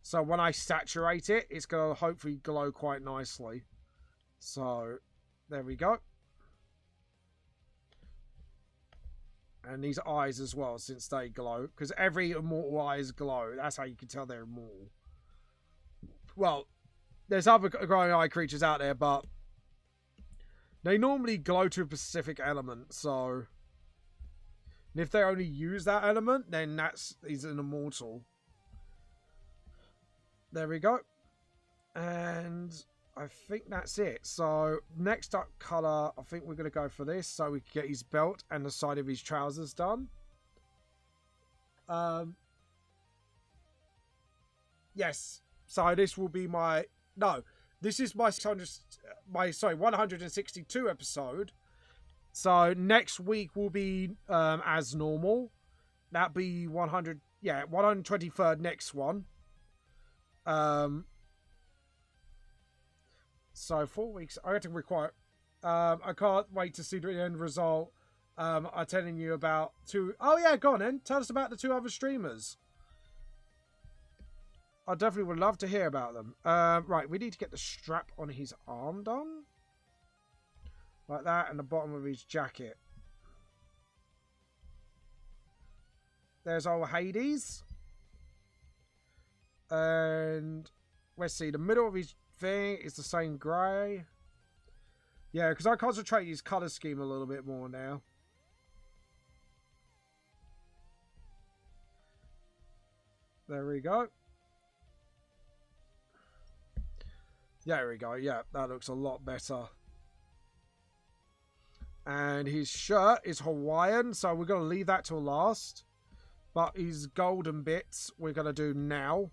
So when I saturate it, it's going to hopefully glow quite nicely. So, there we go. And these eyes as well, since they glow. Because every immortal eyes glow. That's how you can tell they're immortal. Well, there's other glowing eye creatures out there, but they normally glow to a specific element. So, and if they only use that element, then he's an immortal. There we go. And I think that's it. So next up colour, I think we're going to go for this so we can get his belt and the side of his trousers done. Yes. So this will be my... No. This is my 162 episode. So next week will be as normal. That'll be 100... Yeah, 123rd next one. So 4 weeks. I have to require... I can't wait to see the end result. I'm telling you about 2... Oh yeah, go on then. Tell us about the 2 other streamers. I definitely would love to hear about them. Right, we need to get the strap on his arm done. Like that, and the bottom of his jacket. There's old Hades. And let's see, the middle of his thing is the same grey. Yeah, because I concentrate his colour scheme a little bit more now. There we go. There we go. Yeah, that looks a lot better. And his shirt is Hawaiian, so we're going to leave that till last. But his golden bits we're going to do now.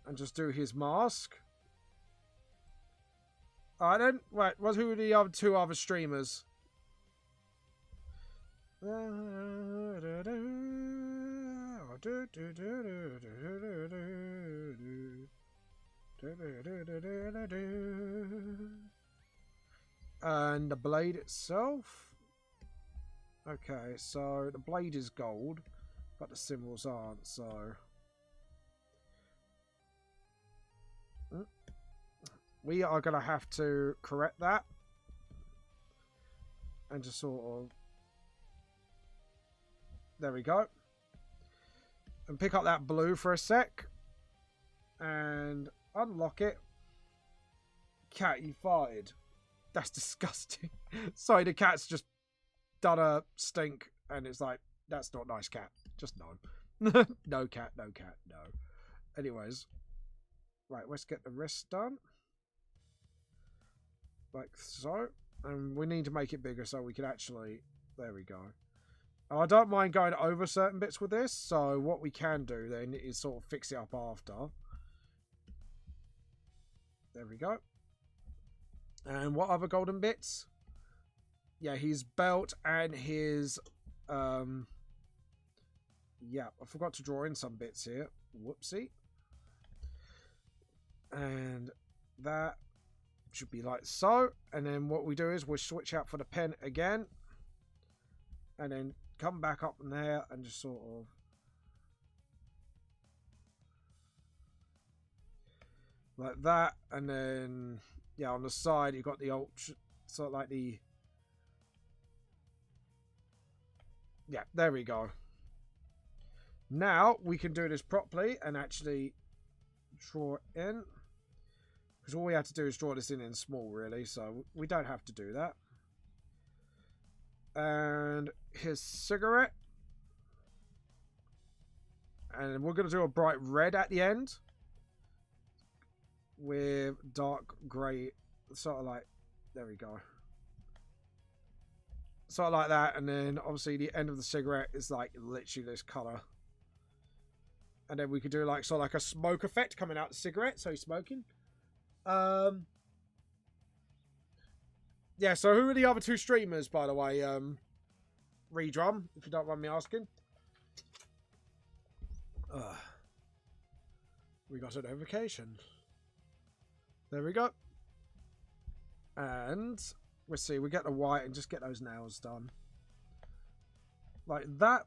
And just do his mask. Alright then. Right, who are the other 2 other streamers? And the blade itself. Okay, so the blade is gold, but the symbols aren't, so... we are going to have to correct that. And just sort of... There we go. And pick up that blue for a sec. And unlock it. Cat, you farted. That's disgusting. Sorry, the cat's just done a stink. And it's like, that's not nice, cat. Just no. No, cat, no, cat, no. Anyways. Right, let's get the rest done. Like so. And we need to make it bigger so we can actually... There we go. I don't mind going over certain bits with this. So what we can do then is sort of fix it up after. There we go. And what other golden bits? Yeah, his belt and his... yeah, I forgot to draw in some bits here. Whoopsie. And that should be like so. And then what we do is we'll switch out for the pen again. And then come back up in there and just sort of... Like that. And then, yeah, on the side, you've got the ultra... Sort of like the... Yeah, there we go. Now, we can do this properly and actually draw it in. Because all we have to do is draw this in small, really. So, we don't have to do that. And his cigarette. And we're going to do a bright red at the end. With dark grey. Sort of like... There we go. Sort of like that. And then, obviously, the end of the cigarette is like literally this colour. And then we could do like sort of like a smoke effect coming out the cigarette. So he's smoking. Yeah, so who are the other two streamers, by the way? Redrum, if you don't mind me asking. We got a notification. There we go. And let's see, we get the white and just get those nails done. Like that.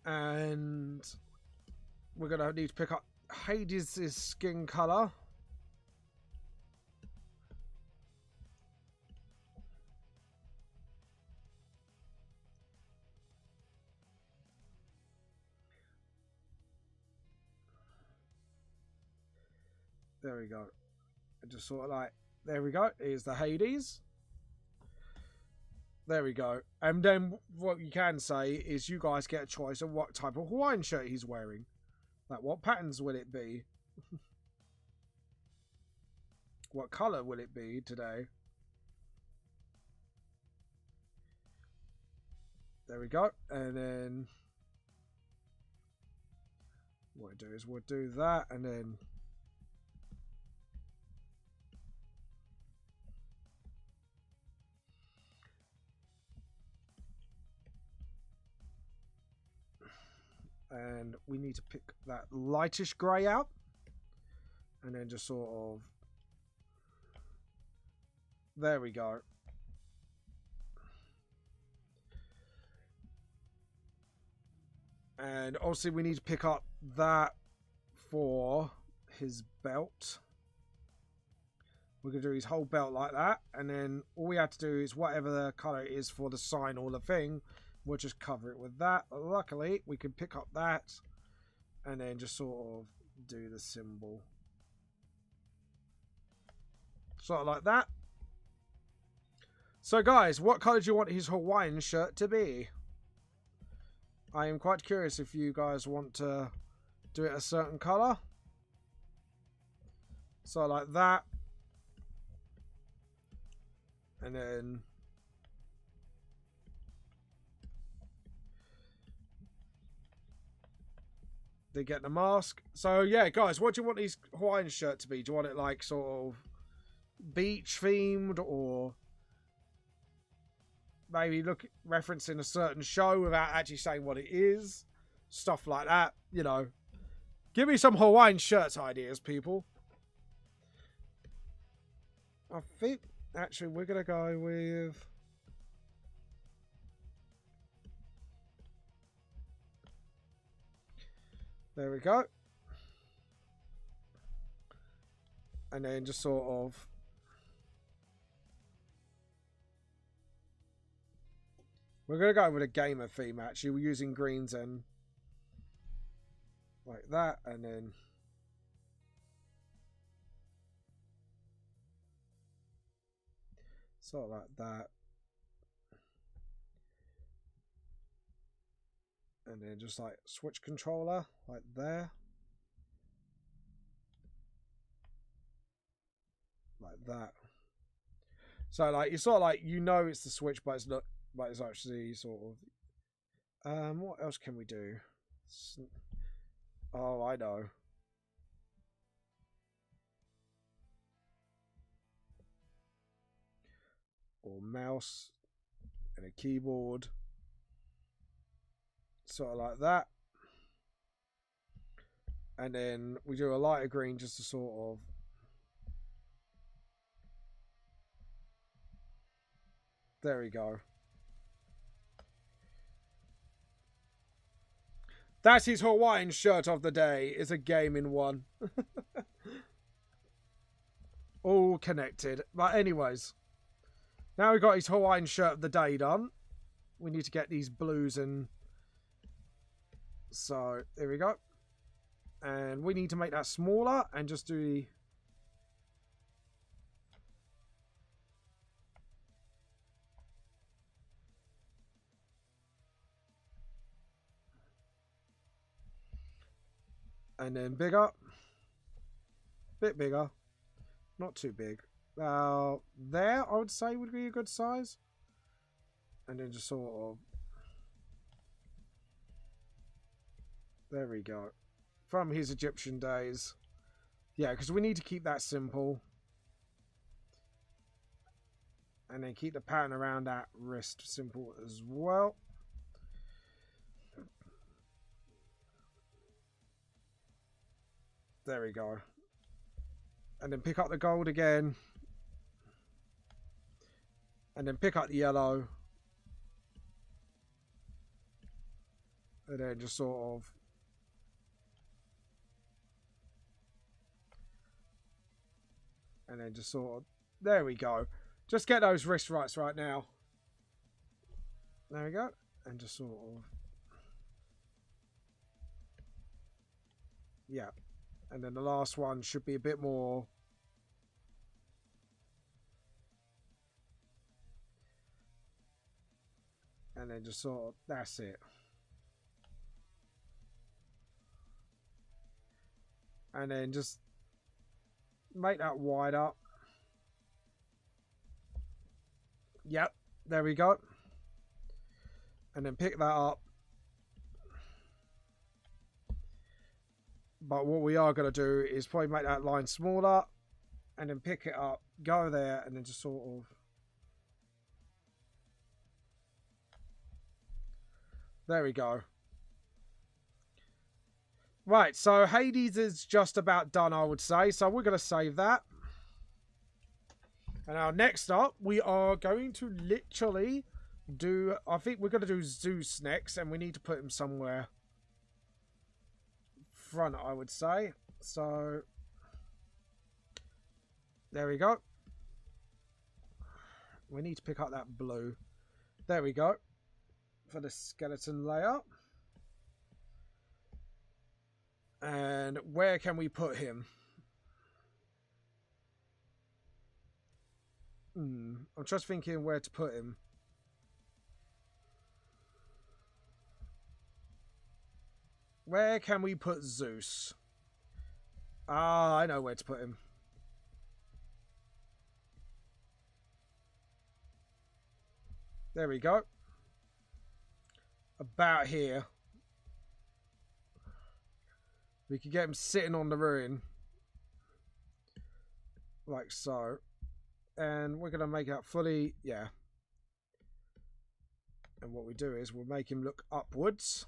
And we're going to need to pick up Hades' skin colour. There we go. And just sort of like, there we go. Here's the Hades. There we go. And then what you can say is you guys get a choice of what type of Hawaiian shirt he's wearing. Like, what patterns will it be? What colour will it be today? There we go. And then what we'll do is we'll do that and then and we need to pick that lightish grey out and then just sort of there we go. And obviously we need to pick up that for his belt. We're going to do his whole belt like that. And then all we have to do is whatever the colour is for the sign or the thing, we'll just cover it with that. Luckily, we can pick up that and then just sort of do the symbol. Sort of like that. So guys, what colour do you want his Hawaiian shirt to be? I am quite curious if you guys want to do it a certain colour. So like that. And then they get the mask. So yeah, guys, what do you want his Hawaiian shirt to be? Do you want it like sort of beach themed or maybe referencing a certain show without actually saying what it is? Stuff like that, you know. Give me some Hawaiian shirts ideas, people. I think actually we're going to go with there we go. And then just sort of... We're going to go with a gamer theme, actually. We're using greens and... like that, and then... sort of like that. And then just like switch controller, like there. Like that. So like, it's sort of like, you know it's the switch, but it's not, but it's actually sort of... what else can we do? Oh, I know. Or mouse and a keyboard. Sort of like that. And then we do a lighter green just to sort of... there we go. That's his Hawaiian shirt of the day. It's a gaming one. All connected. But anyways. Now we've got his Hawaiian shirt of the day done. We need to get these blues and... so, there we go. And we need to make that smaller and just do the... and then bigger. Bit bigger. Not too big. There, I would say, would be a good size. And then just sort of... there we go. From his Egyptian days. Yeah, because we need to keep that simple. And then keep the pattern around that wrist simple as well. There we go. And then pick up the gold again. And then pick up the yellow. And then just sort of... and then just sort of... there we go. Just get those wrist rights right now. There we go. And just sort of... yeah. And then the last one should be a bit more... and then just sort of... that's it. And then just... make that wider. Yep. There we go. And then pick that up. But what we are going to do is probably make that line smaller. And then pick it up. Go there. And then just sort of... there we go. Right, so Hades is just about done, I would say. So we're going to save that. And now next up, we are going to literally do... I think we're going to do Zeus next. And we need to put him somewhere front, I would say. So there we go. We need to pick up that blue. There we go. For the skeleton layer. And where can we put him? I'm just thinking where to put him. Where can we put Zeus? Ah, I know where to put him. There we go. About here. We could get him sitting on the ruin. Like so. And we're going to make that fully... yeah. And what we do is we'll make him look upwards.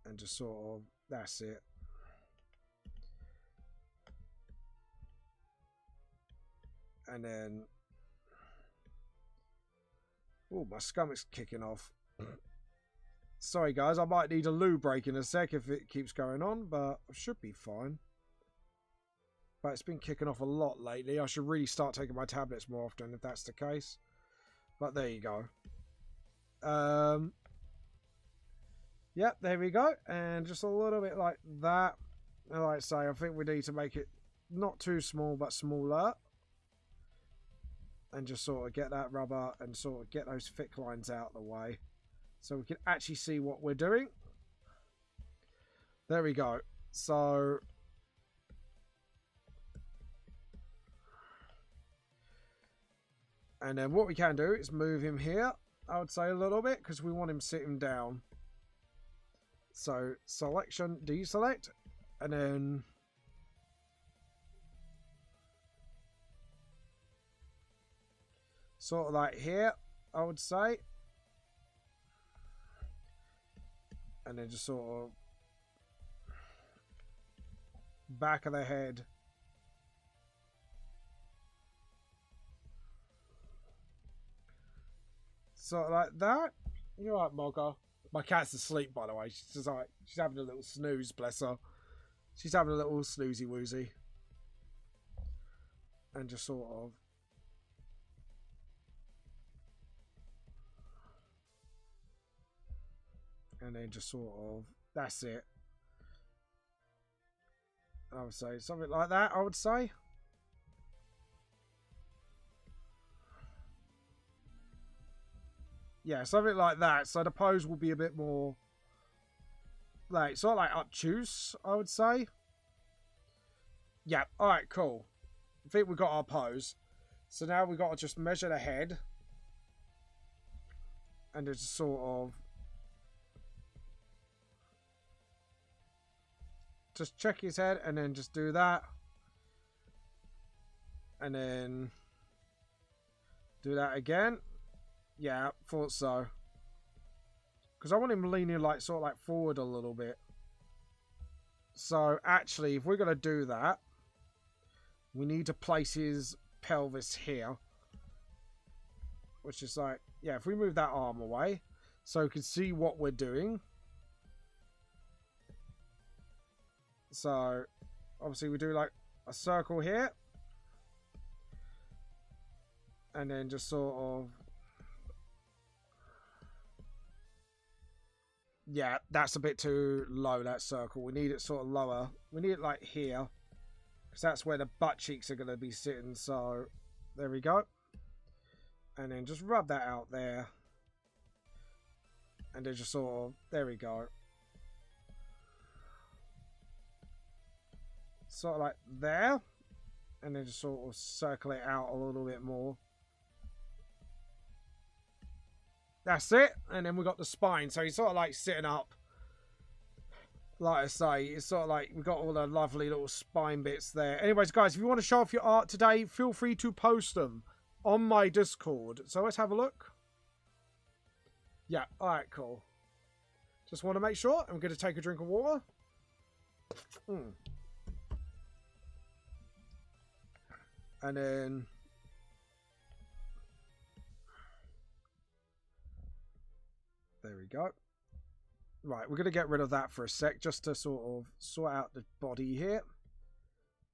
And just sort of... that's it. And then... oh, my stomach's kicking off. Sorry guys, I might need a loo break in a sec if it keeps going on, but I should be fine. But it's been kicking off a lot lately. I should really start taking my tablets more often if that's the case. But there you go. Yep, there we go. And just a little bit like that. And like I say, I think we need to make it not too small, but smaller. And just sort of get that rubber and sort of get those thick lines out of the way. So we can actually see what we're doing. There we go. So... and then what we can do is move him here, I would say a little bit, because we want him sitting down. So, selection, deselect, and then... sort of like here, I would say. And then just sort of... back of the head. Sort of like that. You're right, Mogger. My cat's asleep, by the way. She's just like, she's having a little snooze, bless her. She's having a little snoozy woozy. And just sort of... and then just sort of... that's it. I would say something like that, I would say. Yeah, something like that. So the pose will be a bit more... like, sort of like obtuse, I would say. Yeah, alright, cool. I think we got our pose. So now we got to just measure the head. And just sort of... just check his head and then just do that. And then... do that again. Yeah, thought so. Because I want him leaning like sort of like forward a little bit. So actually, if we're going to do that, we need to place his pelvis here. Which is like, yeah, if we move that arm away, so we can see what we're doing. So, obviously we do like a circle here. And then just sort of... yeah, that's a bit too low, that circle. We need it sort of lower. We need it like here. Because that's where the butt cheeks are going to be sitting. So, there we go. And then just rub that out there. And then just sort of... there we go. Sort of like there. And then just sort of circle it out a little bit more. That's it. And then we got the spine. So he's sort of like sitting up. Like I say, it's sort of like we've got all the lovely little spine bits there. Anyways, guys, if you want to show off your art today, feel free to post them on my Discord. So let's have a look. Yeah, alright, cool. Just want to make sure. I'm going to take a drink of water. And then... there we go. Right, we're going to get rid of that for a sec, just to sort of sort out the body here.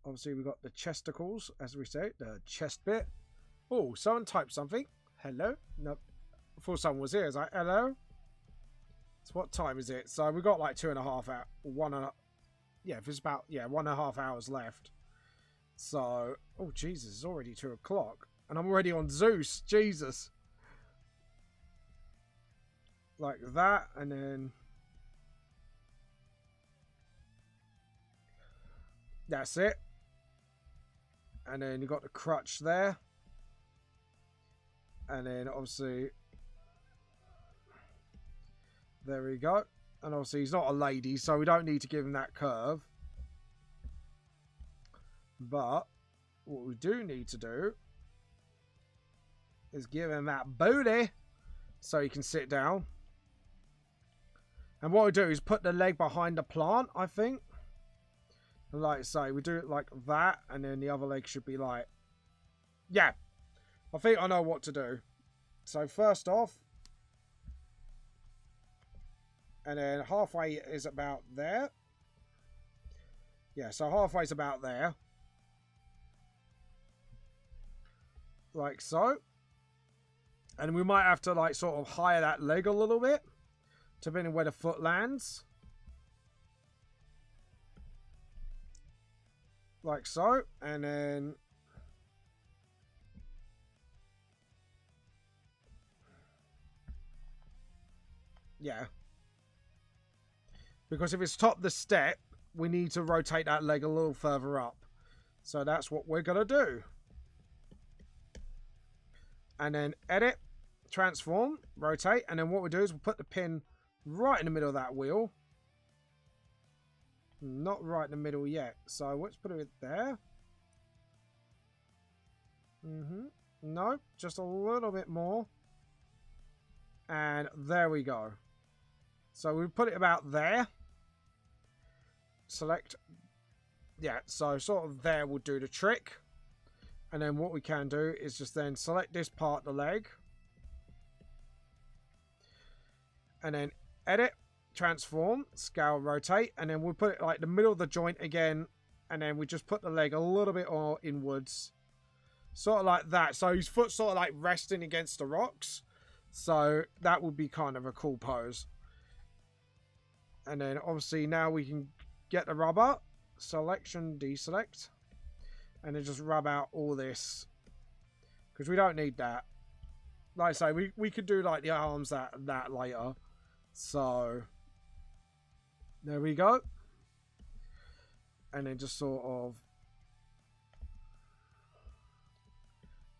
Obviously, we've got the chesticles, as we say, the chest bit. Oh, someone typed something. Hello? No, before someone was here, it's like, hello? So what time is it? So we've got like 2.5 hours, yeah, if it's about, yeah, 1.5 hours left. So, oh, Jesus, it's already 2 o'clock. And I'm already on Zeus, Jesus. Like that, and then... that's it. And then you got the crutch there. And then obviously... there we go. And obviously he's not a lady, so we don't need to give him that curve. But what we do need to do is give him that booty so he can sit down. And what we do is put the leg behind the plant, I think. And like I say, we do it like that, and then the other leg should be like... yeah, I think I know what to do. So first off, And then halfway is about there. Yeah, so halfway's about there. Like so. And we might have to like sort of higher that leg a little bit, depending where the foot lands. Like so. And then... yeah. Because if it's top the step, we need to rotate that leg a little further up. So that's what we're going to do. And then edit, transform, rotate. And then what we do is we'll put the pin right in the middle of that wheel. Not right in the middle yet. So let's put it there. No, just a little bit more. And there we go. So we put it about there. Select. Yeah, so sort of there will do the trick. And then what we can do is just then select this part of the leg. And then edit, transform, scale, rotate. And then we'll put it like the middle of the joint again. And then we just put the leg a little bit more inwards. Sort of like that. So his foot's sort of like resting against the rocks. So that would be kind of a cool pose. And then obviously now we can get the rubber. Selection, deselect. And then just rub out all this. Because we don't need that. Like I say, we could do like the arms that later. So there we go. And then just sort of...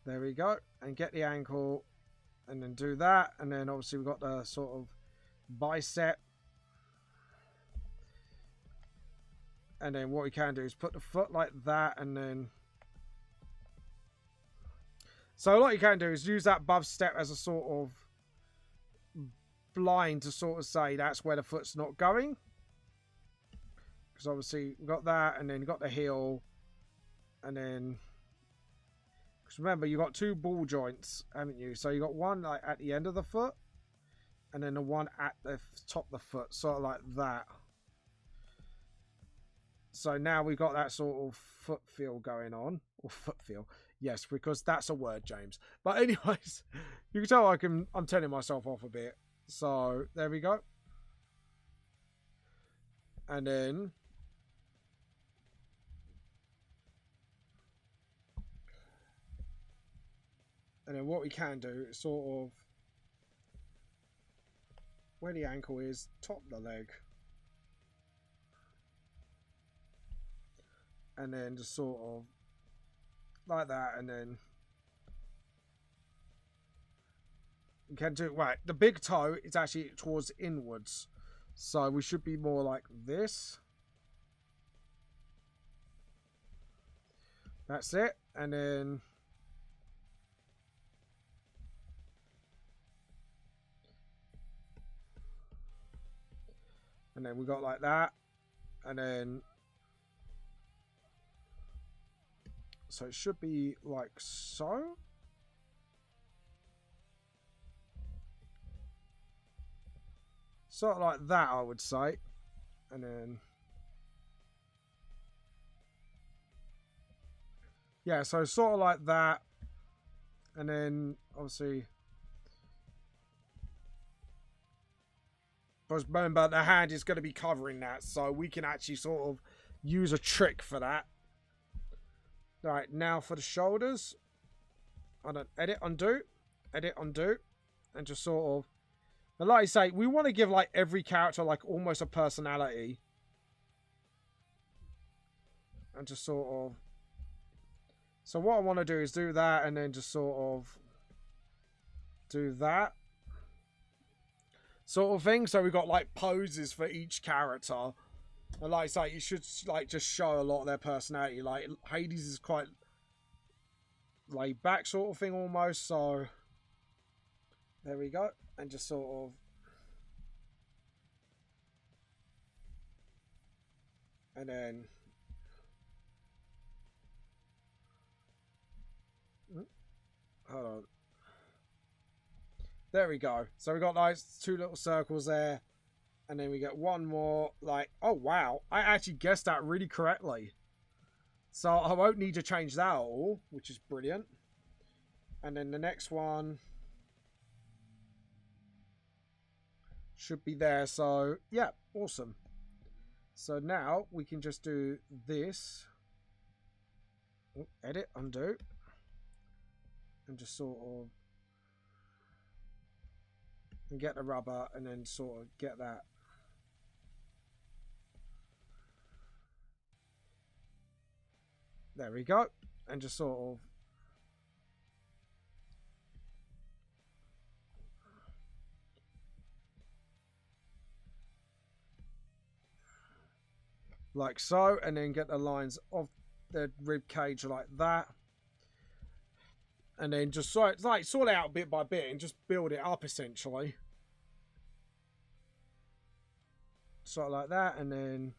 there we go. And get the ankle. And then do that. And then obviously we've got the sort of bicep. And then what we can do is put the foot like that. And then... so what you can do is use that above step as a sort of blind to sort of say that's where the foot's not going. Because obviously we've got that. And then you've got the heel. And then... because remember, you've got two ball joints, haven't you? So you've got one like at the end of the foot. And then the one at the top of the foot. Sort of like that. So now we've got that sort of foot feel going on. Or foot feel. Yes, because that's a word, James. But anyways, you can tell I'm turning myself off a bit. So there we go. And then... and then what we can do is sort of... where the ankle is, top the leg. And then just sort of like that, and then you can do... right, the big toe is actually towards inwards, so we should be more like this. That's it. And then we got like that, and then so it should be like so. Sort of like that, I would say. And then... yeah, so sort of like that. And then, obviously... but remember, the hand is going to be covering that. So we can actually sort of use a trick for that. Right, now for the shoulders. I don't... edit, undo. Edit, undo. And just sort of... and like I say, we want to give like every character like almost a personality. And just sort of... so what I want to do is do that and then just sort of do that. Sort of thing. So we've got like poses for each character. And like I say, you should like just show a lot of their personality. Like Hades is quite laid back sort of thing almost. So there we go. And just sort of... and then... hold on. There we go. So we got those two little circles there. And then we get one more, like, oh wow, I actually guessed that really correctly. So I won't need to change that at all, which is brilliant. And then the next one should be there. So yeah, awesome. So now we can just do this. Oh, edit, undo. And just sort of and get the rubber and then sort of get that. There we go. And just sort of like so, and then get the lines of the rib cage like that. And then just sort it out bit by bit and just build it up essentially. Sort of like that, and then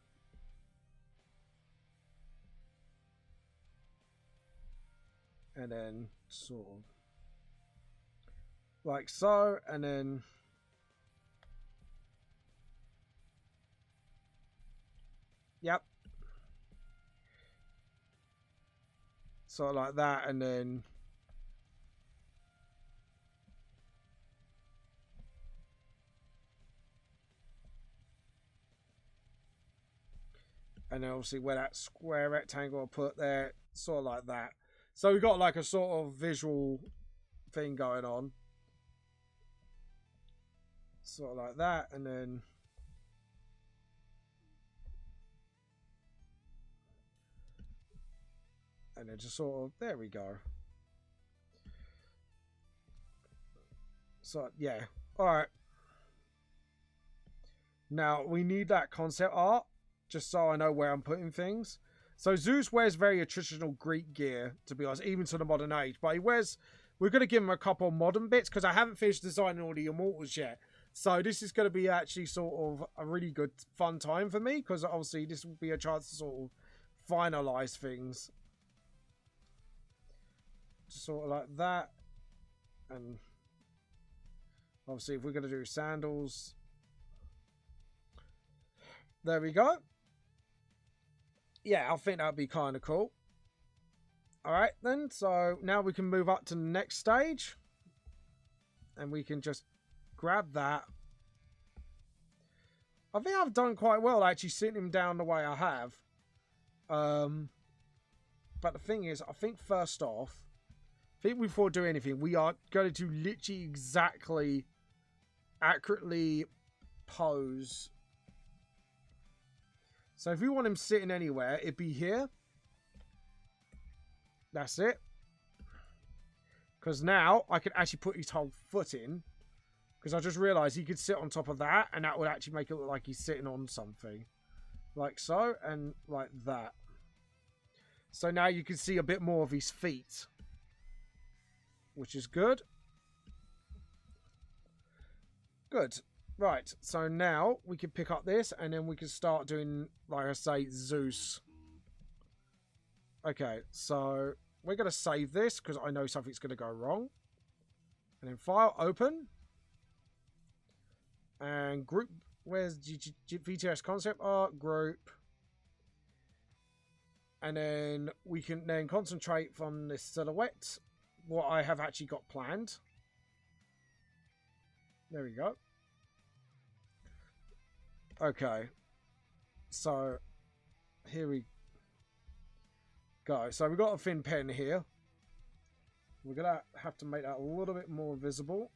sort of like so, and then yep, sort of like that, and then obviously where that square rectangle I put there, sort of like that. So we've got like a sort of visual thing going on. Sort of like that, and then just sort of, there we go. So yeah, all right. Now we need that concept art, just so I know where I'm putting things. So Zeus wears very traditional Greek gear, to be honest, even to the modern age. But he wears, we're going to give him a couple of modern bits, because I haven't finished designing all the Immortals yet. So this is going to be actually sort of a really good, fun time for me, because obviously this will be a chance to sort of finalise things. Just sort of like that. And obviously if we're going to do sandals, there we go. Yeah, I think that'd be kind of cool. All right, then. So now we can move up to the next stage. And we can just grab that. I think I've done quite well actually sitting him down the way I have. But the thing is, I think first off, I think before doing anything, we are going to literally exactly, accurately pose. So if we want him sitting anywhere, it'd be here. That's it. Because now I can actually put his whole foot in. Because I just realised he could sit on top of that. And that would actually make it look like he's sitting on something. Like so. And like that. So now you can see a bit more of his feet. Which is good. Good. Right, so now we can pick up this and then we can start doing, like I say, Zeus. Okay, so we're going to save this because I know something's going to go wrong. And then file, open. And group, where's VTS concept art, group. And then we can then concentrate from this silhouette, what I have actually got planned. There we go. Okay, so here we go. So we've got a thin pen here. We're going to have to make that a little bit more visible.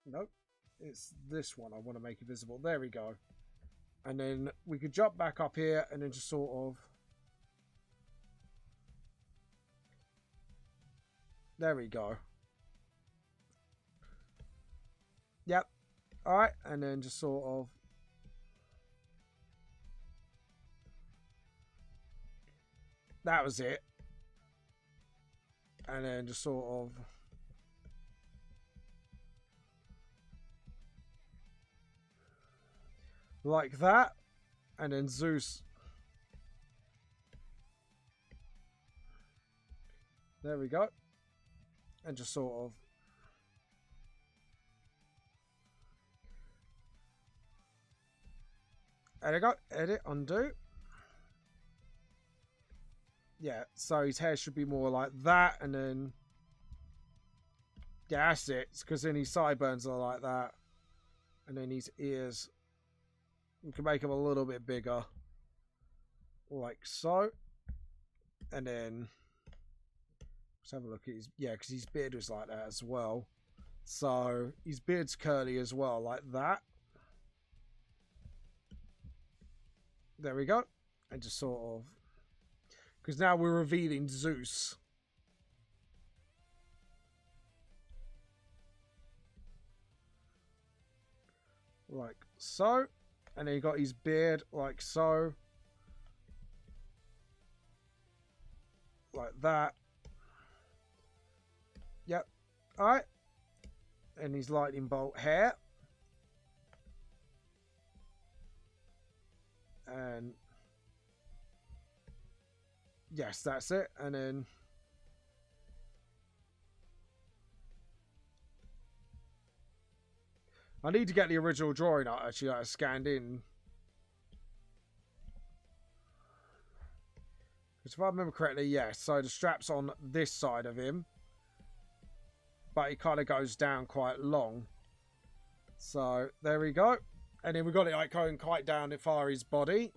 Nope, it's this one I want to make it visible. There we go. And then we could jump back up here and then just sort of... There we go. Yep. Alright, and then just sort of... That was it. And then just sort of... Like that. And then Zeus. There we go. And just sort of... There we go. Edit, undo. Yeah, so his hair should be more like that, and then... Yeah, that's it. Because then his sideburns are like that. And then his ears... We can make them a little bit bigger. Like so. And then... Let's have a look at his... Yeah, because his beard was like that as well. So, his beard's curly as well, like that. There we go. And just sort of... Because now we're revealing Zeus. Like so. And then you got his beard like so. Like that. Yep. Alright. And his lightning bolt hair. And... Yes, that's it. And then... I need to get the original drawing out, actually, I scanned in. Because if I remember correctly, yes. So the strap's on this side of him. But it kind of goes down quite long. So, there we go. And then we got it like going quite down as far his body.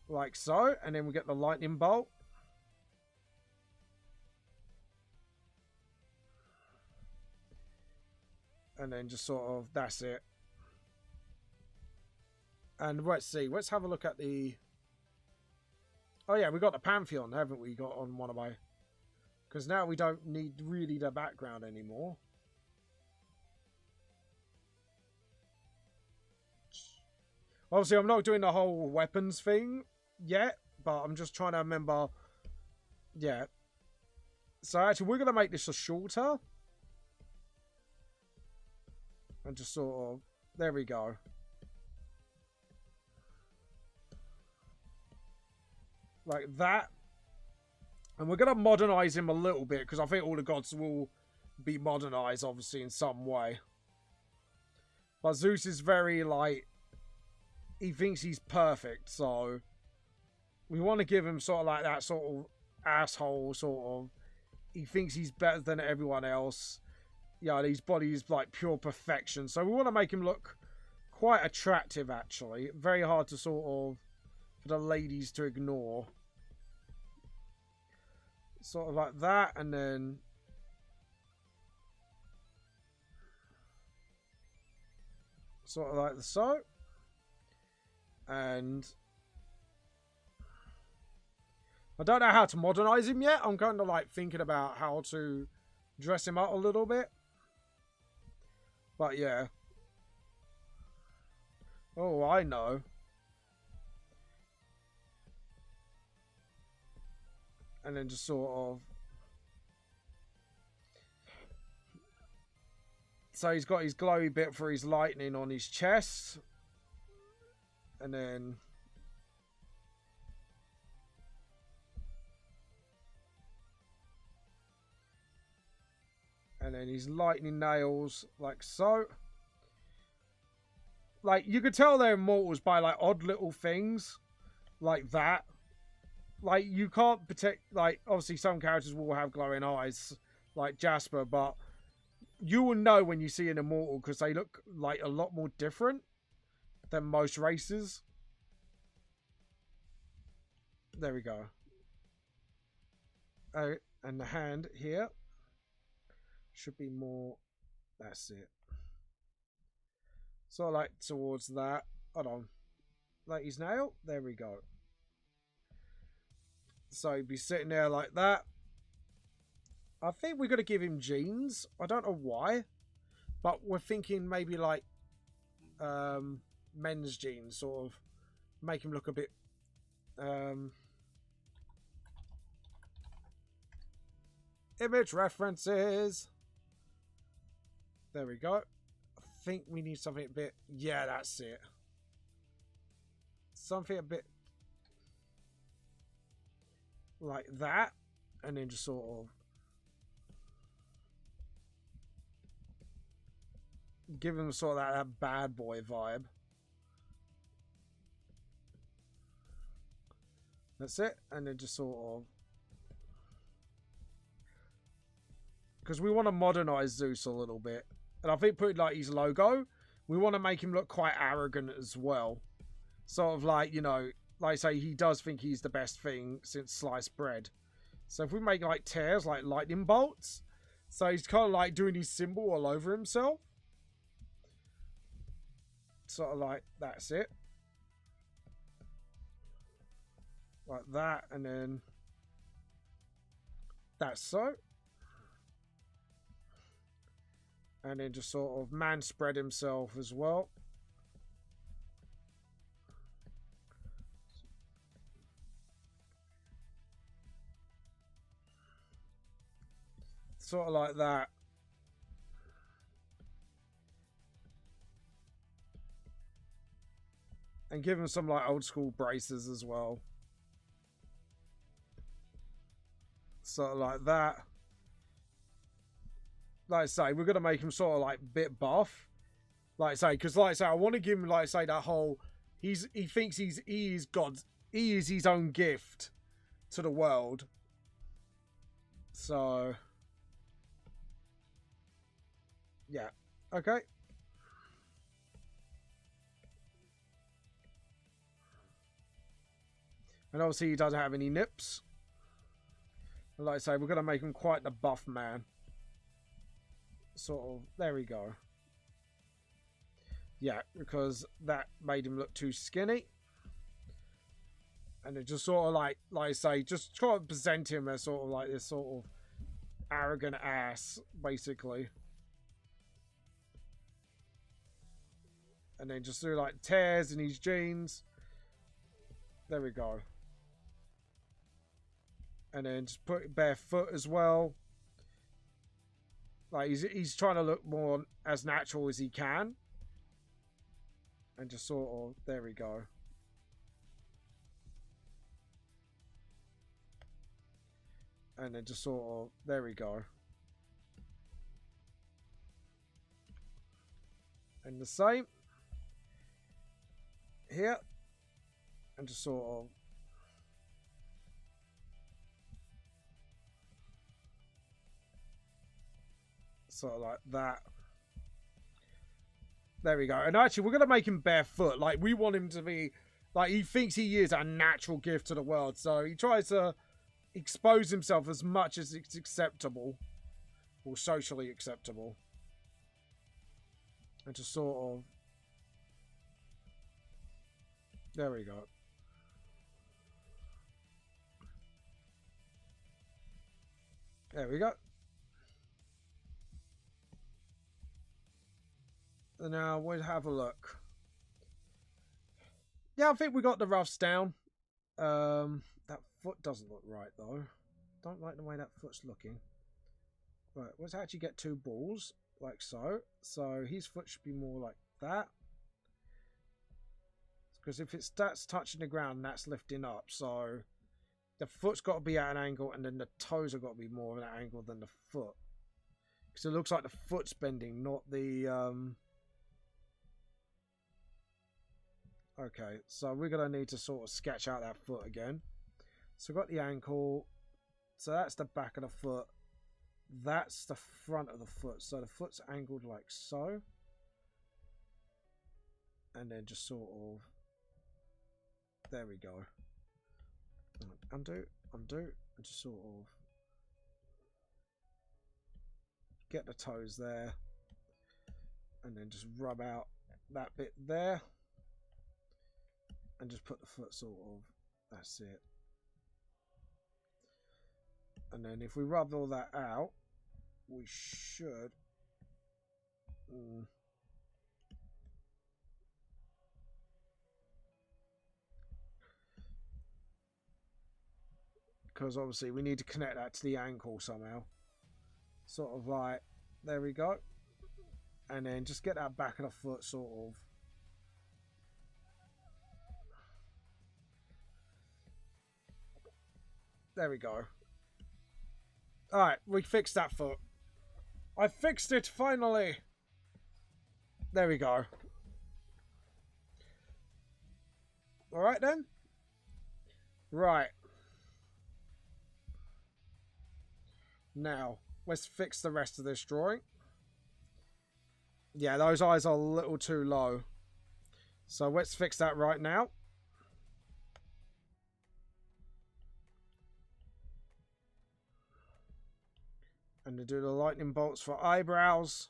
Like so. And then we get the lightning bolt. And then just sort of, that's it. And let's see, let's have a look at the... Oh yeah, we got the Pantheon, haven't we, got on one of my... Because now we don't need really the background anymore. Obviously, I'm not doing the whole weapons thing yet, but I'm just trying to remember... Yeah. So actually, we're going to make this a shorter. And just sort of... There we go. Like that. And we're going to modernize him a little bit. Because I think all the gods will be modernized, obviously, in some way. But Zeus is very, like... He thinks he's perfect, so... We want to give him sort of like that sort of asshole, sort of... He thinks he's better than everyone else. Yeah, his body is like pure perfection. So we want to make him look quite attractive, actually. Very hard to sort of... For the ladies to ignore. Sort of like that, and then... Sort of like so. And... I don't know how to modernize him yet. I'm kind of like thinking about how to dress him up a little bit. But yeah. Oh, I know. And then just sort of... So he's got his glowy bit for his lightning on his chest. And then... And then his lightning nails, like so. Like, you could tell they're immortals by, like, odd little things. Like that. Like, you can't protect... Like, obviously some characters will have glowing eyes. Like Jasper, but... You will know when you see an immortal because they look, like, a lot more different than most races. There we go. Oh, and the hand here. Should be more... That's it. So like towards that. Hold on. Like his nail. There we go. So he'd be sitting there like that. I think we're going to give him jeans. I don't know why. But we're thinking maybe like men's jeans. Sort of make him look a bit... Image references. There we go. I think we need something a bit... Yeah, that's it. Something a bit... Like that. And then just sort of... Give him sort of that bad boy vibe. That's it. And then just sort of... because we want to modernize Zeus a little bit. And I think putting like his logo, we want to make him look quite arrogant as well. Sort of like, you know, like I say, he does think he's the best thing since sliced bread. So if we make like tears, like lightning bolts, so he's kind of like doing his symbol all over himself. Sort of like, that's it. Like that, and then that's so. And then just sort of man spread himself as well. Sort of like that. And give him some like old school braces as well. Sort of like that. Like I say, we're going to make him sort of like bit buff. Like I say, because like I say, I want to give him, like I say, that whole, he thinks he is God. He is his own gift to the world. So, yeah. Okay. And obviously he doesn't have any nips. Like I say, we're going to make him quite the buff man. Sort of, there we go. Yeah, because that made him look too skinny. And it just sort of like I say, just try to present him as sort of like this sort of arrogant ass, basically. And then just do like tears in his jeans. There we go. And then just put barefoot as well. Like he's trying to look more as natural as he can. And just sort of, there we go. And then just sort of, there we go. And the same here. And just sort of, like that. There we go. And actually, we're going to make him barefoot. Like, we want him to be, like, he thinks he is a natural gift to the world. So he tries to expose himself as much as it's acceptable. Or socially acceptable. And just sort of, there we go. There we go. And now we'll have a look. Yeah, I think we got the roughs down. That foot doesn't look right though. Don't like the way that foot's looking. Right, let's actually get two balls like so. So his foot should be more like that. Because if that's touching the ground, that's lifting up. So the foot's got to be at an angle, and then the toes have got to be more of an angle than the foot. Because it looks like the foot's bending, not the Okay, so we're going to need to sort of sketch out that foot again. So we've got the ankle. So that's the back of the foot. That's the front of the foot. So the foot's angled like so. And then just sort of... there we go. Undo, undo. And just sort of... get the toes there. And then just rub out that bit there. And just put the foot sort of, that's it. And then if we rub all that out, we should because obviously we need to connect that to the ankle somehow. Sort of like, there we go. And then just get that back of the foot sort of. There we go. Alright, we fixed that foot. I fixed it, finally! There we go. Alright then. Right. Now, let's fix the rest of this drawing. Yeah, those eyes are a little too low. So let's fix that right now. And to do the lightning bolts for eyebrows.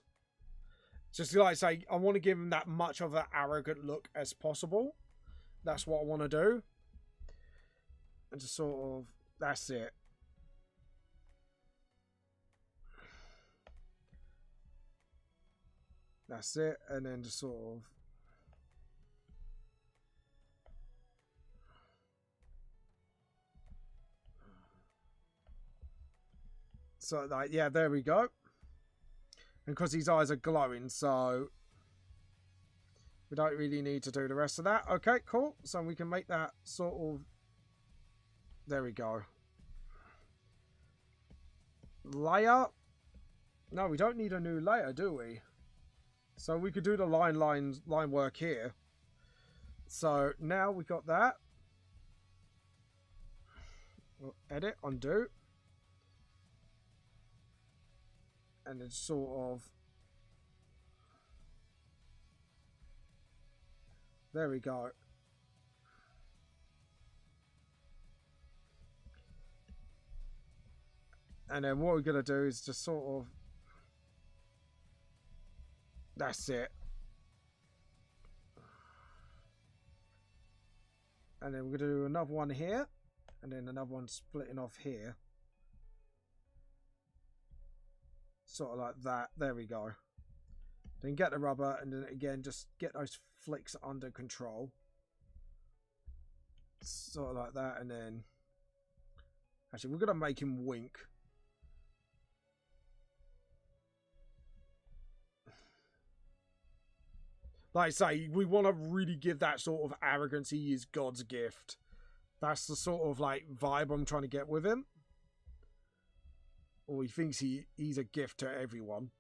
Just like I say, I want to give him that much of an arrogant look as possible. That's what I want to do. And just sort of, that's it. That's it. And then just sort of, so like, yeah, there we go. And because these eyes are glowing, so we don't really need to do the rest of that. Okay, cool. So we can make that sort of, there we go. Layer. No, we don't need a new layer, do we? So we could do the line work here. So now we got that. We'll edit, undo. And then sort of, there we go. And then what we're going to do is just sort of, that's it. And then we're going to do another one here. And then another one splitting off here. Sort of like that. There we go. Then get the rubber and then again just get those flicks under control. Sort of like that. And then actually we're going to make him wink. Like I say, we want to really give that sort of arrogance. He is God's gift. That's the sort of like vibe I'm trying to get with him. Or he thinks he's a gift to everyone.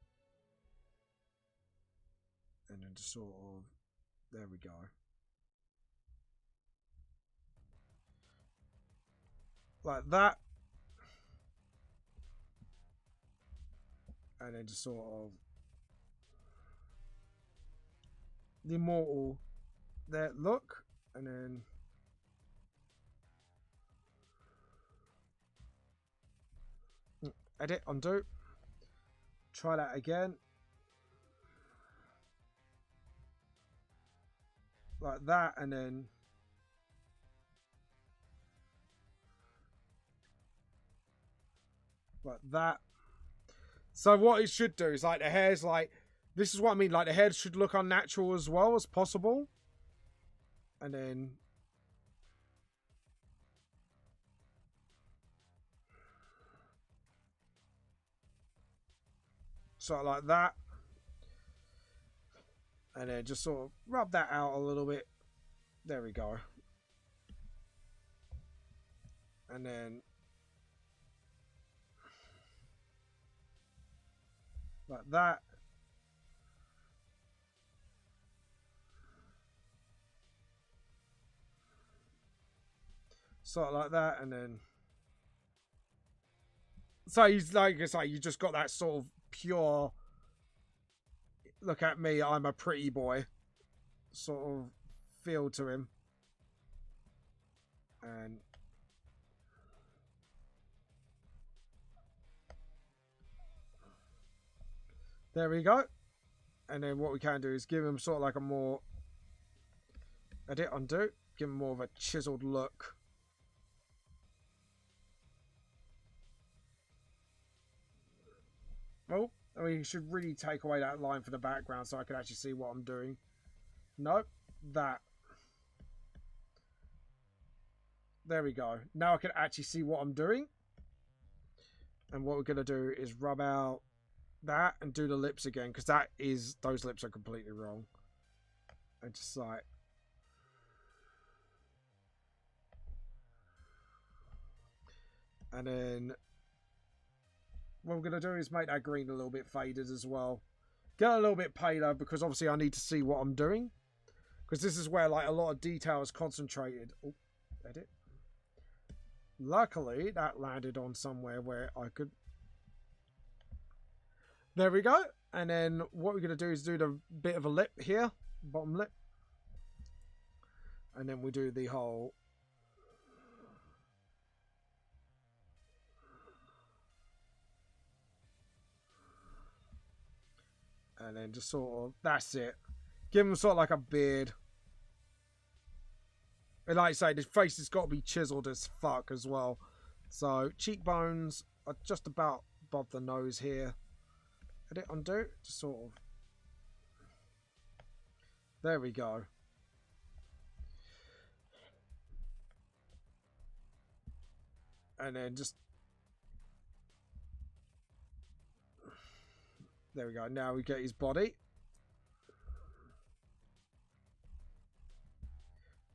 And then just sort of, there we go. Like that. And then just sort of, the immortal there, look. And then edit, undo. Try that again. Like that, and then like that. So what it should do is like the hair's like, this is what I mean, like the hair should look unnatural as well as possible. And then sort of like that. And then just sort of rub that out a little bit. There we go. And then like that. Sort of like that. And then so he's like, it's like you just got that sort of pure, look at me, I'm a pretty boy sort of feel to him. And there we go. And then what we can do is give him sort of like a more, edit, undo, give him more of a chiseled look. Oh, I mean, you should really take away that line for the background so I can actually see what I'm doing. Nope, that. There we go. Now I can actually see what I'm doing. And what we're going to do is rub out that and do the lips again, because that is, those lips are completely wrong. And just like, and then what we're going to do is make that green a little bit faded as well. Get a little bit paler, because obviously I need to see what I'm doing. Because this is where like a lot of detail is concentrated. Oh, edit. Luckily, that landed on somewhere where I could... There we go. And then what we're going to do is do the bit of a lip here. Bottom lip. And then we do the whole... And then just sort of... That's it. Give him sort of like a beard. And like I say, the face has got to be chiseled as fuck as well. So, cheekbones are just about above the nose here. Edit, undo. Just sort of... There we go. And then just... There we go. Now we get his body.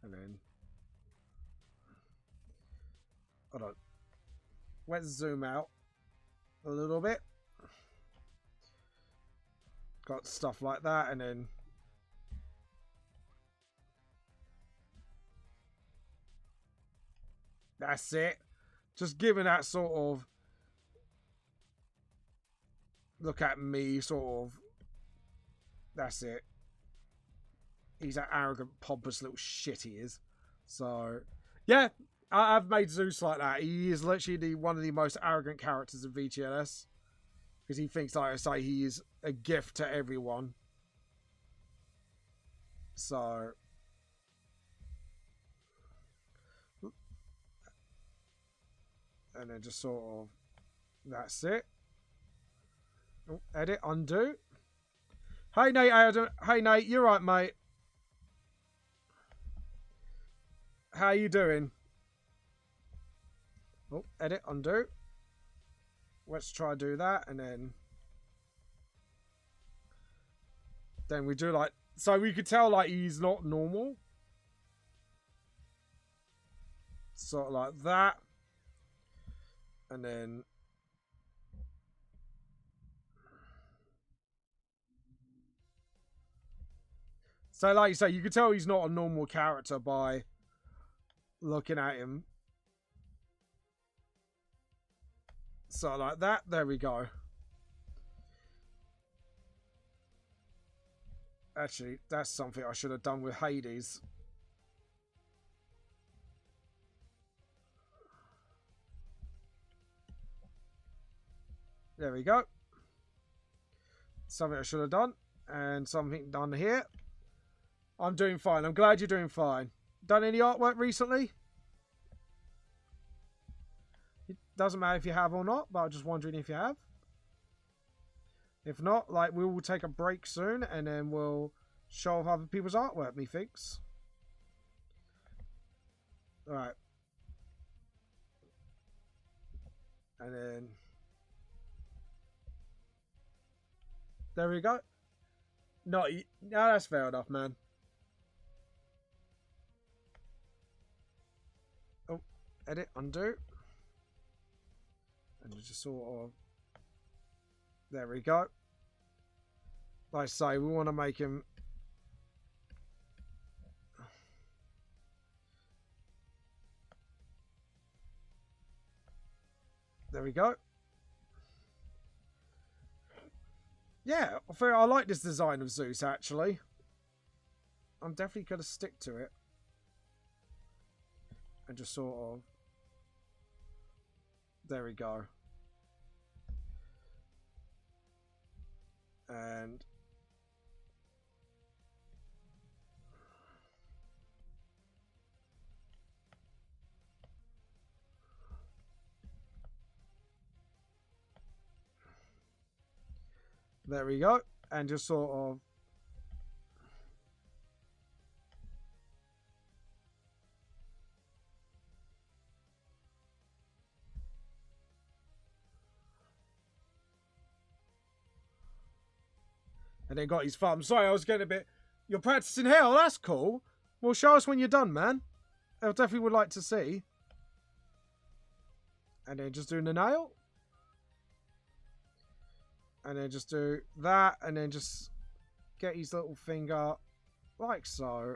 And then... Hold on. Let's zoom out a little bit. Got stuff like that, and then... That's it. Just giving that sort of... Look at me, sort of... That's it. He's that arrogant, pompous little shit he is. So, yeah. I've made Zeus like that. He is literally one of the most arrogant characters in VTLS. Because he thinks, like I say, he is a gift to everyone. So... And then just sort of... That's it. Oh, edit, undo. Hey, Nate, Adam. Hey, Nate, you're right, mate. How you doing? Oh, edit, undo. Let's try do that, and then we do like... So we could tell, like, he's not normal. Sort of like that. And then... So, like you say, you could tell he's not a normal character by looking at him. So, like that. There we go. Actually, that's something I should have done with Hades. There we go. Something I should have done. And something done here. I'm doing fine. I'm glad you're doing fine. Done any artwork recently? It doesn't matter if you have or not, but I'm just wondering if you have. If not, like, we will take a break soon, and then we'll show off other people's artwork, methinks. Alright. And then... There we go. No, that's fair enough, man. Oh, edit, undo. And just sort of... There we go. Like I say, we want to make him... There we go. Yeah, I like this design of Zeus, actually. I'm definitely going to stick to it. And just sort of... There we go. And... There we go. And just sort of... And then got his thumb. Sorry, I was getting a bit... You're practicing hell, that's cool. Well, show us when you're done, man. I definitely would like to see. And then just doing the nail. And then just do that. And then just get his little finger like so.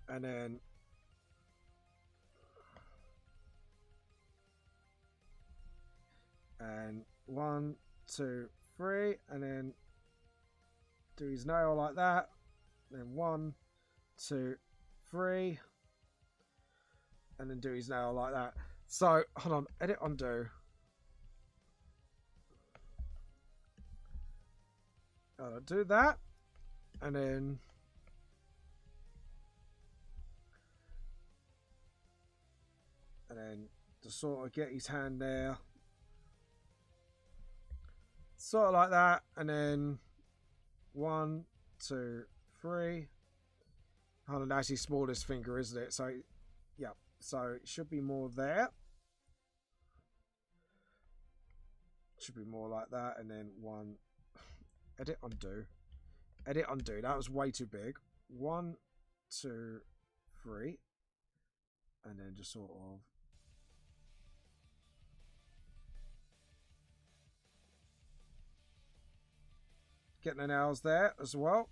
And then... And 1, 2, 3. And then do his nail like that. Then 1, 2, 3. And then do his nail like that. So, hold on. Edit, undo. I'll do that. And then... And then to sort of get his hand there. Sort of like that. And then 1, 2, 3. Hold on, that's his smallest finger, isn't it? So, yeah. So it should be more there. Should be more like that. And then 1. Edit, undo. Edit, undo. That was way too big. 1, 2, 3. And then just sort of... Getting the nails there as well.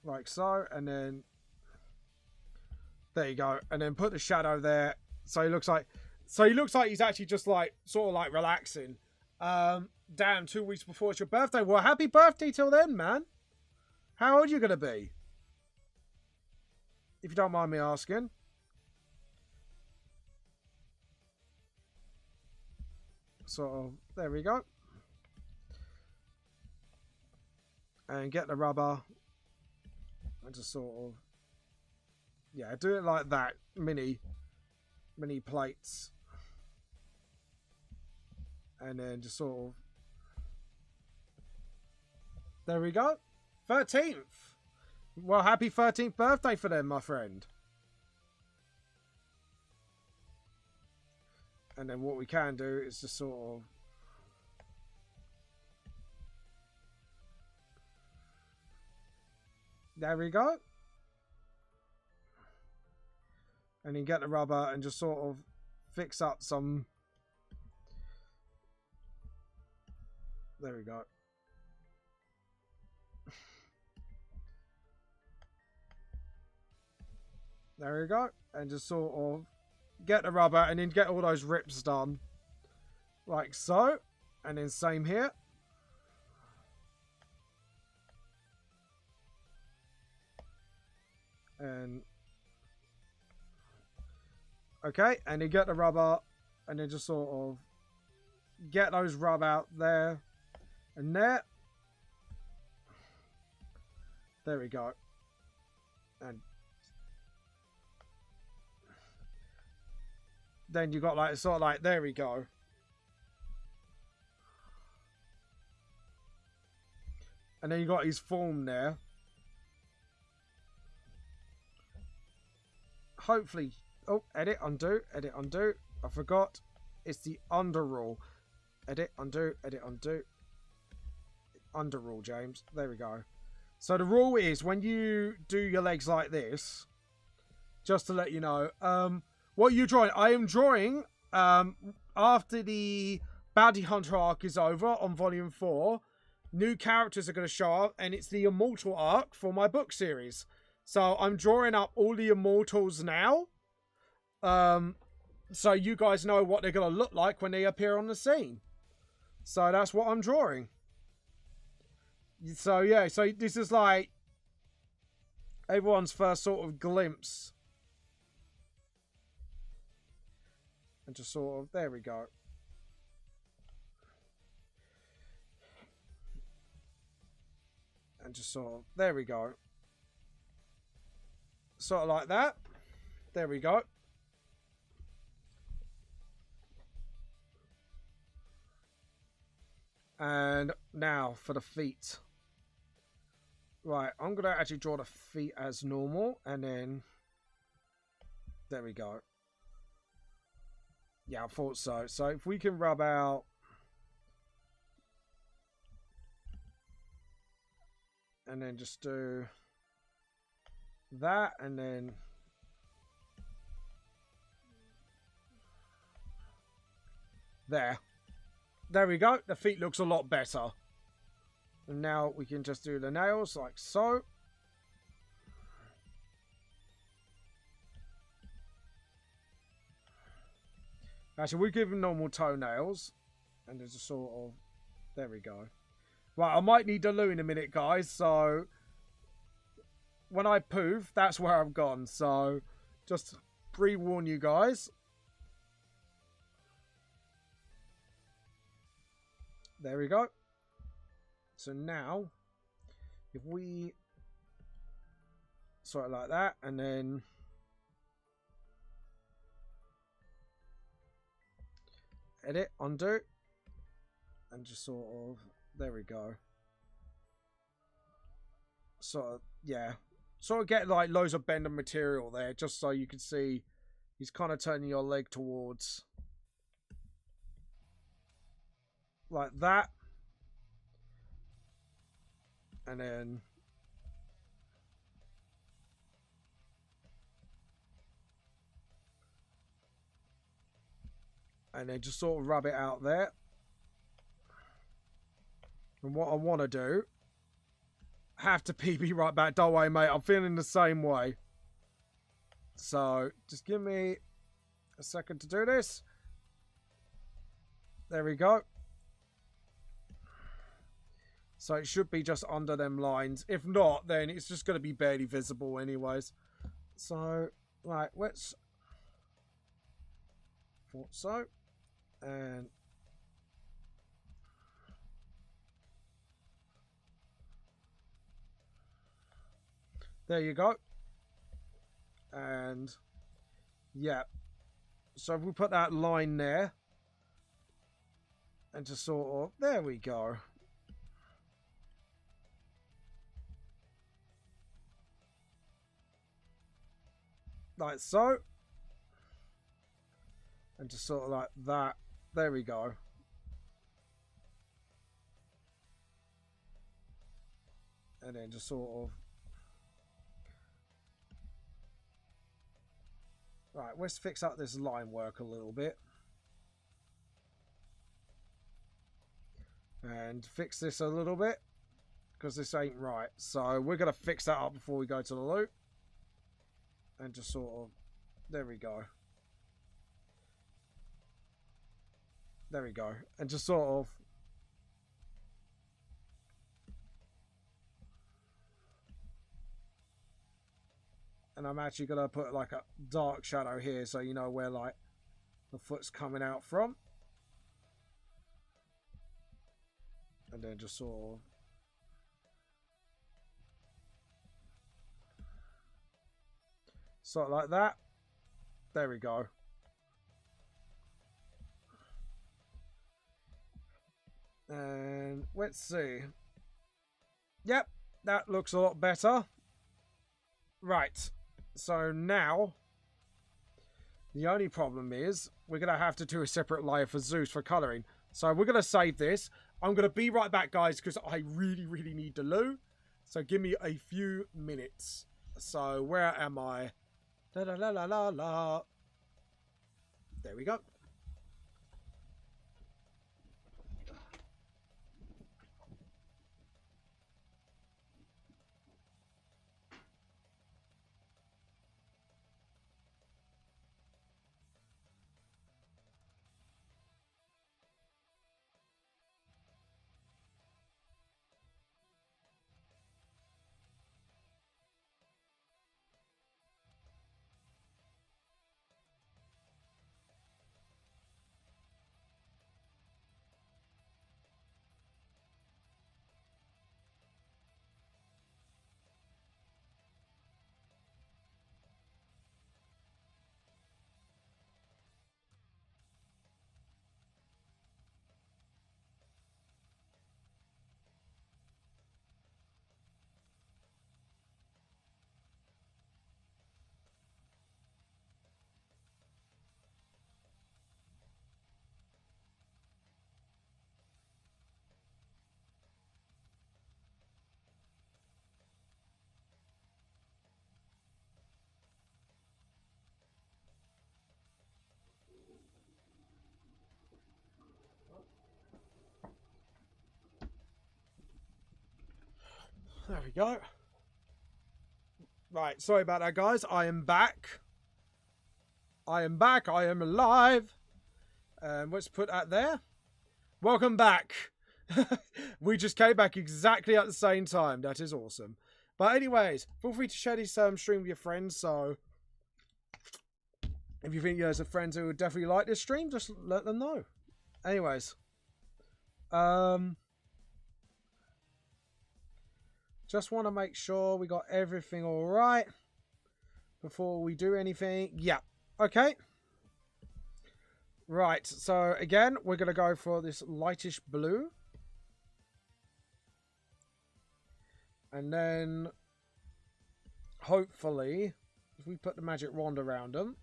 Like so. And then... There you go. And then put the shadow there. So he looks like... So he looks like he's actually just like... Sort of like relaxing. Damn, 2 weeks before it's your birthday. Well, happy birthday till then, man. How old are you going to be? If you don't mind me asking. Sort of, there we go. And get the rubber. And just sort of... Yeah, do it like that. Mini plates. And then just sort of... There we go. 13th. Well, happy 13th birthday for them, my friend. And then what we can do is just sort of... There we go. And then get the rubber and just sort of fix up some... There we go. There we go. And just sort of get the rubber and then get all those rips done. Like so. And then same here. And... Okay. And then get the rubber. And then just sort of get those rub out there. And there. There we go. And then you got like sort of like, there we go. And then you got his form there. Hopefully, oh, edit, undo, edit, undo. I forgot. It's the under rule. Edit, undo, edit, undo. Under rule, James. There we go. So the rule is when you do your legs like this, just to let you know, what are you drawing? I am drawing, after the Bounty Hunter arc is over on Volume 4, new characters are going to show up, and it's the Immortal arc for my book series. So I'm drawing up all the Immortals now, so you guys know what they're going to look like when they appear on the scene. So that's what I'm drawing. So yeah, so this is like everyone's first sort of glimpse. And just sort of, there we go. And just sort of, there we go. Sort of like that. There we go. And now for the feet. Right, I'm going to actually draw the feet as normal. And then, there we go. Yeah, I thought so. So if we can rub out... And then just do that, and then there we go. The feet looks a lot better. And now we can just do the nails like so. Actually, we give him normal toenails. And there's a sort of... There we go. Right, I might need the loo in a minute, guys. So, when I poof, that's where I've gone. So, just pre-warn you guys. There we go. So now, if we sort it like that, and then edit, undo, and just sort of, there we go. Sort of, yeah. Sort of get like loads of bend of material there, just so you can see he's kind of turning your leg towards like that. And then just sort of rub it out there. And what I want to do, have to PB right back. Don't worry, mate. I'm feeling the same way. So just give me a second to do this. There we go. So it should be just under them lines. If not, then it's just going to be barely visible anyways. So, right, let's... Thought so. And... There you go. And... Yeah. So if we put that line there. And just sort of... There we go. Like so. And just sort of like that. There we go. And then just sort of... Right, let's fix up this line work a little bit. And fix this a little bit. Because this ain't right. So we're going to fix that up before we go to the loop. And just sort of... There we go. There we go. And just sort of... And I'm actually going to put like a dark shadow here so you know where like the foot's coming out from. And then just sort of... Sort of like that. There we go. And let's see. Yep, that looks a lot better. Right. So now, the only problem is we're going to have to do a separate layer for Zeus for colouring. So we're going to save this. I'm going to be right back, guys, because I really, really need the loo. So give me a few minutes. So where am I? La la la la la la. There we go. There we go. Right, sorry about that, guys. I am back. I am back. I am alive. Let's put that there. Welcome back. We just came back exactly at the same time. That is awesome. But anyways, feel free to share this stream with your friends. So if you think there's a friend who would definitely like this stream, just let them know. Anyways. Just want to make sure we got everything all right before we do anything. Yeah. Okay. Right. So again, we're going to go for this lightish blue. And then hopefully, if we put the magic wand around them.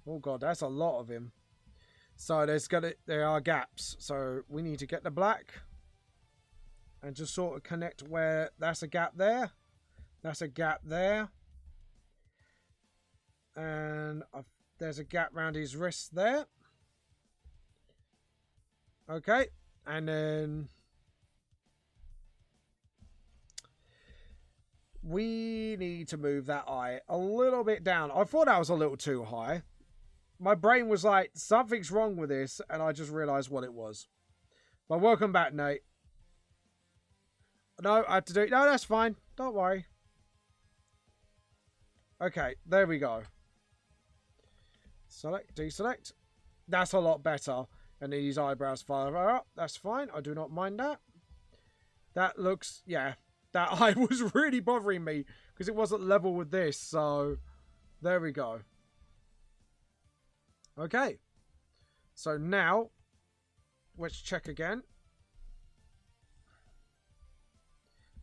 Oh God, that's a lot of him. So there are gaps. So we need to get the black. And just sort of connect where that's a gap there. That's a gap there. And there's a gap around his wrist there. Okay. And then we need to move that eye a little bit down. I thought that was a little too high. My brain was like, something's wrong with this. And I just realized what it was. But welcome back, Nate. No, I have to do it. No, that's fine. Don't worry. Okay, there we go. Select, deselect. That's a lot better. And these eyebrows further up. That's fine. I do not mind that. That looks, yeah. That eye was really bothering me because it wasn't level with this. So, there we go. Okay. So now, let's check again.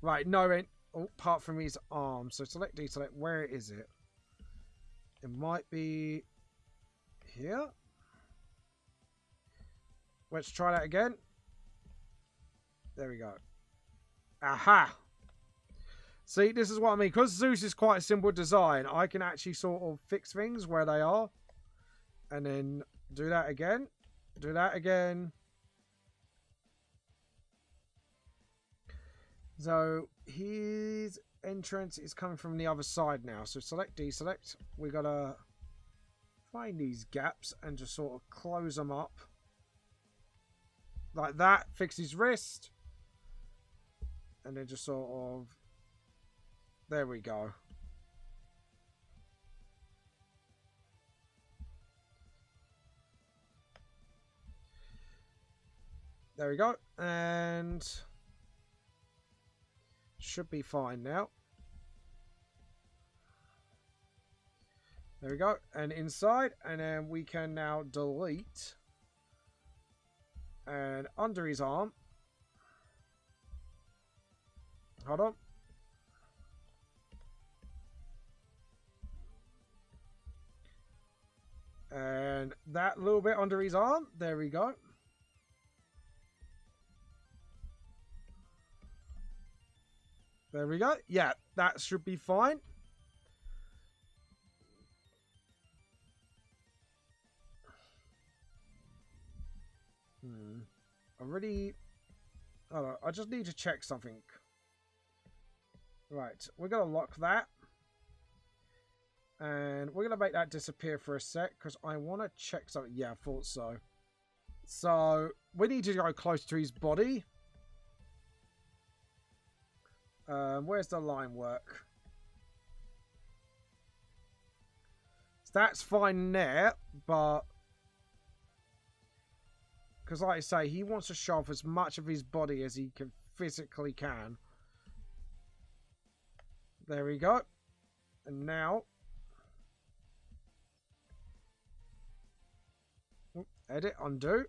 Right, no, apart from his arm. So select, deselect. Where is it? It might be here. Let's try that again. There we go. Aha! See, this is what I mean. Because Zeus is quite a simple design, I can actually sort of fix things where they are. And then do that again. Do that again. So his entrance is coming from the other side now. So select, deselect. We gotta find these gaps and just sort of close them up. Like that. Fix his wrist. And then just sort of... There we go. There we go. And... should be fine now. There we go. And inside. And then we can now delete. And under his arm. Hold on. And that little bit under his arm. There we go. There we go. Yeah, that should be fine. I just need to check something. Right, we're going to lock that. And we're going to make that disappear for a sec because I want to check something. Yeah, I thought so. So, we need to go close to his body. Where's the line work? So that's fine there, but because like I say, he wants to show off as much of his body as he can physically can. There we go. And now edit, undo,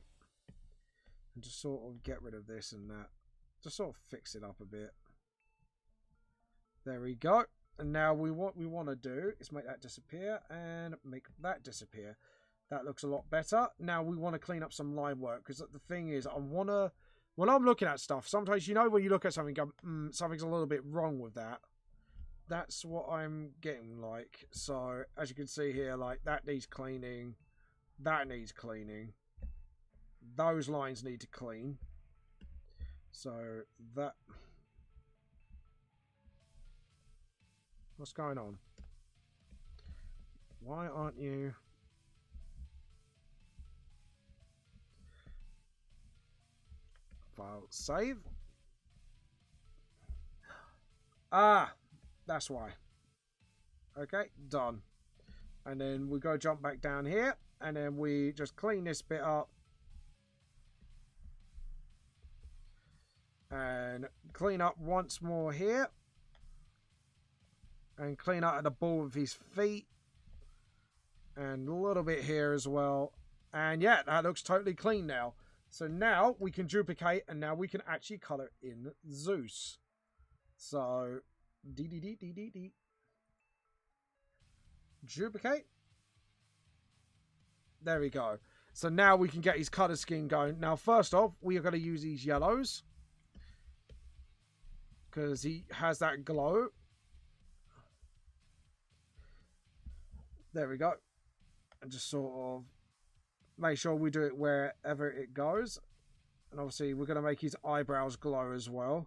and just sort of get rid of this and that. Just sort of fix it up a bit. There we go. And now what we want to do is make that disappear and make that disappear. That looks a lot better. Now we want to clean up some line work because the thing is, I want to, when I'm looking at stuff, sometimes you know when you look at something, go, something's a little bit wrong with that. That's what I'm getting like. So as you can see here, like that needs cleaning. That needs cleaning. Those lines need to clean. So that... What's going on? Why aren't you... File save. Ah, that's why. Okay, done. And then we go jump back down here, and then we just clean this bit up. And clean up once more here. And clean up at the ball of his feet. And a little bit here as well. And yeah, that looks totally clean now. So now we can duplicate, and now we can actually color in Zeus. So, duplicate. There we go. So now we can get his color scheme going. Now, first off, we are going to use these yellows. Because he has that glow. There we go. And just sort of make sure we do it wherever it goes. And obviously we're going to make his eyebrows glow as well.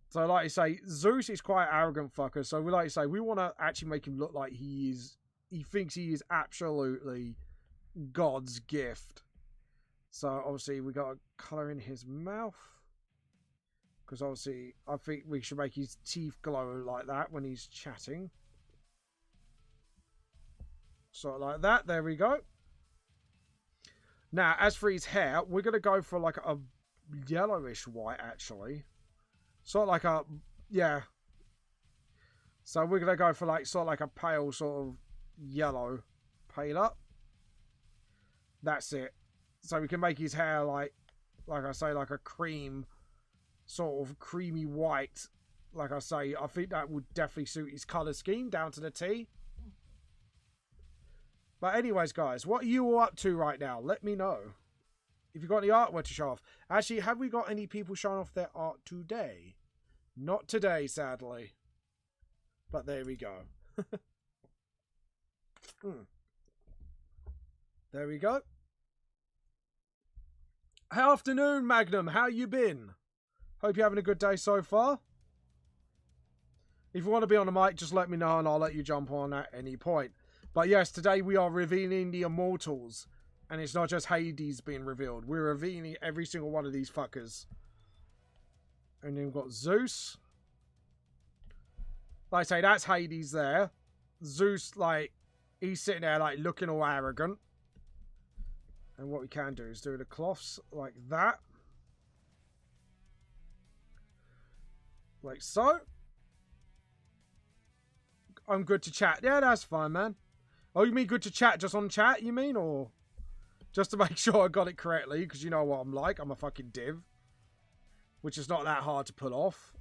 So like you say, Zeus is quite an arrogant fucker. So we like to say, we want to actually make him look like he thinks he is absolutely God's gift. So obviously we got to colour in his mouth. Because obviously I think we should make his teeth glow like that when he's chatting. Sort of like that. There we go. Now, as for his hair, we're going to go for like a yellowish white, actually. Sort of like a, yeah. So we're going to go for like, sort of like a pale sort of yellow. Paler. That's it. So we can make his hair like I say, like a cream, sort of creamy white. Like I say, I think that would definitely suit his colour scheme down to the T. But anyways, guys, what are you all up to right now? Let me know. If you've got any artwork to show off. Actually, have we got any people showing off their art today? Not today, sadly. But there we go. There we go. Afternoon, Magnum. How you been? Hope you're having a good day so far. If you want to be on the mic, just let me know and I'll let you jump on at any point. But yes, today we are revealing the Immortals. And it's not just Hades being revealed. We're revealing every single one of these fuckers. And then we've got Zeus. Like I say, that's Hades there. Zeus, like, he's sitting there, like, looking all arrogant. And what we can do is do the cloths like that. Like so. I'm good to chat. Yeah, that's fine, man. Oh, you mean good to chat just on chat, you mean? Or just to make sure I got it correctly? Because you know what I'm like. I'm a fucking div. Which is not that hard to pull off.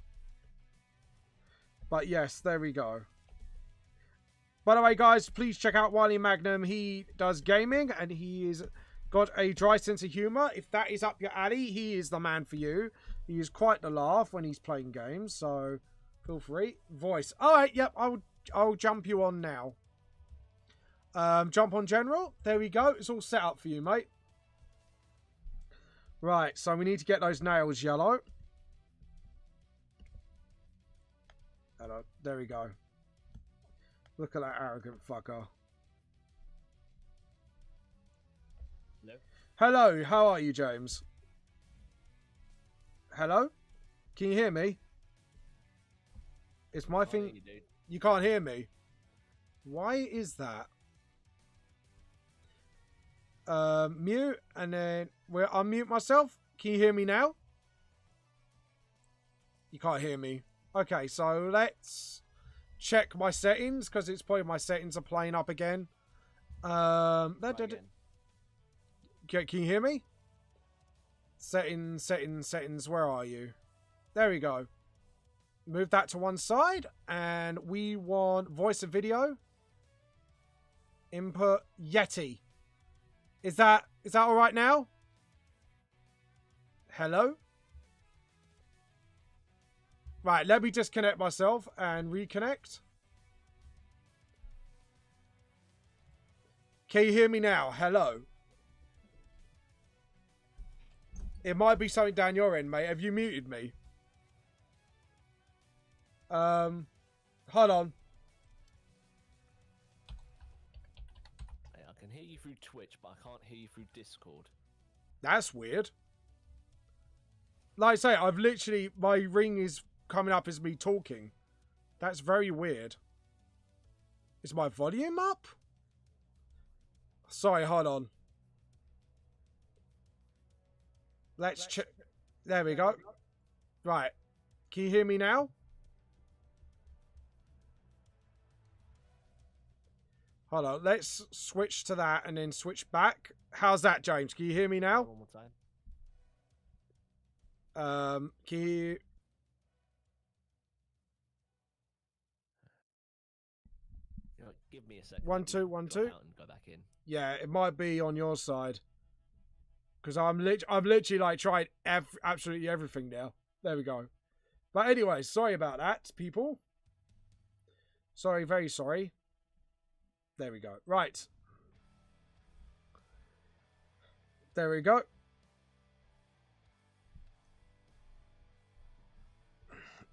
But yes, there we go. By the way, guys, please check out Wiley Magnum. He does gaming and he is got a dry sense of humour. If that is up your alley, he is the man for you. He is quite the laugh when he's playing games. So feel free. Voice. Alright, yep, I'll jump you on now. Jump on general. There we go. It's all set up for you, mate. Right, so we need to get those nails yellow. Hello. There we go. Look at that arrogant fucker. Hello? Hello, how are you, James? Hello? Can you hear me? It's my thing. You can't hear me. Why is that? Mute, and then we'll unmute myself. Can you hear me now? You can't hear me. Okay, so let's check my settings, because it's probably my settings are playing up again. Can you hear me? Settings, settings, settings. Where are you? There we go. Move that to one side, and we want voice and video. Input Yeti. Is that all right now? Hello? Right, let me disconnect myself and reconnect. Can you hear me now? Hello? It might be something down your end, mate. Have you muted me? Hold on. hear you through Twitch, but I can't hear you through Discord. That's weird. Like I say, I've literally... My ring is coming up as me talking. That's very weird. Is my volume up? Sorry, hold on. Let's check. There we go. Right. Can you hear me now? Hold on. Let's switch to that and then switch back. How's that, James? Can you hear me now? One more time. Can you... Give me a second. 1 2 1 2. Out and go back in. Yeah, it might be on your side. Because I'm literally like tried absolutely everything now. There we go. But anyway, sorry about that, people. Sorry, very sorry. There we go. Right. There we go.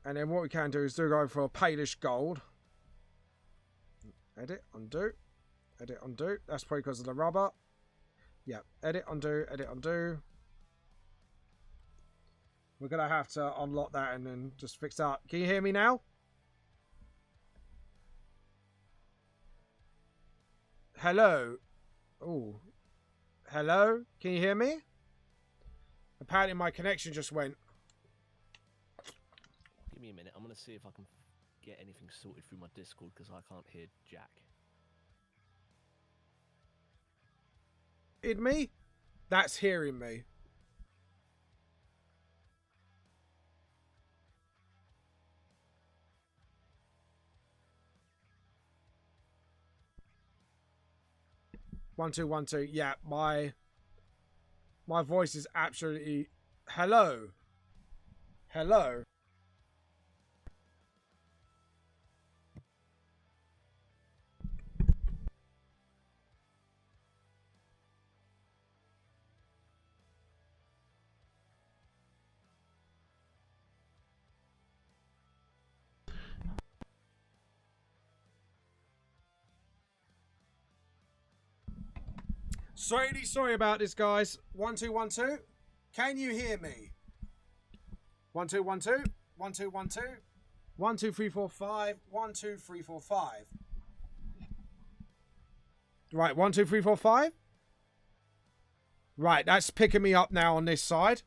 And then what we can do is go for a palish gold. Edit, undo. Edit, undo. That's probably because of the rubber. Yeah. Edit, undo, edit, undo. We're going to have to unlock that and then just fix that. Can you hear me now? Hello? Oh. Hello? Can you hear me? Apparently my connection just went. Give me a minute. I'm going to see if I can get anything sorted through my Discord because I can't hear Jack. In me? That's hearing me. One, two, 1 2. Yeah, my voice is absolutely... Hello. Hello. Sorry about this, guys. 1 2 1 2. Can you hear me? 1 2 1 2. 1 2 1 2. 1 2 3 4 5. 1 2 3 4 5. Right, 1 2 3 4 5. Right, that's picking me up now on this side.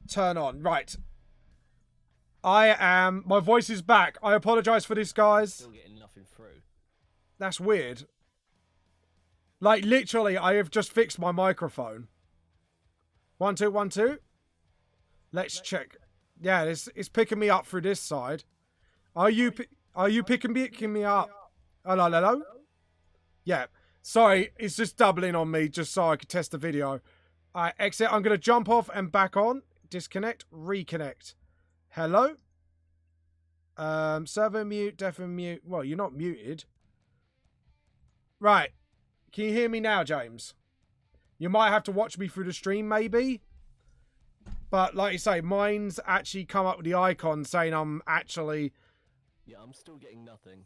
Turn on. Right. My voice is back. I apologize for this, guys. Still getting nothing through. That's weird. Like, literally, I have just fixed my microphone. 1 2 1 2. Let's check. Yeah, it's picking me up through this side. Are you picking me up? Hello, hello? Yeah. Sorry, it's just doubling on me just so I could test the video. Alright, exit. I'm going to jump off and back on. Disconnect. Reconnect. Hello? Server mute, deafen mute. Well, you're not muted. Right. Can you hear me now, James? You might have to watch me through the stream, maybe. But like you say, mine's actually come up with the icon saying I'm actually... Yeah, I'm still getting nothing.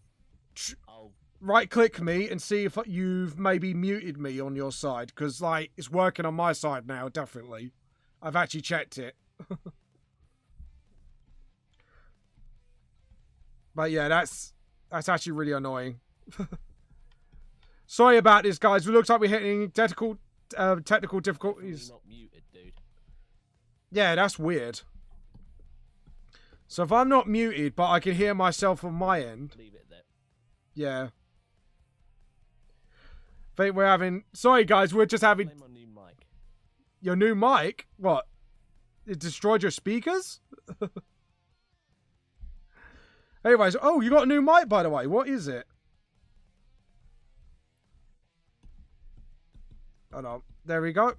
Right-click me and see if you've maybe muted me on your side. Because, like, it's working on my side now, definitely. I've actually checked it. But yeah, that's actually really annoying. Sorry about this, guys. It looks like we're hitting technical difficulties. Not muted, dude. Yeah, that's weird. So if I'm not muted, but I can hear myself on my end. Leave it there. Yeah. I think we're having... Sorry, guys. We're just having... Play my new mic. Your new mic? What? It destroyed your speakers? Anyways, oh, you got a new mic, by the way. What is it? Hold on. There we go.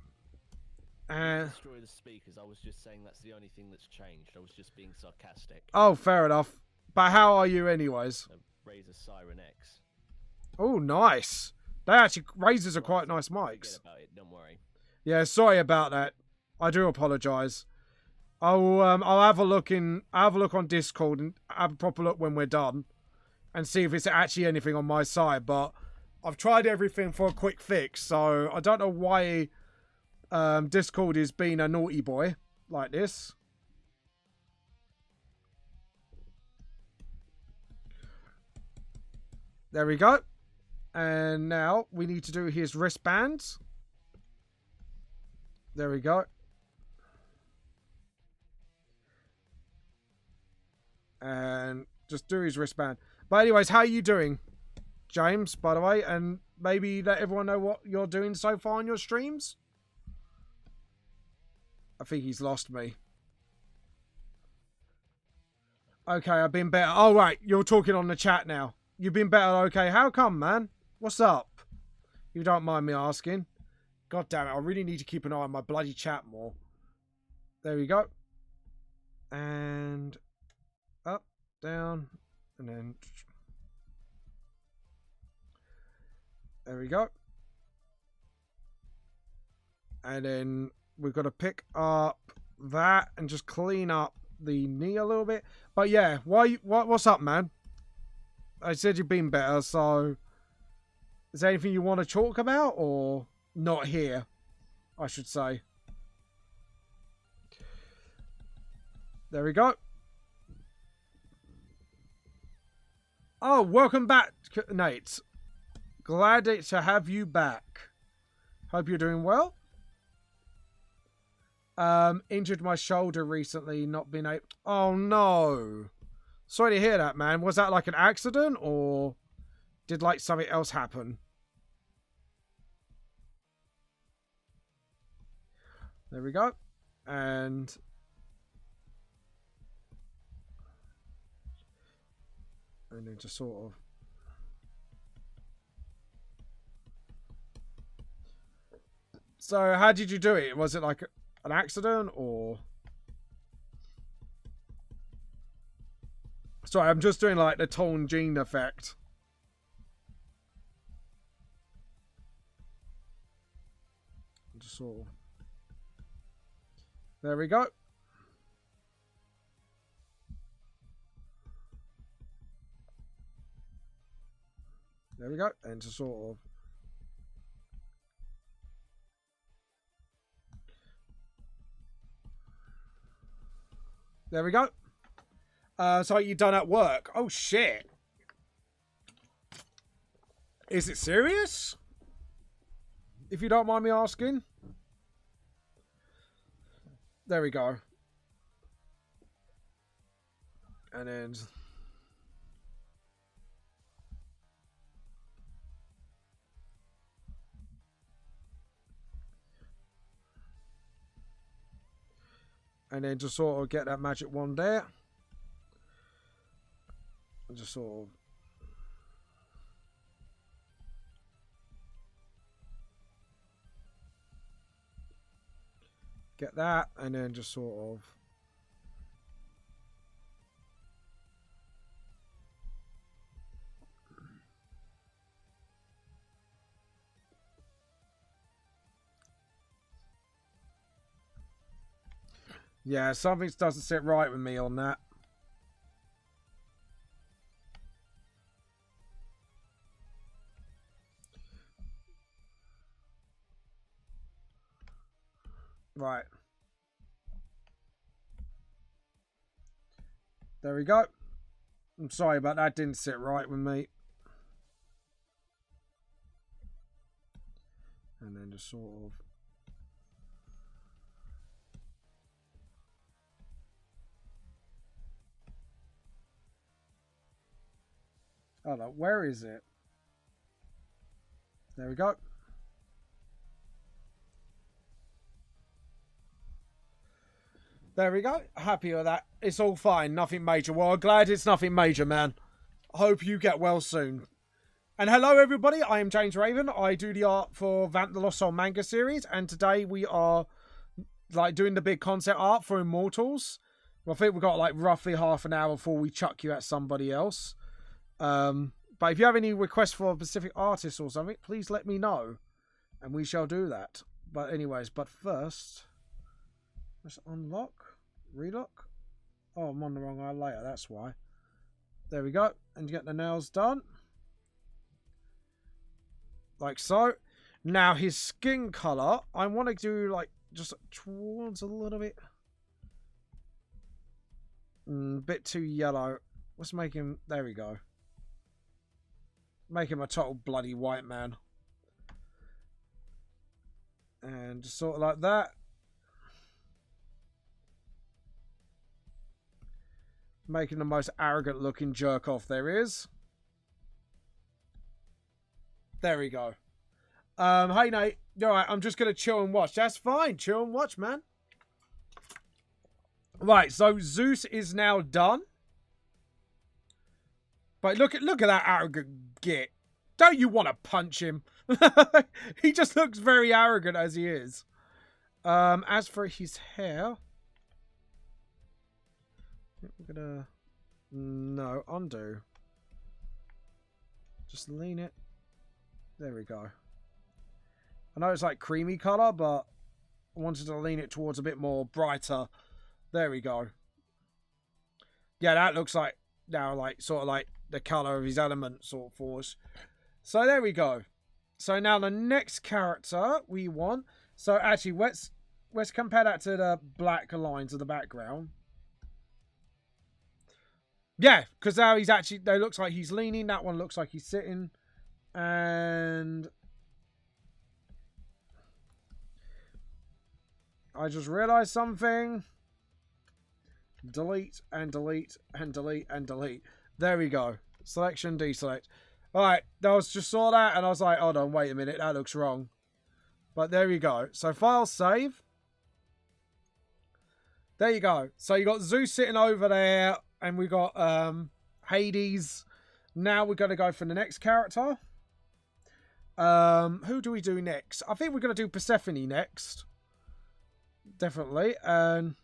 Destroy the speakers. I was just saying that's the only thing that's changed. I was just being sarcastic. Oh, fair enough. But how are you anyways? Razer Siren X. Oh, nice. They actually... Razers are quite nice mics. Forget about it. Don't worry. Yeah, sorry about that. I do apologise. I'll have a look on Discord and have a proper look when we're done and see if it's actually anything on my side. But I've tried everything for a quick fix, so I don't know why Discord is being a naughty boy like this. There we go. And now we need to do his wristbands. There we go. And just do his wristband. But anyways, how are you doing, James, by the way? And maybe let everyone know what you're doing so far on your streams. I think he's lost me. Okay, I've been better. Oh, right. You're talking on the chat now. You've been better. Okay, how come, man? What's up? You don't mind me asking. God damn it. I really need to keep an eye on my bloody chat more. There we go. And up, down, and then there we go. And then we've got to pick up that and just clean up the knee a little bit. But yeah, what's up, man? I said you've been better, so is there anything you want to talk about or not here, I should say? There we go. Oh, welcome back, Nate. Glad to have you back. Hope you're doing well. Injured my shoulder recently, not been able... Oh, no. Sorry to hear that, man. Was that like an accident or did like something else happen? There we go. And then just sort of so how did you do it? Was it like an accident or... Sorry, I'm just doing like the Tone Gene effect. Just sort of... There we go. There we go. And just sort of... There we go. So you done at work? Oh shit! Is it serious? If you don't mind me asking. There we go. And then just sort of get that magic wand there. And just sort of... Get that, and then just sort of... Yeah, something doesn't sit right with me on that. Right. There we go. I'm sorry, but that didn't sit right with me. And then just sort of... Oh no, where is it? There we go. There we go. Happy with that. It's all fine. Nothing major. Well, I'm glad it's nothing major, man. Hope you get well soon. And hello, everybody. I am James Raven. I do the art for Vamp the Lost Soul manga series. And today we are like doing the big concept art for Immortals. Well, I think we've got like roughly half an hour before we chuck you at somebody else. But if you have any requests for a specific artist or something, please let me know. And we shall do that. But anyways, but first... Let's unlock, relock. Oh, I'm on the wrong layer, that's why. There we go. And you get the nails done. Like so. Now his skin color, I want to do like just towards a little bit. Bit too yellow. Let's make him, there we go. Make him a total bloody white man. And just sort of like that. Making the most arrogant looking jerk off there is. There we go. Hey Nate. Alright, I'm just gonna chill and watch. That's fine. Chill and watch, man. Right, so Zeus is now done. But look at that arrogant git. Don't you want to punch him? He just looks very arrogant as he is. As for his hair, we're gonna no undo. Just lean it. There we go. I know it's like creamy color, but I wanted to lean it towards a bit more brighter. There we go. Yeah, that looks like now like sort of like the color of his element sort of force. So there we go. So now the next character we want. So actually, let's compare that to the black lines of the background. Yeah, because now he's actually, they looks like he's leaning. That one looks like he's sitting. And I just realized something. Delete and delete and delete and delete. There we go. Selection, deselect. Alright, I was just saw that and I was like, hold on, wait a minute, that looks wrong. But there we go. So file save. There you go. So you got Zeus sitting over there and we got Hades. Now we're going to go for the next character. Who do we do next? I think we're going to do Persephone next. Definitely. And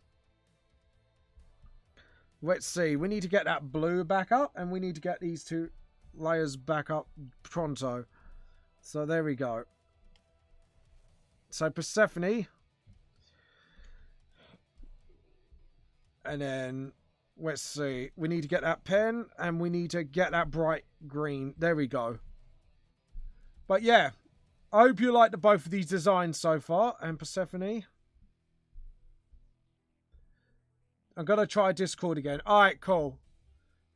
let's see. We need to get that blue back up and we need to get these two layers back up pronto. So there we go. So Persephone. And then let's see. We need to get that pen and we need to get that bright green. There we go. But yeah, I hope you like both of these designs so far. And Persephone. I'm going to try Discord again. Alright, cool.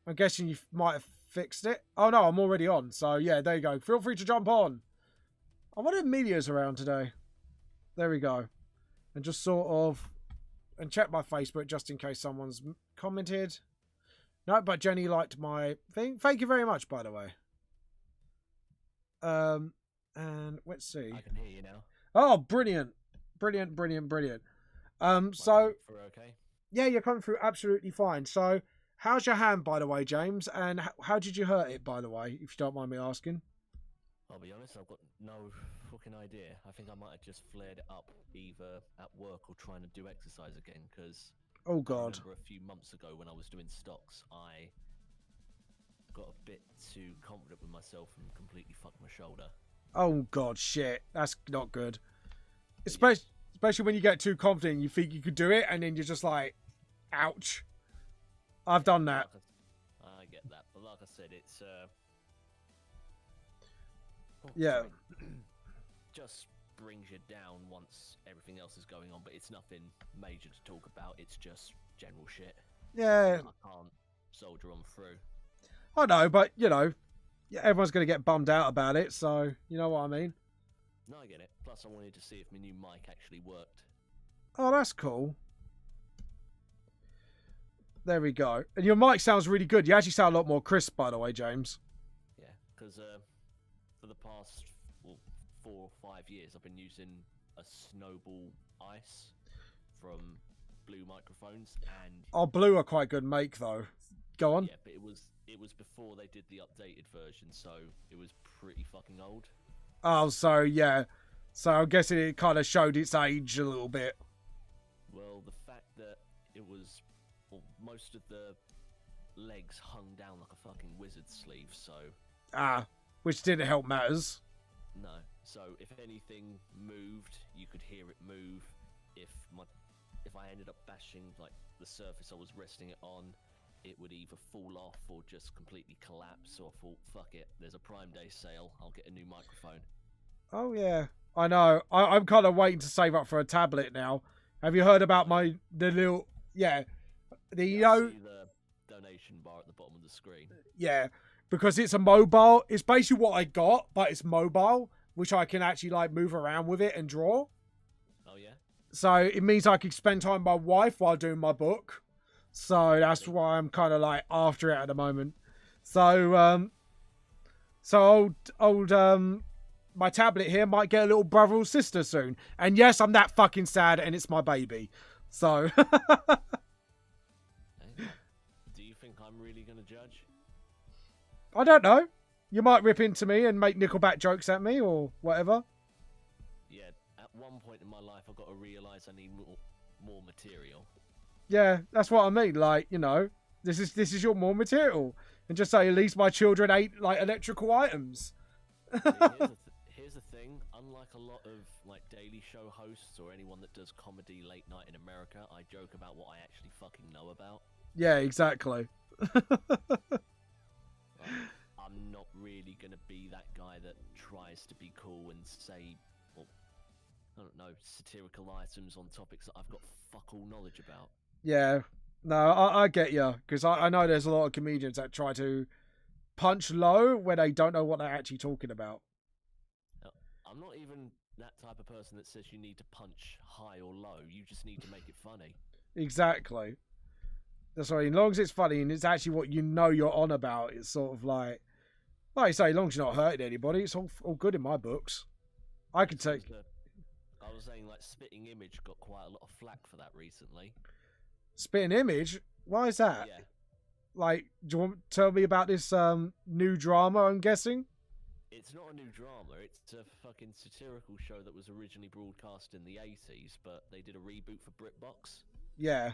I'm guessing you might have fixed it. Oh no, I'm already on. So yeah, there you go. Feel free to jump on. I wonder if Amelia's around today. There we go. And just sort of... And check my Facebook just in case someone's commented. No, but Jenny liked my thing. Thank you very much, by the way. And let's see. I can hear you now. Oh, brilliant. Brilliant, brilliant, brilliant. So... Okay. Yeah, you're coming through absolutely fine. So, how's your hand, by the way, James? And how did you hurt it, by the way, if you don't mind me asking? I'll be honest, I've got no fucking idea. I think I might have just flared it up either at work or trying to do exercise again, because... Oh, God. I remember a few months ago when I was doing stocks, I got a bit too confident with myself and completely fucked my shoulder. Oh, God, shit. That's not good. Especially when you get too confident, you think you could do it, and then you're just like, ouch. I've done that. I get that, but like I said, it's yeah, just brings you down once everything else is going on, but it's nothing major to talk about. It's just general shit. Yeah, I can't soldier on through. I know, but you know, everyone's gonna get bummed out about it, so you know what I mean. No, I get it. Plus, I wanted to see if my new mic actually worked. Oh, that's cool. There we go. And your mic sounds really good. You actually sound a lot more crisp, by the way, James. Yeah, because for the past 4 or 5 years, I've been using a Snowball Ice from Blue microphones, and oh, Blue are quite good make though. Go on. Yeah, but it was before they did the updated version, so it was pretty fucking old. Oh, so yeah. So I'm guessing it kind of showed its age a little bit. Well, the fact that it was... Well, most of the legs hung down like a fucking wizard's sleeve, so... Ah, which didn't help matters. No. So if anything moved, you could hear it move. If I ended up bashing like the surface I was resting it on, it would either fall off or just completely collapse. So I thought, fuck it, there's a Prime Day sale, I'll get a new microphone. Oh yeah, I know. I'm kind of waiting to save up for a tablet now. Have you heard about the little Yeah, I see the donation bar at the bottom of the screen. yeah, because it's a mobile. It's basically what I got, but it's mobile, which I can actually like move around with it and draw. Oh yeah. So it means I can spend time with my wife while doing my book. So that's Really? why I'm kind of like after it at the moment. So old my tablet here might get a little brother or sister soon. And yes, I'm that fucking sad, and it's my baby. So Hey, do you think I'm really gonna judge? I don't know. You might rip into me and make Nickelback jokes at me or whatever. Yeah. At one point in my life, I got to realise I need more material. Yeah, that's what I mean. Like, you know, this is your more material. And just say at least my children ate like electrical items. See, here's the thing. Unlike a lot of like Daily Show hosts or anyone that does comedy late night in America, I joke about what I actually fucking know about. Yeah, exactly. Like, I'm not really gonna be that guy that tries to be cool and say, well, I don't know, satirical items on topics that I've got fuck all knowledge about. Yeah. No, I get you. Because I know there's a lot of comedians that try to punch low when they don't know what they're actually talking about. Now, I'm not even that type of person that says you need to punch high or low. You just need to make it funny. Exactly. That's right. As long as it's funny and it's actually what you know you're on about, it's sort of like I say, as long as you're not hurting anybody, it's all good in my books. I could take. I was saying, like, Spitting Image got quite a lot of flack for that recently. Spitting Image? Why is that? Yeah. Like, do you want to tell me about this new drama, I'm guessing? It's not a new drama, it's a fucking satirical show that was originally broadcast in the 80s, but they did a reboot for BritBox. Yeah.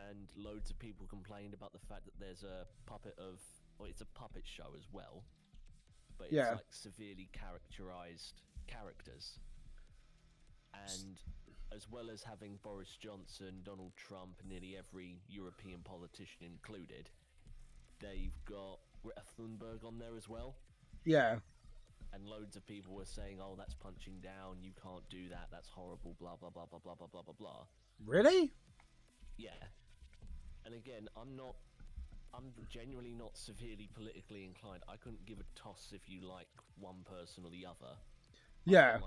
And loads of people complained about the fact that there's a puppet of... Well, it's a puppet show as well, but it's like severely characterized characters. And as well as having Boris Johnson, Donald Trump, nearly every European politician included, they've got Greta Thunberg on there as well. Yeah. And loads of people were saying, oh, that's punching down, you can't do that, that's horrible, blah, blah, blah, blah, blah, blah, blah, blah, blah. Really? Yeah. And again, I'm genuinely not severely politically inclined. I couldn't give a toss if you like one person or the other. Yeah.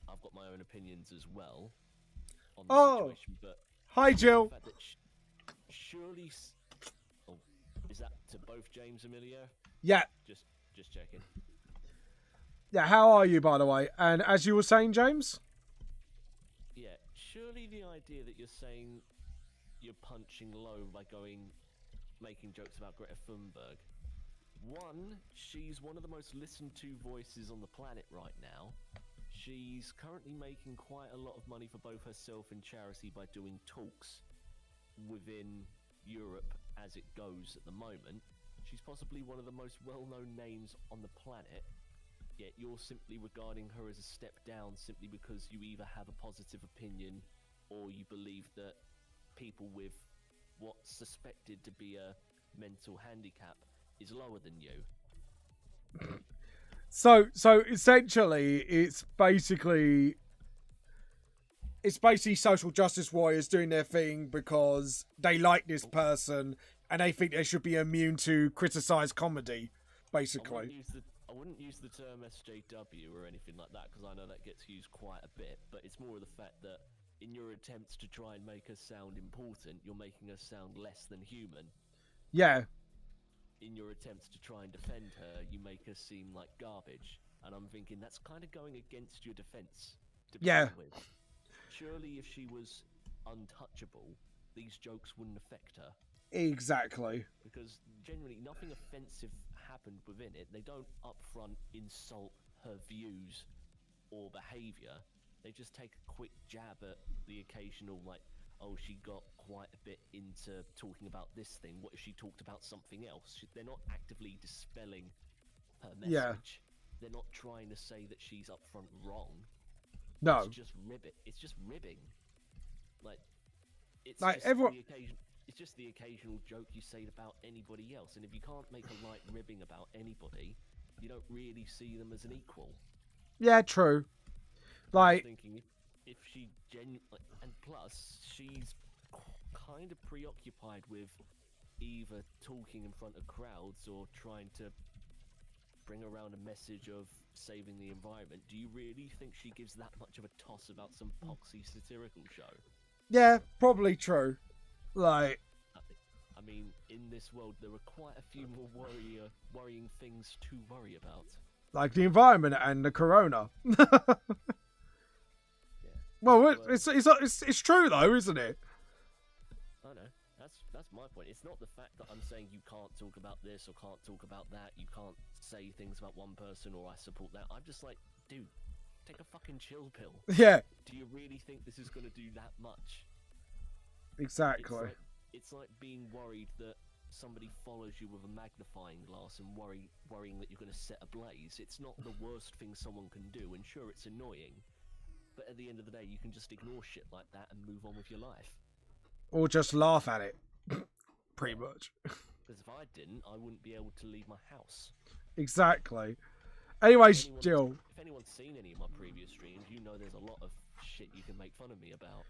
I've got my own opinions as well on the situation, but hi, Jill. The fact that surely, is that to both James Emilio? Yeah. Just checking. Yeah, how are you, by the way? And as you were saying, James? Yeah, surely the idea that you're saying you're punching low by making jokes about Greta Thunberg. One, she's one of the most listened to voices on the planet right now. She's currently making quite a lot of money for both herself and charity by doing talks within Europe as it goes at the moment. She's possibly one of the most well-known names on the planet, yet you're simply regarding her as a step down simply because you either have a positive opinion or you believe that people with what's suspected to be a mental handicap is lower than you. So essentially, it's basically social justice warriors doing their thing because they like this person and they think they should be immune to criticize comedy, basically. I wouldn't use the term SJW or anything like that because I know that gets used quite a bit, but it's more of the fact that in your attempts to try and make us sound important, you're making us sound less than human. Yeah. In your attempts to try and defend her, you make us seem like garbage. And I'm thinking that's kind of going against your defense to begin with. Surely if she was untouchable, these jokes wouldn't affect her. Exactly. Because generally nothing offensive happened within it. They don't upfront insult her views or behaviour. They just take a quick jab at the occasional, like, oh, she got quite a bit into talking about this thing. What if she talked about something else? They're not actively dispelling her message. Yeah. They're not trying to say that she's upfront wrong. No. It's just ribbing. Like, it's just the occasional joke you say about anybody else. And if you can't make a light ribbing about anybody, you don't really see them as an equal. Yeah, true. I'm Like, thinking if she and plus she's kind of preoccupied with either talking in front of crowds or trying to bring around a message of saving the environment. Do you really think she gives that much of a toss about some poxy satirical show? yeah, probably true. Like, I mean, in this world, there are quite a few more worrying things to worry about. like the environment and the corona. Yeah. Well, So, it's true though, isn't it? I know. That's my point. It's not the fact that I'm saying you can't talk about this or can't talk about that. You can't say things about one person or I support that. I'm just like, dude, take a fucking chill pill. Yeah, Do you really think this is going to do that much? exactly. It's like being worried that somebody follows you with a magnifying glass and worrying that you're going to set a blaze. It's not the worst thing someone can do, and sure, it's annoying, but at the end of the day, you can just ignore shit like that and move on with your life. Or just laugh at it. Pretty much. Because if I didn't, I wouldn't be able to leave my house. Exactly. Anyways, Jill. If anyone's seen any of my previous streams, you know there's a lot of shit you can make fun of me about.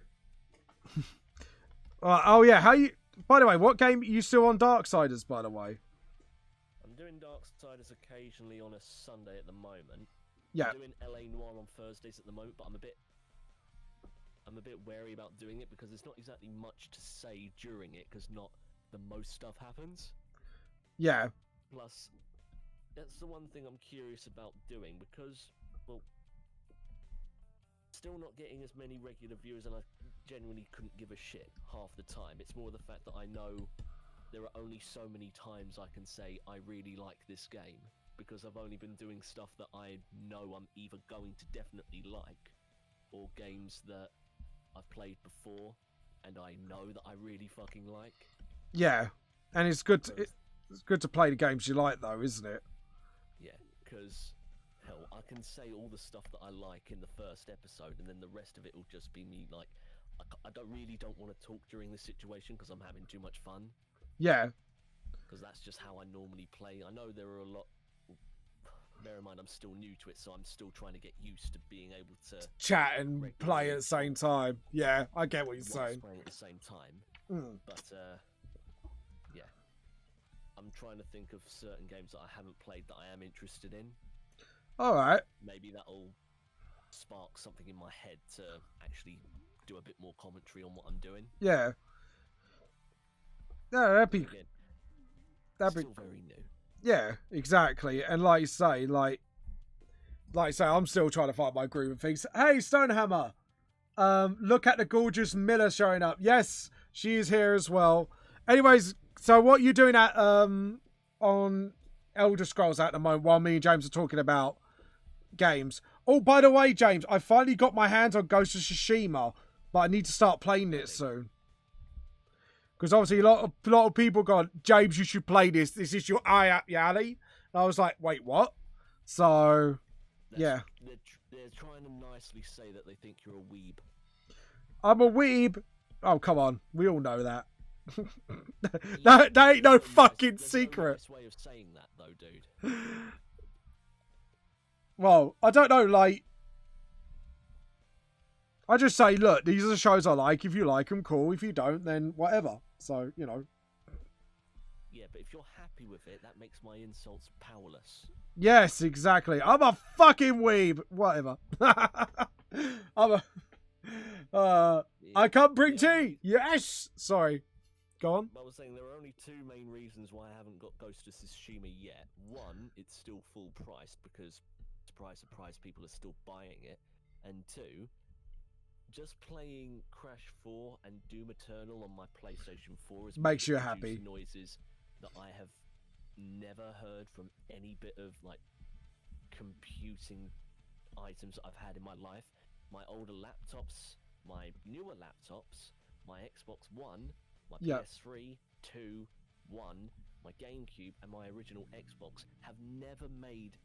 Oh yeah, how you? By the way, what game are you still on Darksiders? By the way. I'm doing Darksiders occasionally on a Sunday at the moment. Yeah. I'm doing LA Noire on Thursdays at the moment, but I'm a bit wary about doing it because there's not exactly much to say during it because not the most stuff happens. Yeah. Plus, that's the one thing I'm curious about doing because, well, still not getting as many regular viewers and I genuinely couldn't give a shit half the time. It's more the fact that I know there are only so many times I can say I really like this game because I've only been doing stuff that I know I'm either going to definitely like or games that I've played before and I know that I really fucking like. Yeah, and it's good. It's good to play the games you like, though, isn't it? Yeah, because hell, I can say all the stuff that I like in the first episode, and then the rest of it will just be me like, I don't want to talk during this situation because I'm having too much fun. Yeah. Because that's just how I normally play. I know there are a lot. Bear in mind, I'm still new to it, so I'm still trying to get used to being able to Chat and play at the same time. Yeah, I get what you're saying. Playing at the same time. But yeah, I'm trying to think of certain games that I haven't played that I am interested in. All right. Maybe that'll spark something in my head to actually do a bit more commentary on what I'm doing. Yeah. Yeah, that'd be still very new. Yeah, exactly. And like you say, I'm still trying to find my groove of things. Hey, Stonehammer, look at the gorgeous Miller showing up. Yes, she is here as well. Anyways, so what you doing at on Elder Scrolls at the moment while me and James are talking about games? Oh, by the way, James, I finally got my hands on Ghost of Tsushima, but I need to start playing it soon. Because obviously a lot of people gone, James, you should play this. This is your eye up your alley. And I was like, wait, what? So, yeah. They're trying to nicely say that they think you're a weeb. I'm a weeb. Oh, come on. We all know that. that ain't no fucking secret. There's no nice way of saying that, though, dude. Well, I don't know, like... I just say, look, these are the shows I like. If you like them, cool. If you don't, then whatever. So, you know. Yeah, but if you're happy with it, that makes my insults powerless. Yes, exactly. I'm a fucking weeb. Whatever. I'm a... I can't bring tea. Yes. Sorry. Go on. I was saying there are only two main reasons why I haven't got Ghost of Tsushima yet. One, it's still full price because, surprise, people are still buying it. And two... just playing Crash 4 and Doom Eternal on my PlayStation 4 makes you happy. Noises that I have never heard from any bit of like computing items that I've had in my life. My older laptops, my newer laptops, my Xbox One, my PS3, 2, 1, my GameCube, and my original Xbox have never made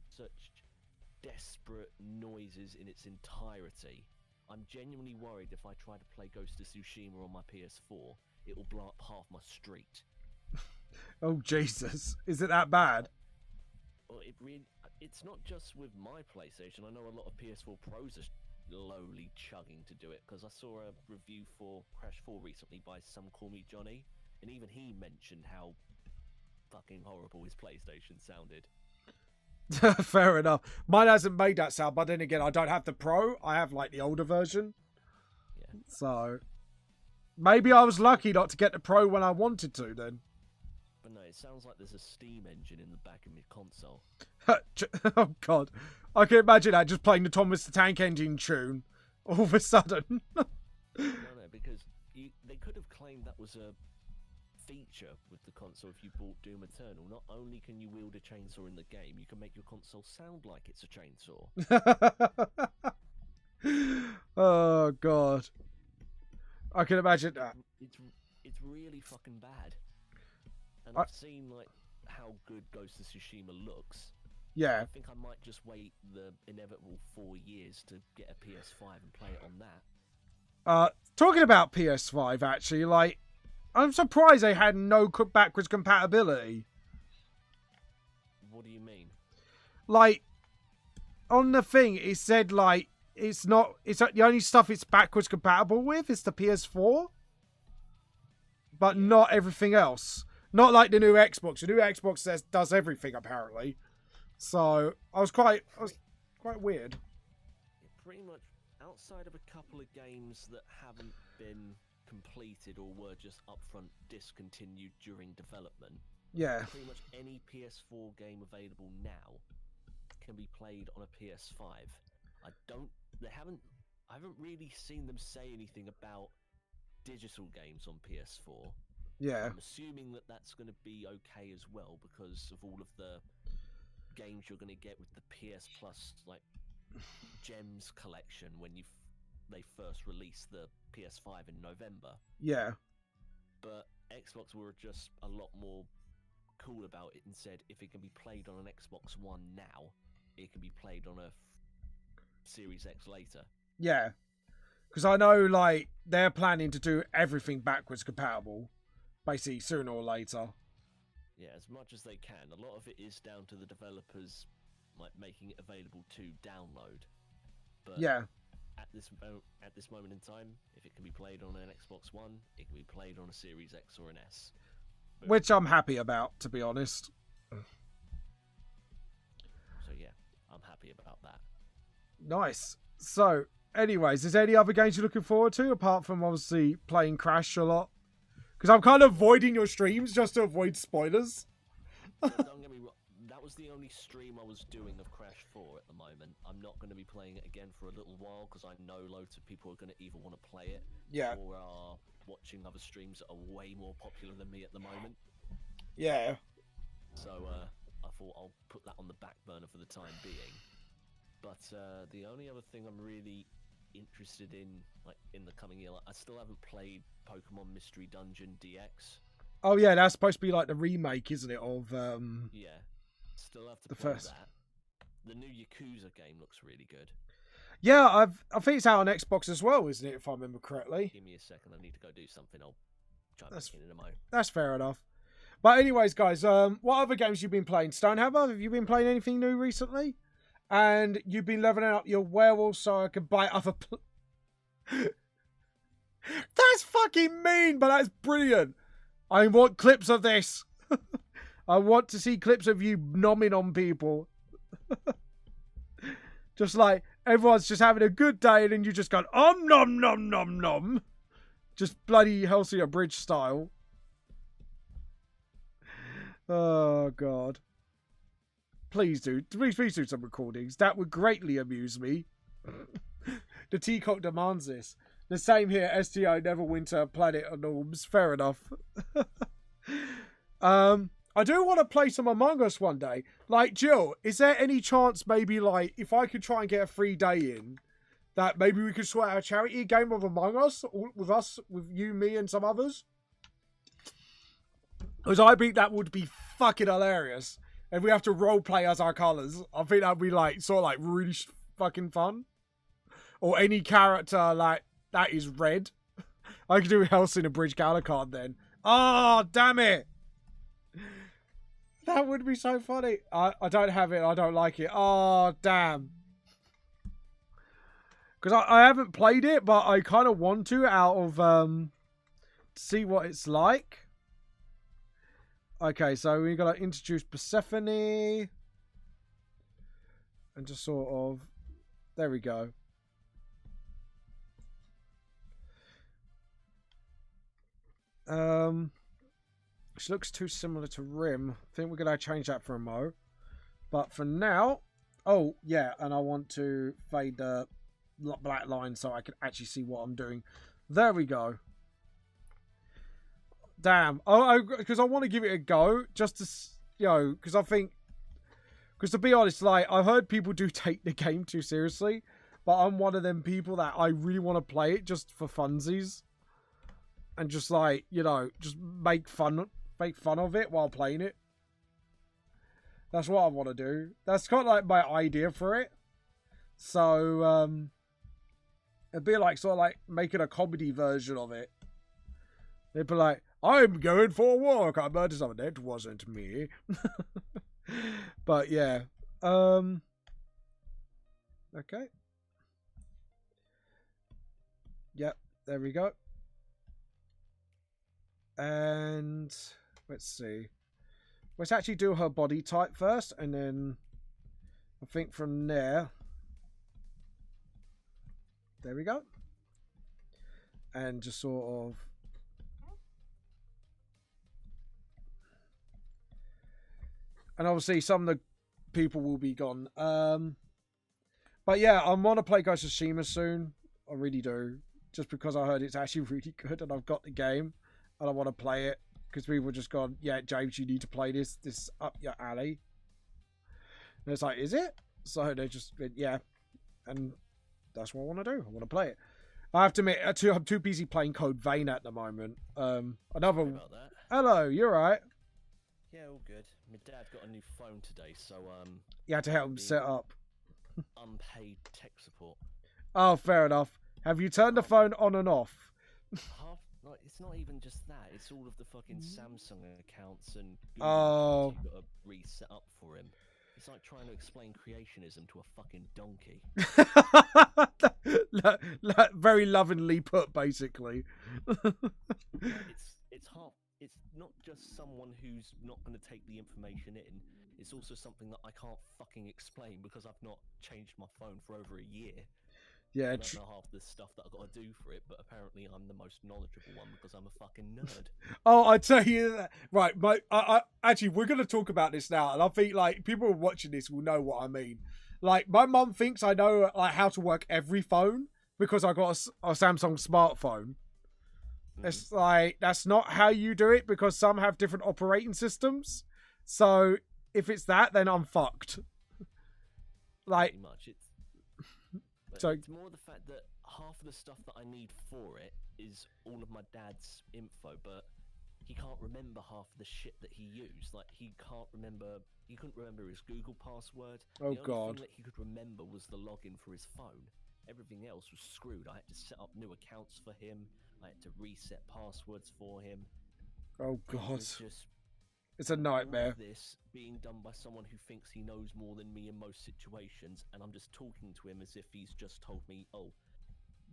such desperate noises in its entirety. I'm genuinely worried if I try to play Ghost of Tsushima on my PS4, it will blow up half my street. Oh, Jesus. Is it that bad? Well, it really... it's not just with my PlayStation. I know a lot of PS4 Pros are slowly chugging to do it, because I saw a review for Crash 4 recently by Some Call Me Johnny, and even he mentioned how fucking horrible his PlayStation sounded. Fair enough. Mine hasn't made that sound, but then again, I don't have the Pro. I have like the older version. Yeah. So maybe I was lucky not to get the Pro when I wanted to then. But no, it sounds like there's a steam engine in the back of my console. Oh god. I can imagine that, just playing the Thomas the Tank Engine tune all of a sudden. No, because they could have claimed that was a feature with the console if you bought Doom Eternal. Not only can you wield a chainsaw in the game, you can make your console sound like it's a chainsaw. Oh god. I can imagine that. It's really fucking bad. And I've seen like how good Ghost of Tsushima looks. Yeah. I think I might just wait the inevitable 4 years to get a PS5 and play it on that. Talking about PS5, actually, like, I'm surprised they had no backwards compatibility. What do you mean? Like, on the thing, it said, like, it's the only stuff it's backwards compatible with is the PS4. But not everything else. Not like the new Xbox. The new Xbox does everything, apparently. So, I was quite weird. Pretty much, outside of a couple of games that haven't been completed or were just upfront discontinued during development. Yeah. Pretty much any PS4 game available now can be played on a PS5. I haven't really seen them say anything about digital games on PS4. Yeah. I'm assuming that that's going to be okay as well because of all of the games you're going to get with the PS Plus like Gems collection when they first released the PS5 in November. Yeah. But Xbox were just a lot more cool about it and said if it can be played on an Xbox One now, it can be played on a Series X later. Yeah. Because I know, like, they're planning to do everything backwards compatible, basically, sooner or later. Yeah, as much as they can. A lot of it is down to the developers, like, making it available to download. But yeah. At this moment in time, if it can be played on an Xbox One, it can be played on a Series X or an S. But, which I'm happy about, to be honest. So yeah, I'm happy about that. Nice. So, anyways, is there any other games you're looking forward to, apart from obviously playing Crash a lot? Because I'm kind of avoiding your streams just to avoid spoilers. Don't get me wrong, that was the only stream I was doing of Crash 4 at the moment. I'm not going to be playing it again for a little while because I know loads of people are going to either want to play it or are watching other streams that are way more popular than me at the moment. Yeah. So I thought I'll put that on the back burner for the time being. But the only other thing I'm really interested in, like in the coming year, I still haven't played Pokemon Mystery Dungeon DX. Oh yeah, that's supposed to be like the remake, isn't it? Of yeah, still have to the play first. that. The new Yakuza game looks really good. Yeah, I think it's out on Xbox as well, isn't it? If I remember correctly. Give me a second, I need to go do something. I'll jump back in a mo. That's fair enough. But anyways, guys, what other games you been playing? Stonehammer, have you been playing anything new recently? And you've been leveling up your werewolf so I can buy other... That's fucking mean, but that's brilliant. I want clips of this. I want to see clips of you nomming on people. Just like, everyone's just having a good day and then you just go, nom nom nom nom. Just bloody Hellsinger Bridge style. Oh, God. Please do some recordings. That would greatly amuse me. The Teacock demands this. The same here, STO, Neverwinter, Planet of Norms. Fair enough. I do want to play some Among Us one day. Like, Jill, is there any chance maybe, like, if I could try and get a free day in, that maybe we could sort out a charity game of Among Us with you, me, and some others? Because I think that would be fucking hilarious. If we have to roleplay as our colours, I think that'd be like sort of like really fucking fun. Or any character like that is red. I could do Hellsinger Bridge Galacard then. Oh, damn it! That would be so funny. I don't have it. I don't like it. Oh, damn. Because I haven't played it, but I kind of want to out of see what it's like. Okay, so we got to introduce Persephone. And just sort of... There we go. She looks too similar to Rim. I think we're going to change that for a mo. But for now... Oh, yeah, and I want to fade the black line so I can actually see what I'm doing. There we go. Damn. Oh, because I want to give it a go. Just to, you know, because I think... Because to be honest, like, I've heard people do take the game too seriously. But I'm one of them people that I really want to play it just for funsies. And just like, you know, just make fun of it while playing it. That's what I want to do. That's kind of like my idea for it. So, it'd be like sort of like making a comedy version of it. It'd be like, I'm going for a walk. I murdered someone. It wasn't me. But yeah. Okay. Yep. There we go. And let's see. Let's actually do her body type first, and then I think from there. There we go. And just sort of. And obviously some of the people will be gone. But yeah, I want to play Ghost of Tsushima soon. I really do. Just because I heard it's actually really good and I've got the game. And I want to play it. Because people just gone, yeah, James, you need to play this. This is up your alley. And it's like, is it? So they just, yeah. And that's what I want to do. I want to play it. I have to admit, I'm too busy playing Code Vein at the moment. Another... Sorry about that. Hello, you're right. Yeah, all good. My dad got a new phone today, so You had to help him set up. unpaid tech support. Oh, fair enough. Have you turned the phone on and off? Like, it's not even just that. It's all of the fucking Samsung accounts and Google Oh. accounts you've got to reset up for him. It's like trying to explain creationism to a fucking donkey. Very lovingly put, basically. It's half. It's not just someone who's not going to take the information in. It's also something that I can't fucking explain because I've not changed my phone for over a year. Yeah. I don't know half the stuff that I've got to do for it, but apparently I'm the most knowledgeable one because I'm a fucking nerd. Oh, I tell you that. Right, actually, we're going to talk about this now, and I think like people watching this will know what I mean. Like, my mum thinks I know like how to work every phone because I got a Samsung smartphone. It's like, that's not how you do it because some have different operating systems. So if it's that, then I'm fucked. Like, Pretty much. So, it's more the fact that half of the stuff that I need for it is all of my dad's info, but he can't remember half of the shit that he used. Like, he couldn't remember his Google password. Oh, the only God. thing that he could remember was the login for his phone. Everything else was screwed. I had to set up new accounts for him. I had to reset passwords for him. oh, God. Just It's a nightmare. all of this being done by someone who thinks he knows more than me in most situations, and I'm just talking to him as if he's just told me, oh,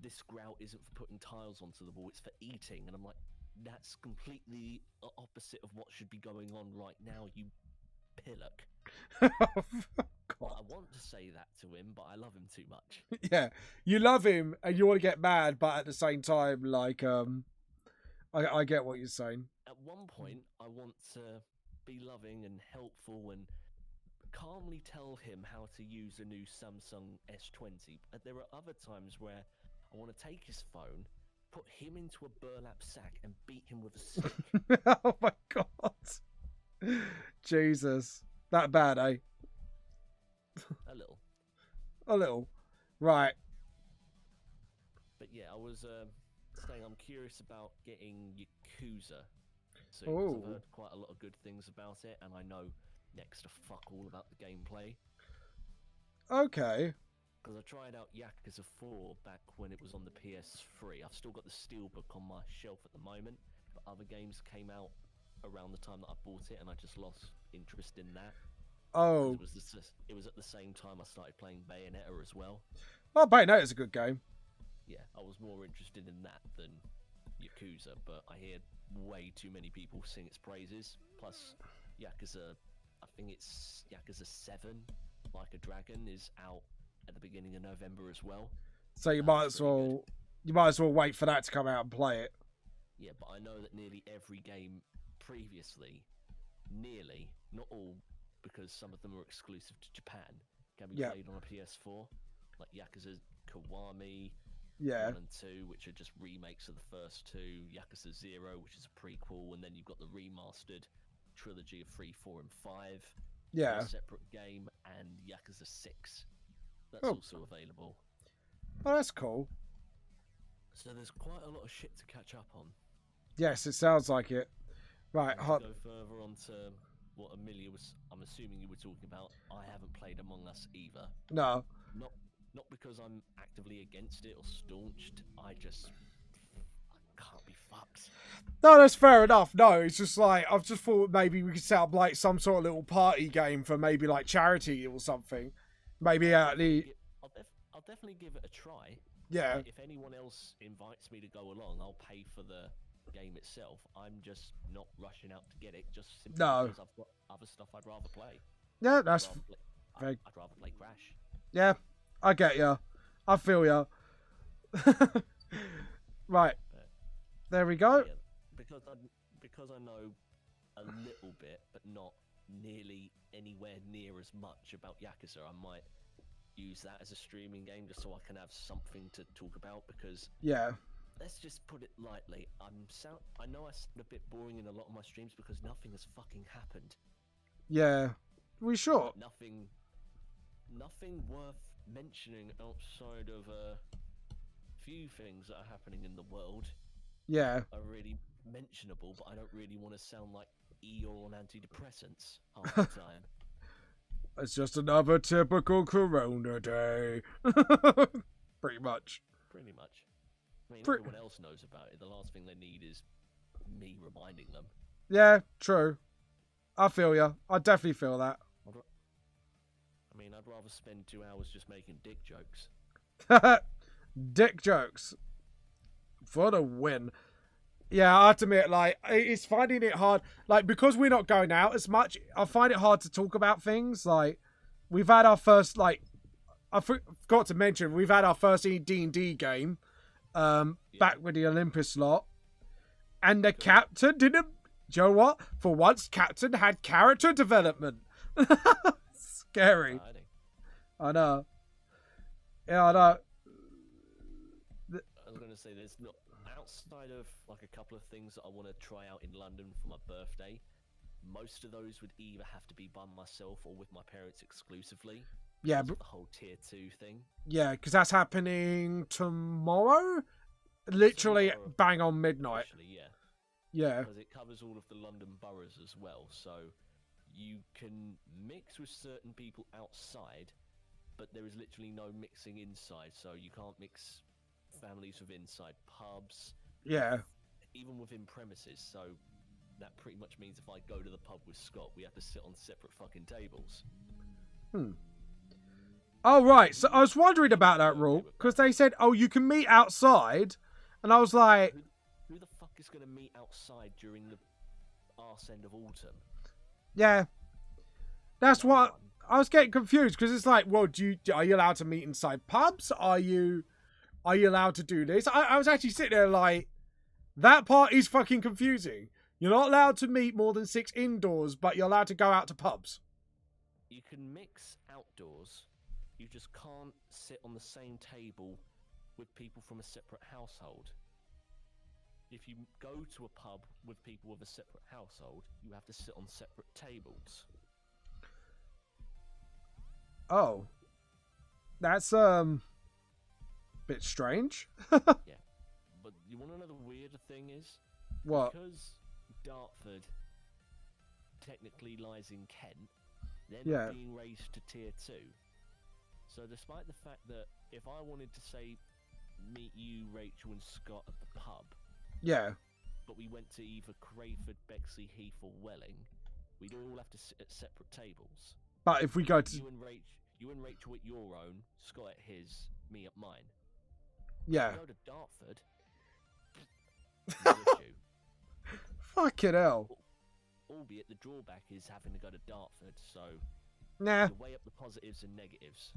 this grout isn't for putting tiles onto the wall, it's for eating. And I'm like, that's completely opposite of what should be going on right now, you pillock. I want to say that to him, but I love him too much. Yeah, you love him and you want to get mad, but at the same time, like, I get what you're saying. At one point, I want to be loving and helpful and calmly tell him how to use a new Samsung S20. But there are other times where I want to take his phone, put him into a burlap sack, and beat him with a stick. Oh my God. Jesus. That bad, eh? A little. A little. Right. But yeah, I was saying I'm curious about getting Yakuza. So Oh. I've heard quite a lot of good things about it, and I know next to fuck all about the gameplay. Okay. Because I tried out Yakuza 4 back when it was on the PS3. I've still got the Steelbook on my shelf at the moment, but other games came out around the time that I bought it, and I just lost interest in that. Oh, It was at the same time I started playing Bayonetta as well. well, Bayonetta is a good game. Yeah, I was more interested in that than Yakuza, but I hear way too many people sing its praises. Plus, Yakuza, I think it's Yakuza 7, Like a Dragon, is out at the beginning of November as well. So you That might looks as pretty well good. you might as well wait for that to come out and play it. Yeah, but I know that nearly every game previously, nearly, not all, because some of them are exclusive to Japan, can be Yeah. played on a PS4. Like Yakuza Kiwami, Yeah. 1 and 2, which are just remakes of the first two, Yakuza 0, which is a prequel, and then you've got the remastered trilogy of 3, 4, and 5. Yeah. A separate game, and Yakuza 6. That's Oh. also available. Oh, that's cool. So there's quite a lot of shit to catch up on. Yes, it sounds like it. Right, And hot. to go further on to what Amelia was, I'm assuming you were talking about, I haven't played Among Us either. No. Not because I'm actively against it or staunched, I can't be fucked. No, that's fair enough. No, it's just like I've just thought maybe we could set up like some sort of little party game for maybe like charity or something. Maybe at the I'll definitely give it a try. yeah. If anyone else invites me to go along, I'll pay for the game itself. I'm just not rushing out to get it, just simply No. because I've got other stuff I'd rather play. Yeah, that's I'd rather play Crash. yeah. I get ya. I feel ya. Right. But, There we go. yeah, because I know a little bit, but not nearly anywhere near as much about Yakuza, I might use that as a streaming game just so I can have something to talk about. Because Yeah. let's just put it lightly, I know I sound a bit boring in a lot of my streams because nothing has fucking happened. Yeah. We sure? Nothing worth mentioning outside of a few things that are happening in the world Yeah. are really mentionable, but I don't really want to sound like Eeyore on antidepressants half the time. It's just another typical Corona day. Pretty much. Pretty much. I mean, Pre- everyone else knows about it. The last thing they need is me reminding them. Yeah, true. I feel ya. I definitely feel that. I'd rather spend 2 hours just making dick jokes. Dick jokes. For the win. Yeah, I have to admit, like, it's finding it hard. Like, because we're not going out as much, I find it hard to talk about things. Like, we've had our first, like, I forgot to mention, we've had our first D&D game, back with the Olympus lot. And the captain didn't, do you know what? For once, captain had character development. Scary. Exciting. I know. Yeah, I know. I was going to say, there's not, outside of like a couple of things that I want to try out in London for my birthday, most of those would either have to be by myself or with my parents exclusively. Yeah, because of the whole tier 2 thing. Yeah, because that's happening tomorrow? Literally Tomorrow, bang on midnight. Actually, yeah. Yeah. Because it covers all of the London boroughs as well, so you can mix with certain people outside, but there is literally no mixing inside, so you can't mix families with inside pubs. Yeah. Even within premises, so that pretty much means if I go to the pub with Scott, we have to sit on separate fucking tables. Oh, right. So I was wondering about that rule, because they said, oh, you can meet outside, and I was like... Who the fuck is going to meet outside during the arse end of autumn? Yeah. That's what... I was getting confused, because it's like, well, are you allowed to meet inside pubs? Are you allowed to do this? I was actually sitting there like, that part is fucking confusing. You're not allowed to meet more than 6 indoors, but you're allowed to go out to pubs. You can mix outdoors, you just can't sit on the same table with people from a separate household. If you go to a pub with people with a separate household, you have to sit on separate tables. Oh. That's, bit strange. Yeah. But you want to know the weirder thing is? What? Because Dartford technically lies in Kent, they're Yeah. not being raised to tier 2. So despite the fact that if I wanted to say meet you, Rachel and Scott at the pub, Yeah. but we went to either Crayford, Bexley, Heath, or Welling, we'd all have to sit at separate tables. But if we go to... You and Rachel at your own, Scott at his, me at mine. Yeah. If we go to Dartford, no issue. Fucking hell. Albeit the drawback is having to go to Dartford, so Nah. you weigh up the positives and negatives.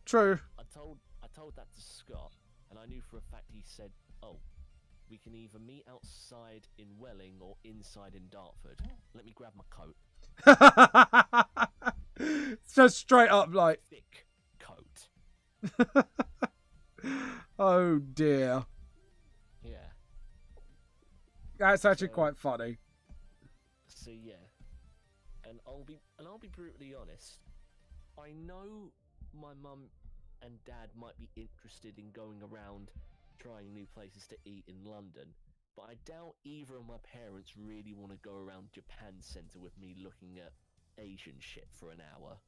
True. I told that to Scott, and I knew for a fact he said, "Oh, we can either meet outside in Welling or inside in Dartford. Let me grab my coat." So straight up like... Thick coat. Oh dear. Yeah. That's actually quite funny. So yeah. And I'll be brutally honest. I know my mum and dad might be interested in going around trying new places to eat in London, but I doubt either of my parents really want to go around Japan Centre with me looking at Asian shit for an hour.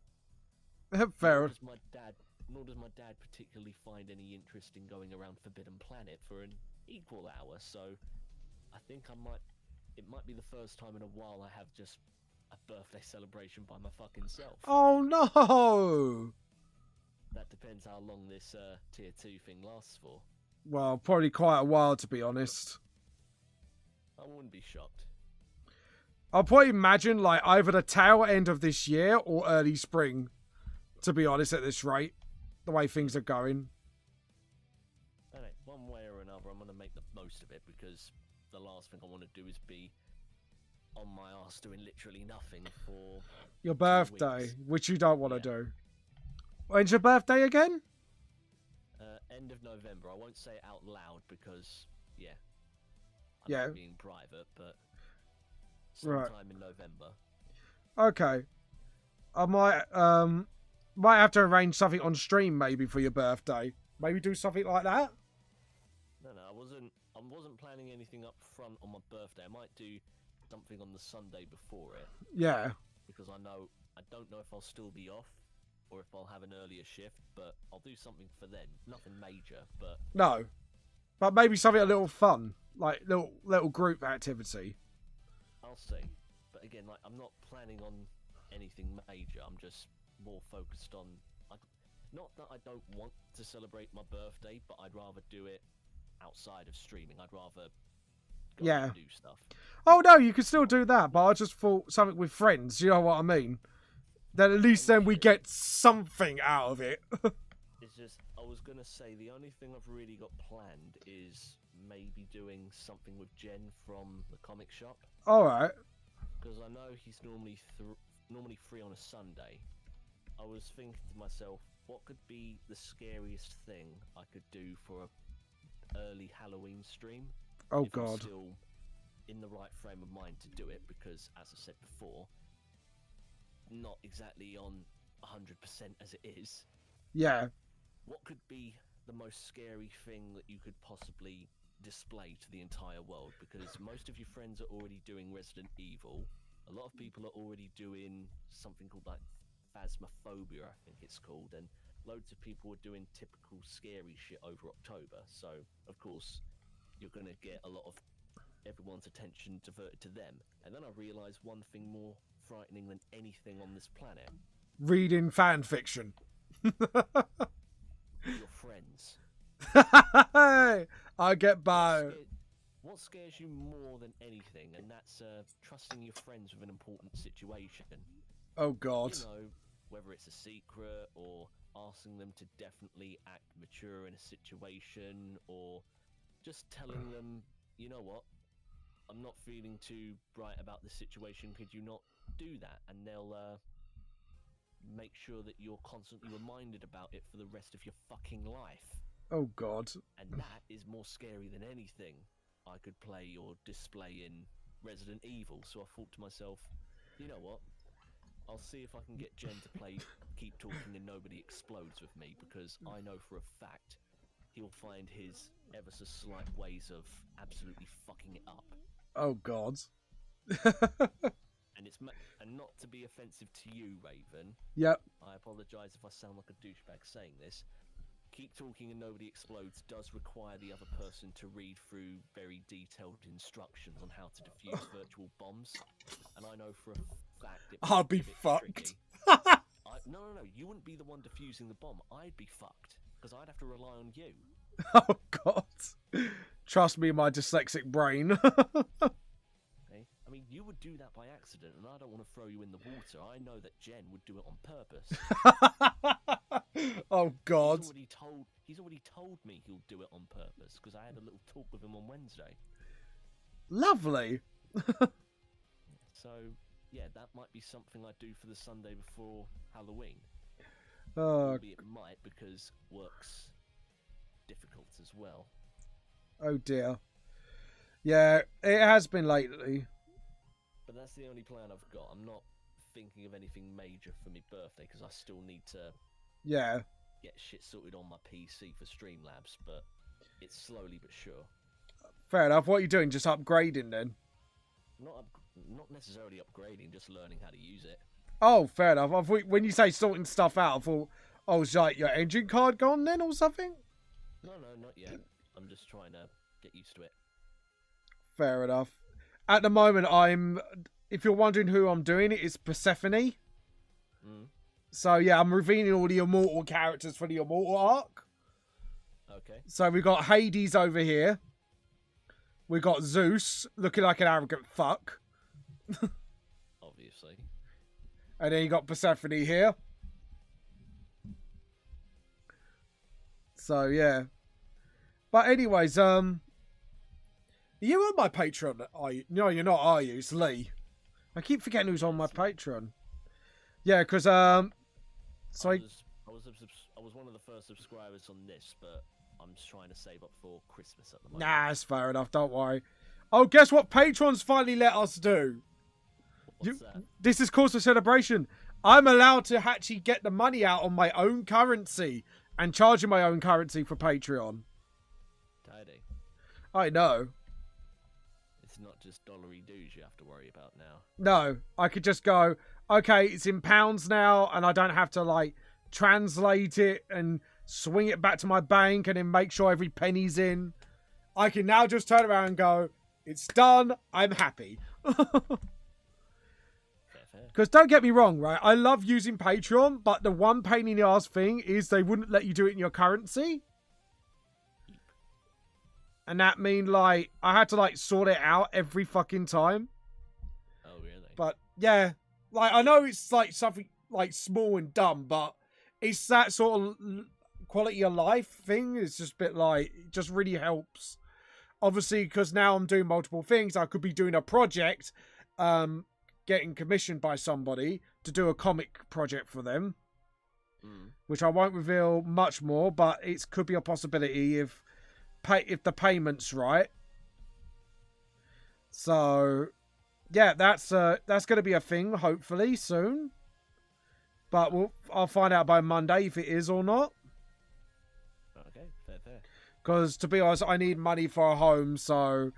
Fair. Nor does my dad particularly find any interest in going around Forbidden Planet for an equal hour, so I think it might be the first time in a while I have just a birthday celebration by my fucking self. Oh no! That depends how long this tier 2 thing lasts for. Well, probably quite a while, to be honest. I wouldn't be shocked. I'll probably imagine like either the tail end of this year or early spring, to be honest, at this rate, the way things are going. Anyway, one way or another, I'm going to make the most of it, because the last thing I want to do is be on my ass doing literally nothing for Your 2 birthday, weeks. which you don't want to do. When's your birthday again? End of November. I won't say it out loud because, Yeah. I'm being private, but sometime in November. Okay. I might have to arrange something on stream maybe for your birthday. Maybe do something like that. No, I wasn't planning anything up front on my birthday. I might do something on the Sunday before it. Yeah. Because I don't know if I'll still be off or if I'll have an earlier shift, but I'll do something for then. Nothing major, but No. But maybe something a little fun, like little group activity. I'll see. But again, like, I'm not planning on anything major. I'm just more focused on, not that I don't want to celebrate my birthday, but I'd rather do it outside of streaming. I'd rather go and do stuff. Oh no, you can still do that, but I just thought something with friends. You know what I mean? Then at least then we get something out of it. It's just, I was going to say, the only thing I've really got planned is maybe doing something with Jen from the comic shop. Alright. Because I know he's normally free on a Sunday. I was thinking to myself, what could be the scariest thing I could do for a early Halloween stream? Oh if God. I'm still in the right frame of mind to do it, because as I said before, not exactly on 100% as it is. Yeah. What could be the most scary thing that you could possibly display to the entire world? Because most of your friends are already doing Resident Evil. A lot of people are already doing something called like Phasmophobia, I think it's called, and loads of people are doing typical scary shit over October. So, of course, you're going to get a lot of everyone's attention diverted to them. And then I realised one thing more frightening than anything on this planet. Reading fan fiction. Your friends. I get by. What scares you more than anything? And that's trusting your friends with an important situation. Oh God. You know, whether it's a secret or asking them to definitely act mature in a situation, or just telling them, you know what, I'm not feeling too bright about this situation, could you not do that? And they'll make sure that you're constantly reminded about it for the rest of your fucking life. Oh God. And that is more scary than anything I could play or display in Resident Evil. So I thought to myself, you know what, I'll see if I can get Jen to play Keep Talking and Nobody Explodes with me, because I know for a fact he'll find his ever so slight ways of absolutely fucking it up. Oh God. And not to be offensive to you, Raven. Yep. I apologise if I sound like a douchebag saying this, Keep Talking and Nobody Explodes does require the other person to read through very detailed instructions on how to defuse virtual bombs, and I know for a fact I'll be a bit fucked. tricky. No, you wouldn't be the one defusing the bomb. I'd be fucked because I'd have to rely on you. Oh God! Trust me, my dyslexic brain. Okay? I mean, you would do that by accident, and I don't want to throw you in the water. I know that Jen would do it on purpose. Oh God! He's already told me he'll do it on purpose because I had a little talk with him on Wednesday. Lovely. So yeah, that might be something I do for the Sunday before Halloween. Albeit it might, because work's difficult as well. Oh dear. Yeah, it has been lately. But that's the only plan I've got. I'm not thinking of anything major for my birthday because I still need to get shit sorted on my PC for Streamlabs, but it's slowly but sure. Fair enough. What are you doing? Just upgrading then? Not necessarily upgrading, just learning how to use it. Oh, fair enough. When you say sorting stuff out, I thought, oh, is like your engine card gone then or something? No, not yet. I'm just trying to get used to it. Fair enough. At the moment, if you're wondering who I'm doing, it's Persephone. So, yeah, I'm revealing all the Immortal characters for the Immortal arc. Okay. So, we got Hades over here. We got Zeus, looking like an arrogant fuck. Obviously. And then you got Persephone here. So, yeah. But anyways, are you on my Patreon? Are you? No, you're not, are you? It's Lee. I keep forgetting who's on my Patreon. Yeah, because, I was one of the first subscribers on this, but I'm just trying to save up for Christmas at the moment. Nah, it's fair enough. Don't worry. Oh, guess what Patreon's finally let us do? What's that? This is cause for celebration. I'm allowed to actually get the money out on my own currency and charging my own currency for Patreon. Tidy. I know. It's not just dollary dues you have to worry about now. No, I could just go, okay, it's in pounds now, and I don't have to, like, translate it and swing it back to my bank and then make sure every penny's in. I can now just turn around and go, it's done, I'm happy. Because don't get me wrong, right? I love using Patreon, but the one pain in the ass thing is they wouldn't let you do it in your currency. And that mean, like, I had to, like, sort it out every fucking time. Oh, really? But, yeah. Like, I know it's, like, something, like, small and dumb, but it's that sort of quality of life thing. It's just a bit, like, it just really helps. Obviously, because now I'm doing multiple things. I could be doing a project, getting commissioned by somebody to do a comic project for them. Which I won't reveal much more, but it could be a possibility if the payment's right. So, yeah, that's going to be a thing, hopefully, soon. But I'll find out by Monday if it is or not. Okay, fair. Because, to be honest, I need money for a home, so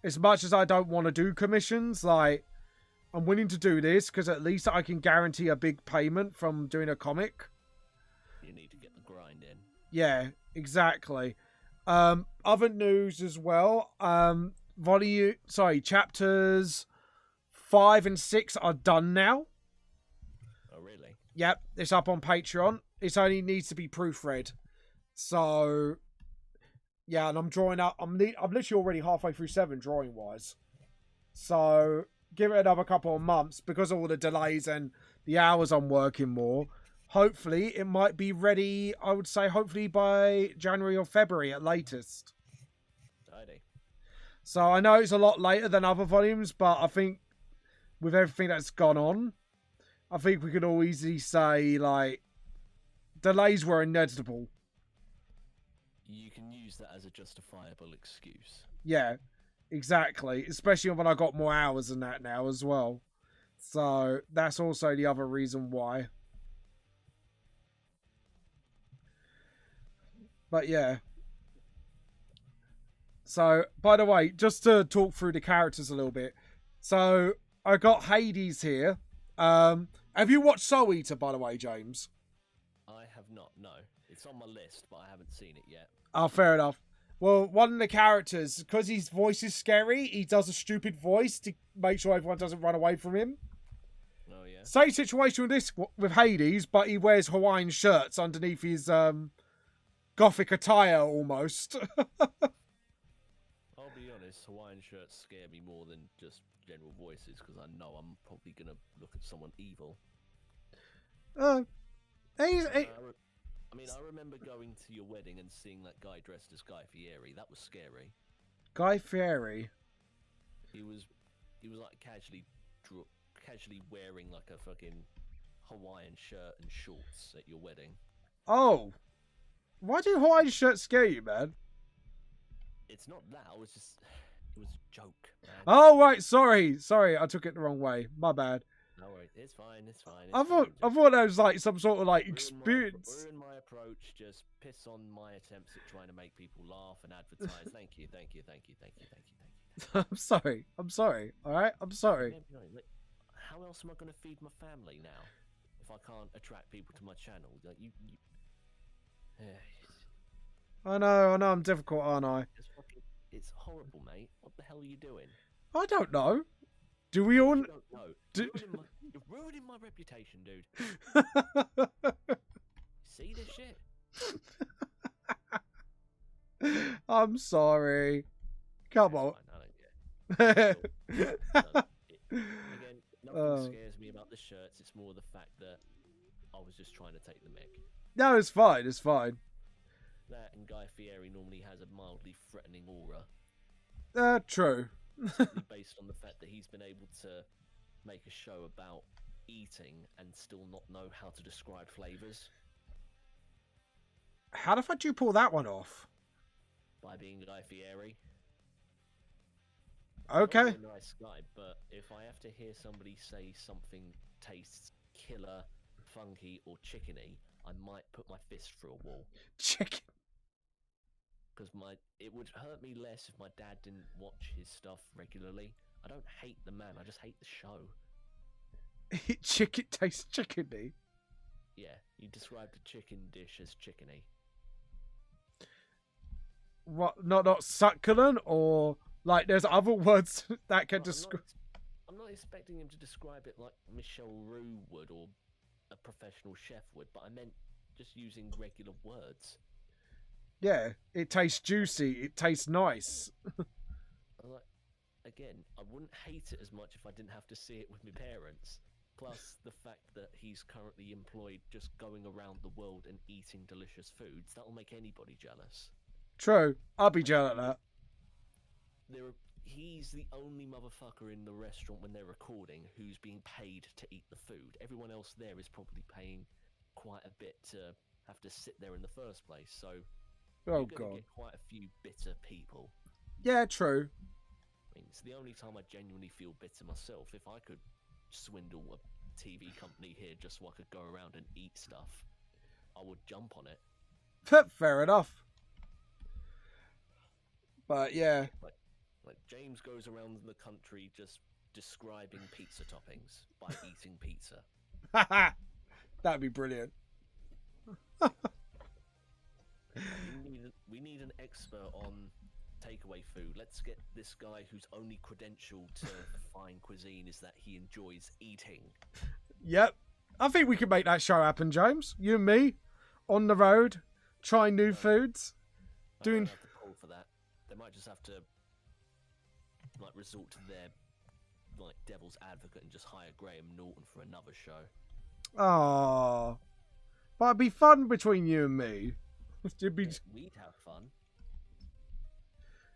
as much as I don't want to do commissions, like, I'm willing to do this because at least I can guarantee a big payment from doing a comic. You need to get the grind in. Yeah, exactly. Other news as well. Chapters 5 and 6 are done now. Oh, really? Yep, it's up on Patreon. It only needs to be proofread. So, yeah, and I'm drawing up. I'm literally already halfway through 7 drawing wise. So, give it another couple of months because of all the delays and the hours I'm working more. Hopefully, it might be ready, I would say, hopefully by January or February at latest. Tidy. So I know it's a lot later than other volumes, but I think with everything that's gone on, I think we could all easily say, like, delays were inevitable. You can use that as a justifiable excuse. Yeah, exactly. Especially when I got more hours than that now as well. So that's also the other reason why. But yeah. So, by the way, just to talk through the characters a little bit. So, I got Hades here. Have you watched Soul Eater, by the way, James? I have not, no. It's on my list, but I haven't seen it yet. Oh, fair enough. Well, one of the characters, because his voice is scary, he does a stupid voice to make sure everyone doesn't run away from him. Oh, yeah? Same situation with this, with Hades, but he wears Hawaiian shirts underneath his gothic attire almost. I'll be honest, Hawaiian shirts scare me more than just general voices, because I know I'm probably going to look at someone evil. I mean, I remember going to your wedding and seeing that guy dressed as Guy Fieri. That was scary. Guy Fieri? He was like casually wearing like a fucking Hawaiian shirt and shorts at your wedding. Oh. Why do Hawaiian shirts scare you, man? It's not that. It was a joke, man. Oh, right. Sorry. I took it the wrong way. My bad. No worries. It's fine. I thought that was like some sort of like experience. Ruin my approach. Just piss on my attempts at trying to make people laugh and advertise. Thank you. I'm sorry. All right. I'm sorry. How else am I going to feed my family now if I can't attract people to my channel? Like I know. I'm difficult, aren't I? It's horrible, mate. What the hell are you doing? I don't know. Do we all? You don't know. You're ruining my reputation, dude. See this shit? I'm sorry. Come on. Again, nothing scares me about the shirts. It's more the fact that I was just trying to take the mick. No, it's fine. It's fine. That and Guy Fieri normally has a mildly threatening aura. True. Based on the fact that he's been able to make a show about eating and still not know how to describe flavors. How the fuck do you pull that one off? By being Guy Fieri. Okay. I'm not a nice guy, but if I have to hear somebody say something tastes killer, funky, or chickeny, I might put my fist through a wall. Chicken. Because it would hurt me less if my dad didn't watch his stuff regularly. I don't hate the man, I just hate the show. Chicken tastes chickeny? Yeah, you described a chicken dish as chickeny. What? Not succulent, or like there's other words that can describe. I'm not expecting him to describe it like Michelle Roux would or a professional chef would, but I meant just using regular words. Yeah, it tastes juicy. It tastes nice. Again, I wouldn't hate it as much if I didn't have to see it with my parents. Plus, the fact that he's currently employed just going around the world and eating delicious foods, that'll make anybody jealous. True. I'll be jealous of that. He's the only motherfucker in the restaurant when they're recording who's being paid to eat the food. Everyone else there is probably paying quite a bit to have to sit there in the first place, so... Oh, you're God. gonna get quite a few bitter people. Yeah, true. I mean, it's the only time I genuinely feel bitter myself. If I could swindle a TV company here just so I could go around and eat stuff, I would jump on it. Fair enough. But yeah. Like James goes around the country just describing pizza toppings by eating pizza. That'd be brilliant. We need an expert on takeaway food. Let's get this guy whose only credential to fine cuisine is that he enjoys eating. Yep. I think we could make that show happen, James. You and me, on the road, trying new foods. I don't have to pull for that. They might just have to like resort to their like devil's advocate and just hire Graham Norton for another show. Oh, but it'd be fun between you and me. We'd have fun.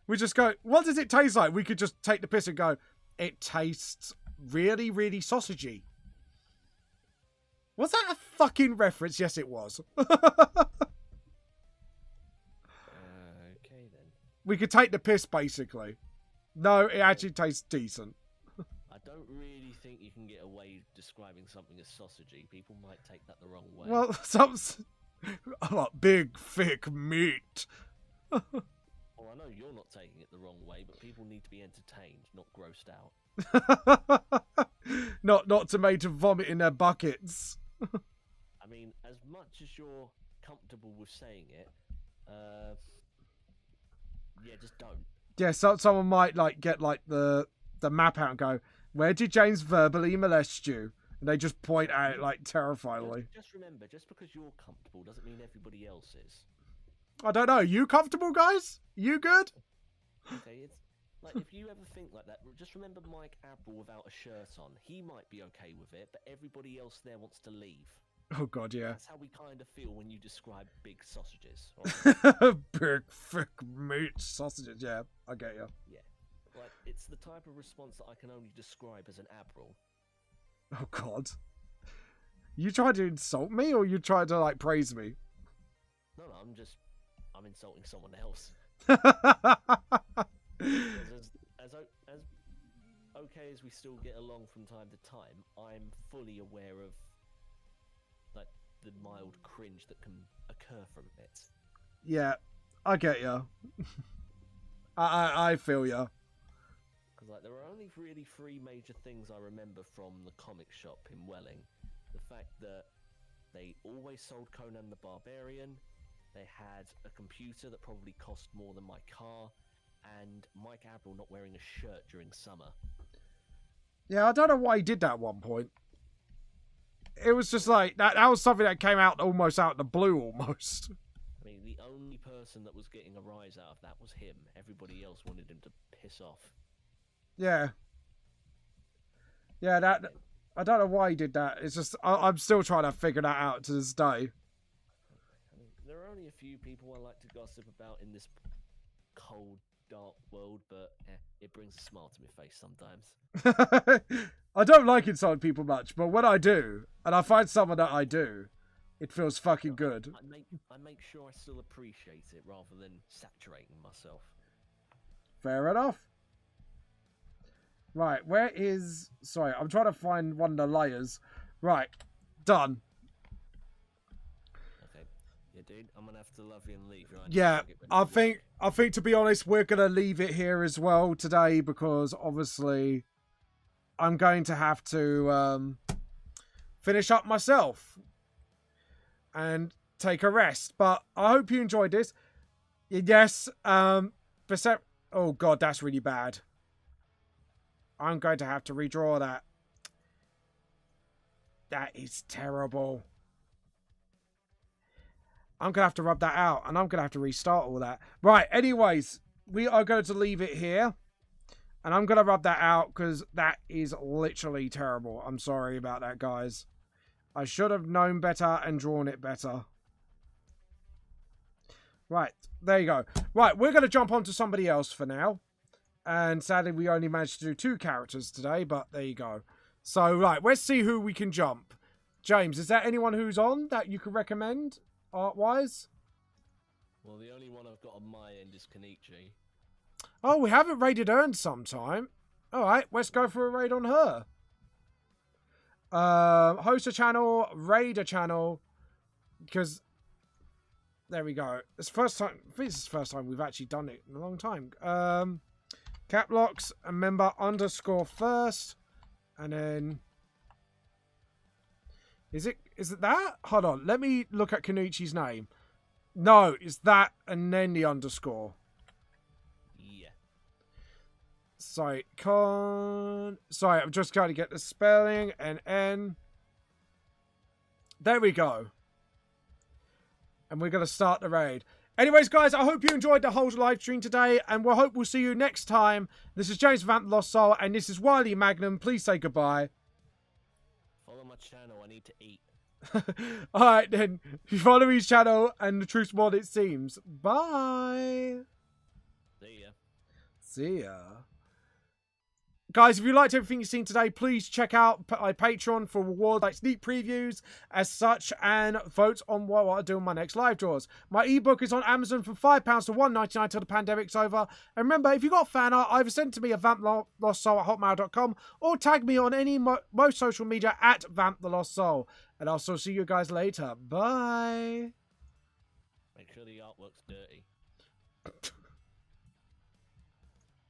We just go, what does it taste like? We could just take the piss and go, it tastes really, really sausagey. Was that a fucking reference? Yes, it was. Okay, then. We could take the piss, basically. No, it actually tastes decent. I don't really think you can get away describing something as sausagey. People might take that the wrong way. Well, some big, thick meat. Well, I know you're not taking it the wrong way, but people need to be entertained, not grossed out. not to make to vomit in their buckets. I mean, as much as you're comfortable with saying it, yeah, just don't. Yeah, so someone might like get like the map out and go, "Where did James verbally molest you?" And they just point out like terrifyingly. Just remember, just because you're comfortable doesn't mean everybody else is. I don't know. You comfortable, guys? You good? Okay, it's like if you ever think like that, just remember Mike Abril without a shirt on. He might be okay with it, but everybody else there wants to leave. Oh god, yeah. That's how we kind of feel when you describe big sausages. Big thick meat sausages. Yeah, I get you. Yeah, like it's the type of response that I can only describe as an Abril. Oh god. You tried to insult me, or you tried to like praise me? No, I'm insulting someone else. As okay as we still get along from time to time, I'm fully aware of like the mild cringe that can occur from it. Yeah, I get you. I feel you. Because like there are only really three major things I remember from the comic shop in Welling: the fact that they always sold Conan the Barbarian, they had a computer that probably cost more than my car, and Mike Abril not wearing a shirt during summer. Yeah, I don't know why he did that at one point. It was just like that was something that came out almost out of the blue almost. I mean, the only person that was getting a rise out of that was him. Everybody else wanted him to piss off. Yeah. Yeah, that I don't know why he did that. It's just I'm still trying to figure that out to this day. I mean, there are only a few people I like to gossip about in this cold, dark world, but it brings a smile to my face sometimes. I don't like insulting people much, but when I do, and I find someone that I do, it feels fucking good. I make sure I still appreciate it rather than saturating myself. Fair enough. Right, where is... Sorry, I'm trying to find one of the layers. Right, done. Okay. Yeah, dude, I'm gonna have to love you and leave you. Yeah, I think to be honest, we're gonna leave it here as well today because obviously I'm going to have to finish up myself and take a rest. But I hope you enjoyed this. Yes, oh god, that's really bad. I'm going to have to redraw that. That is terrible. I'm going to have to rub that out, and I'm going to have to restart all that. Right, anyways, we are going to leave it here. And I'm going to rub that out, because that is literally terrible. I'm sorry about that, guys. I should have known better and drawn it better. Right, there you go. Right, we're going to jump on to somebody else for now. And sadly, we only managed to do 2 characters today, but there you go. So, right, let's see who we can jump. James, is there anyone who's on that you could recommend, art-wise? Well, the only one I've got on my end is Kenichi. Oh, we haven't raided her in some time. Alright, let's go for a raid on her. Host a channel, raid a channel. Because, there we go. It's the first time, I think this is the first time we've actually done it in a long time. Cap locks a member underscore first, and then is it that? Hold on, let me look at Kenichi's name. No, it's that and then the underscore. Yeah. Sorry, sorry, I'm just trying to get the spelling and N. There we go. And we're gonna start the raid. Anyways, guys, I hope you enjoyed the whole live stream today, and we'll hope we'll see you next time. This is James Vamp Lost Soul, and this is Wiley Magnum. Please say goodbye. Follow my channel, I need to eat. Alright then, follow his channel, and the truth's more than it seems. Bye. See ya. See ya. Guys, if you liked everything you've seen today, please check out my Patreon for rewards like sneak previews as such and vote on what I do on my next live draws. My ebook is on Amazon from £5 to $1.99 till the pandemic's over. And remember, if you've got fan art, either send it to me at vampthelostsoul@hotmail.com or tag me on any most social media at vampthelostsoul. And I'll still see you guys later. Bye. Make sure the artwork's dirty.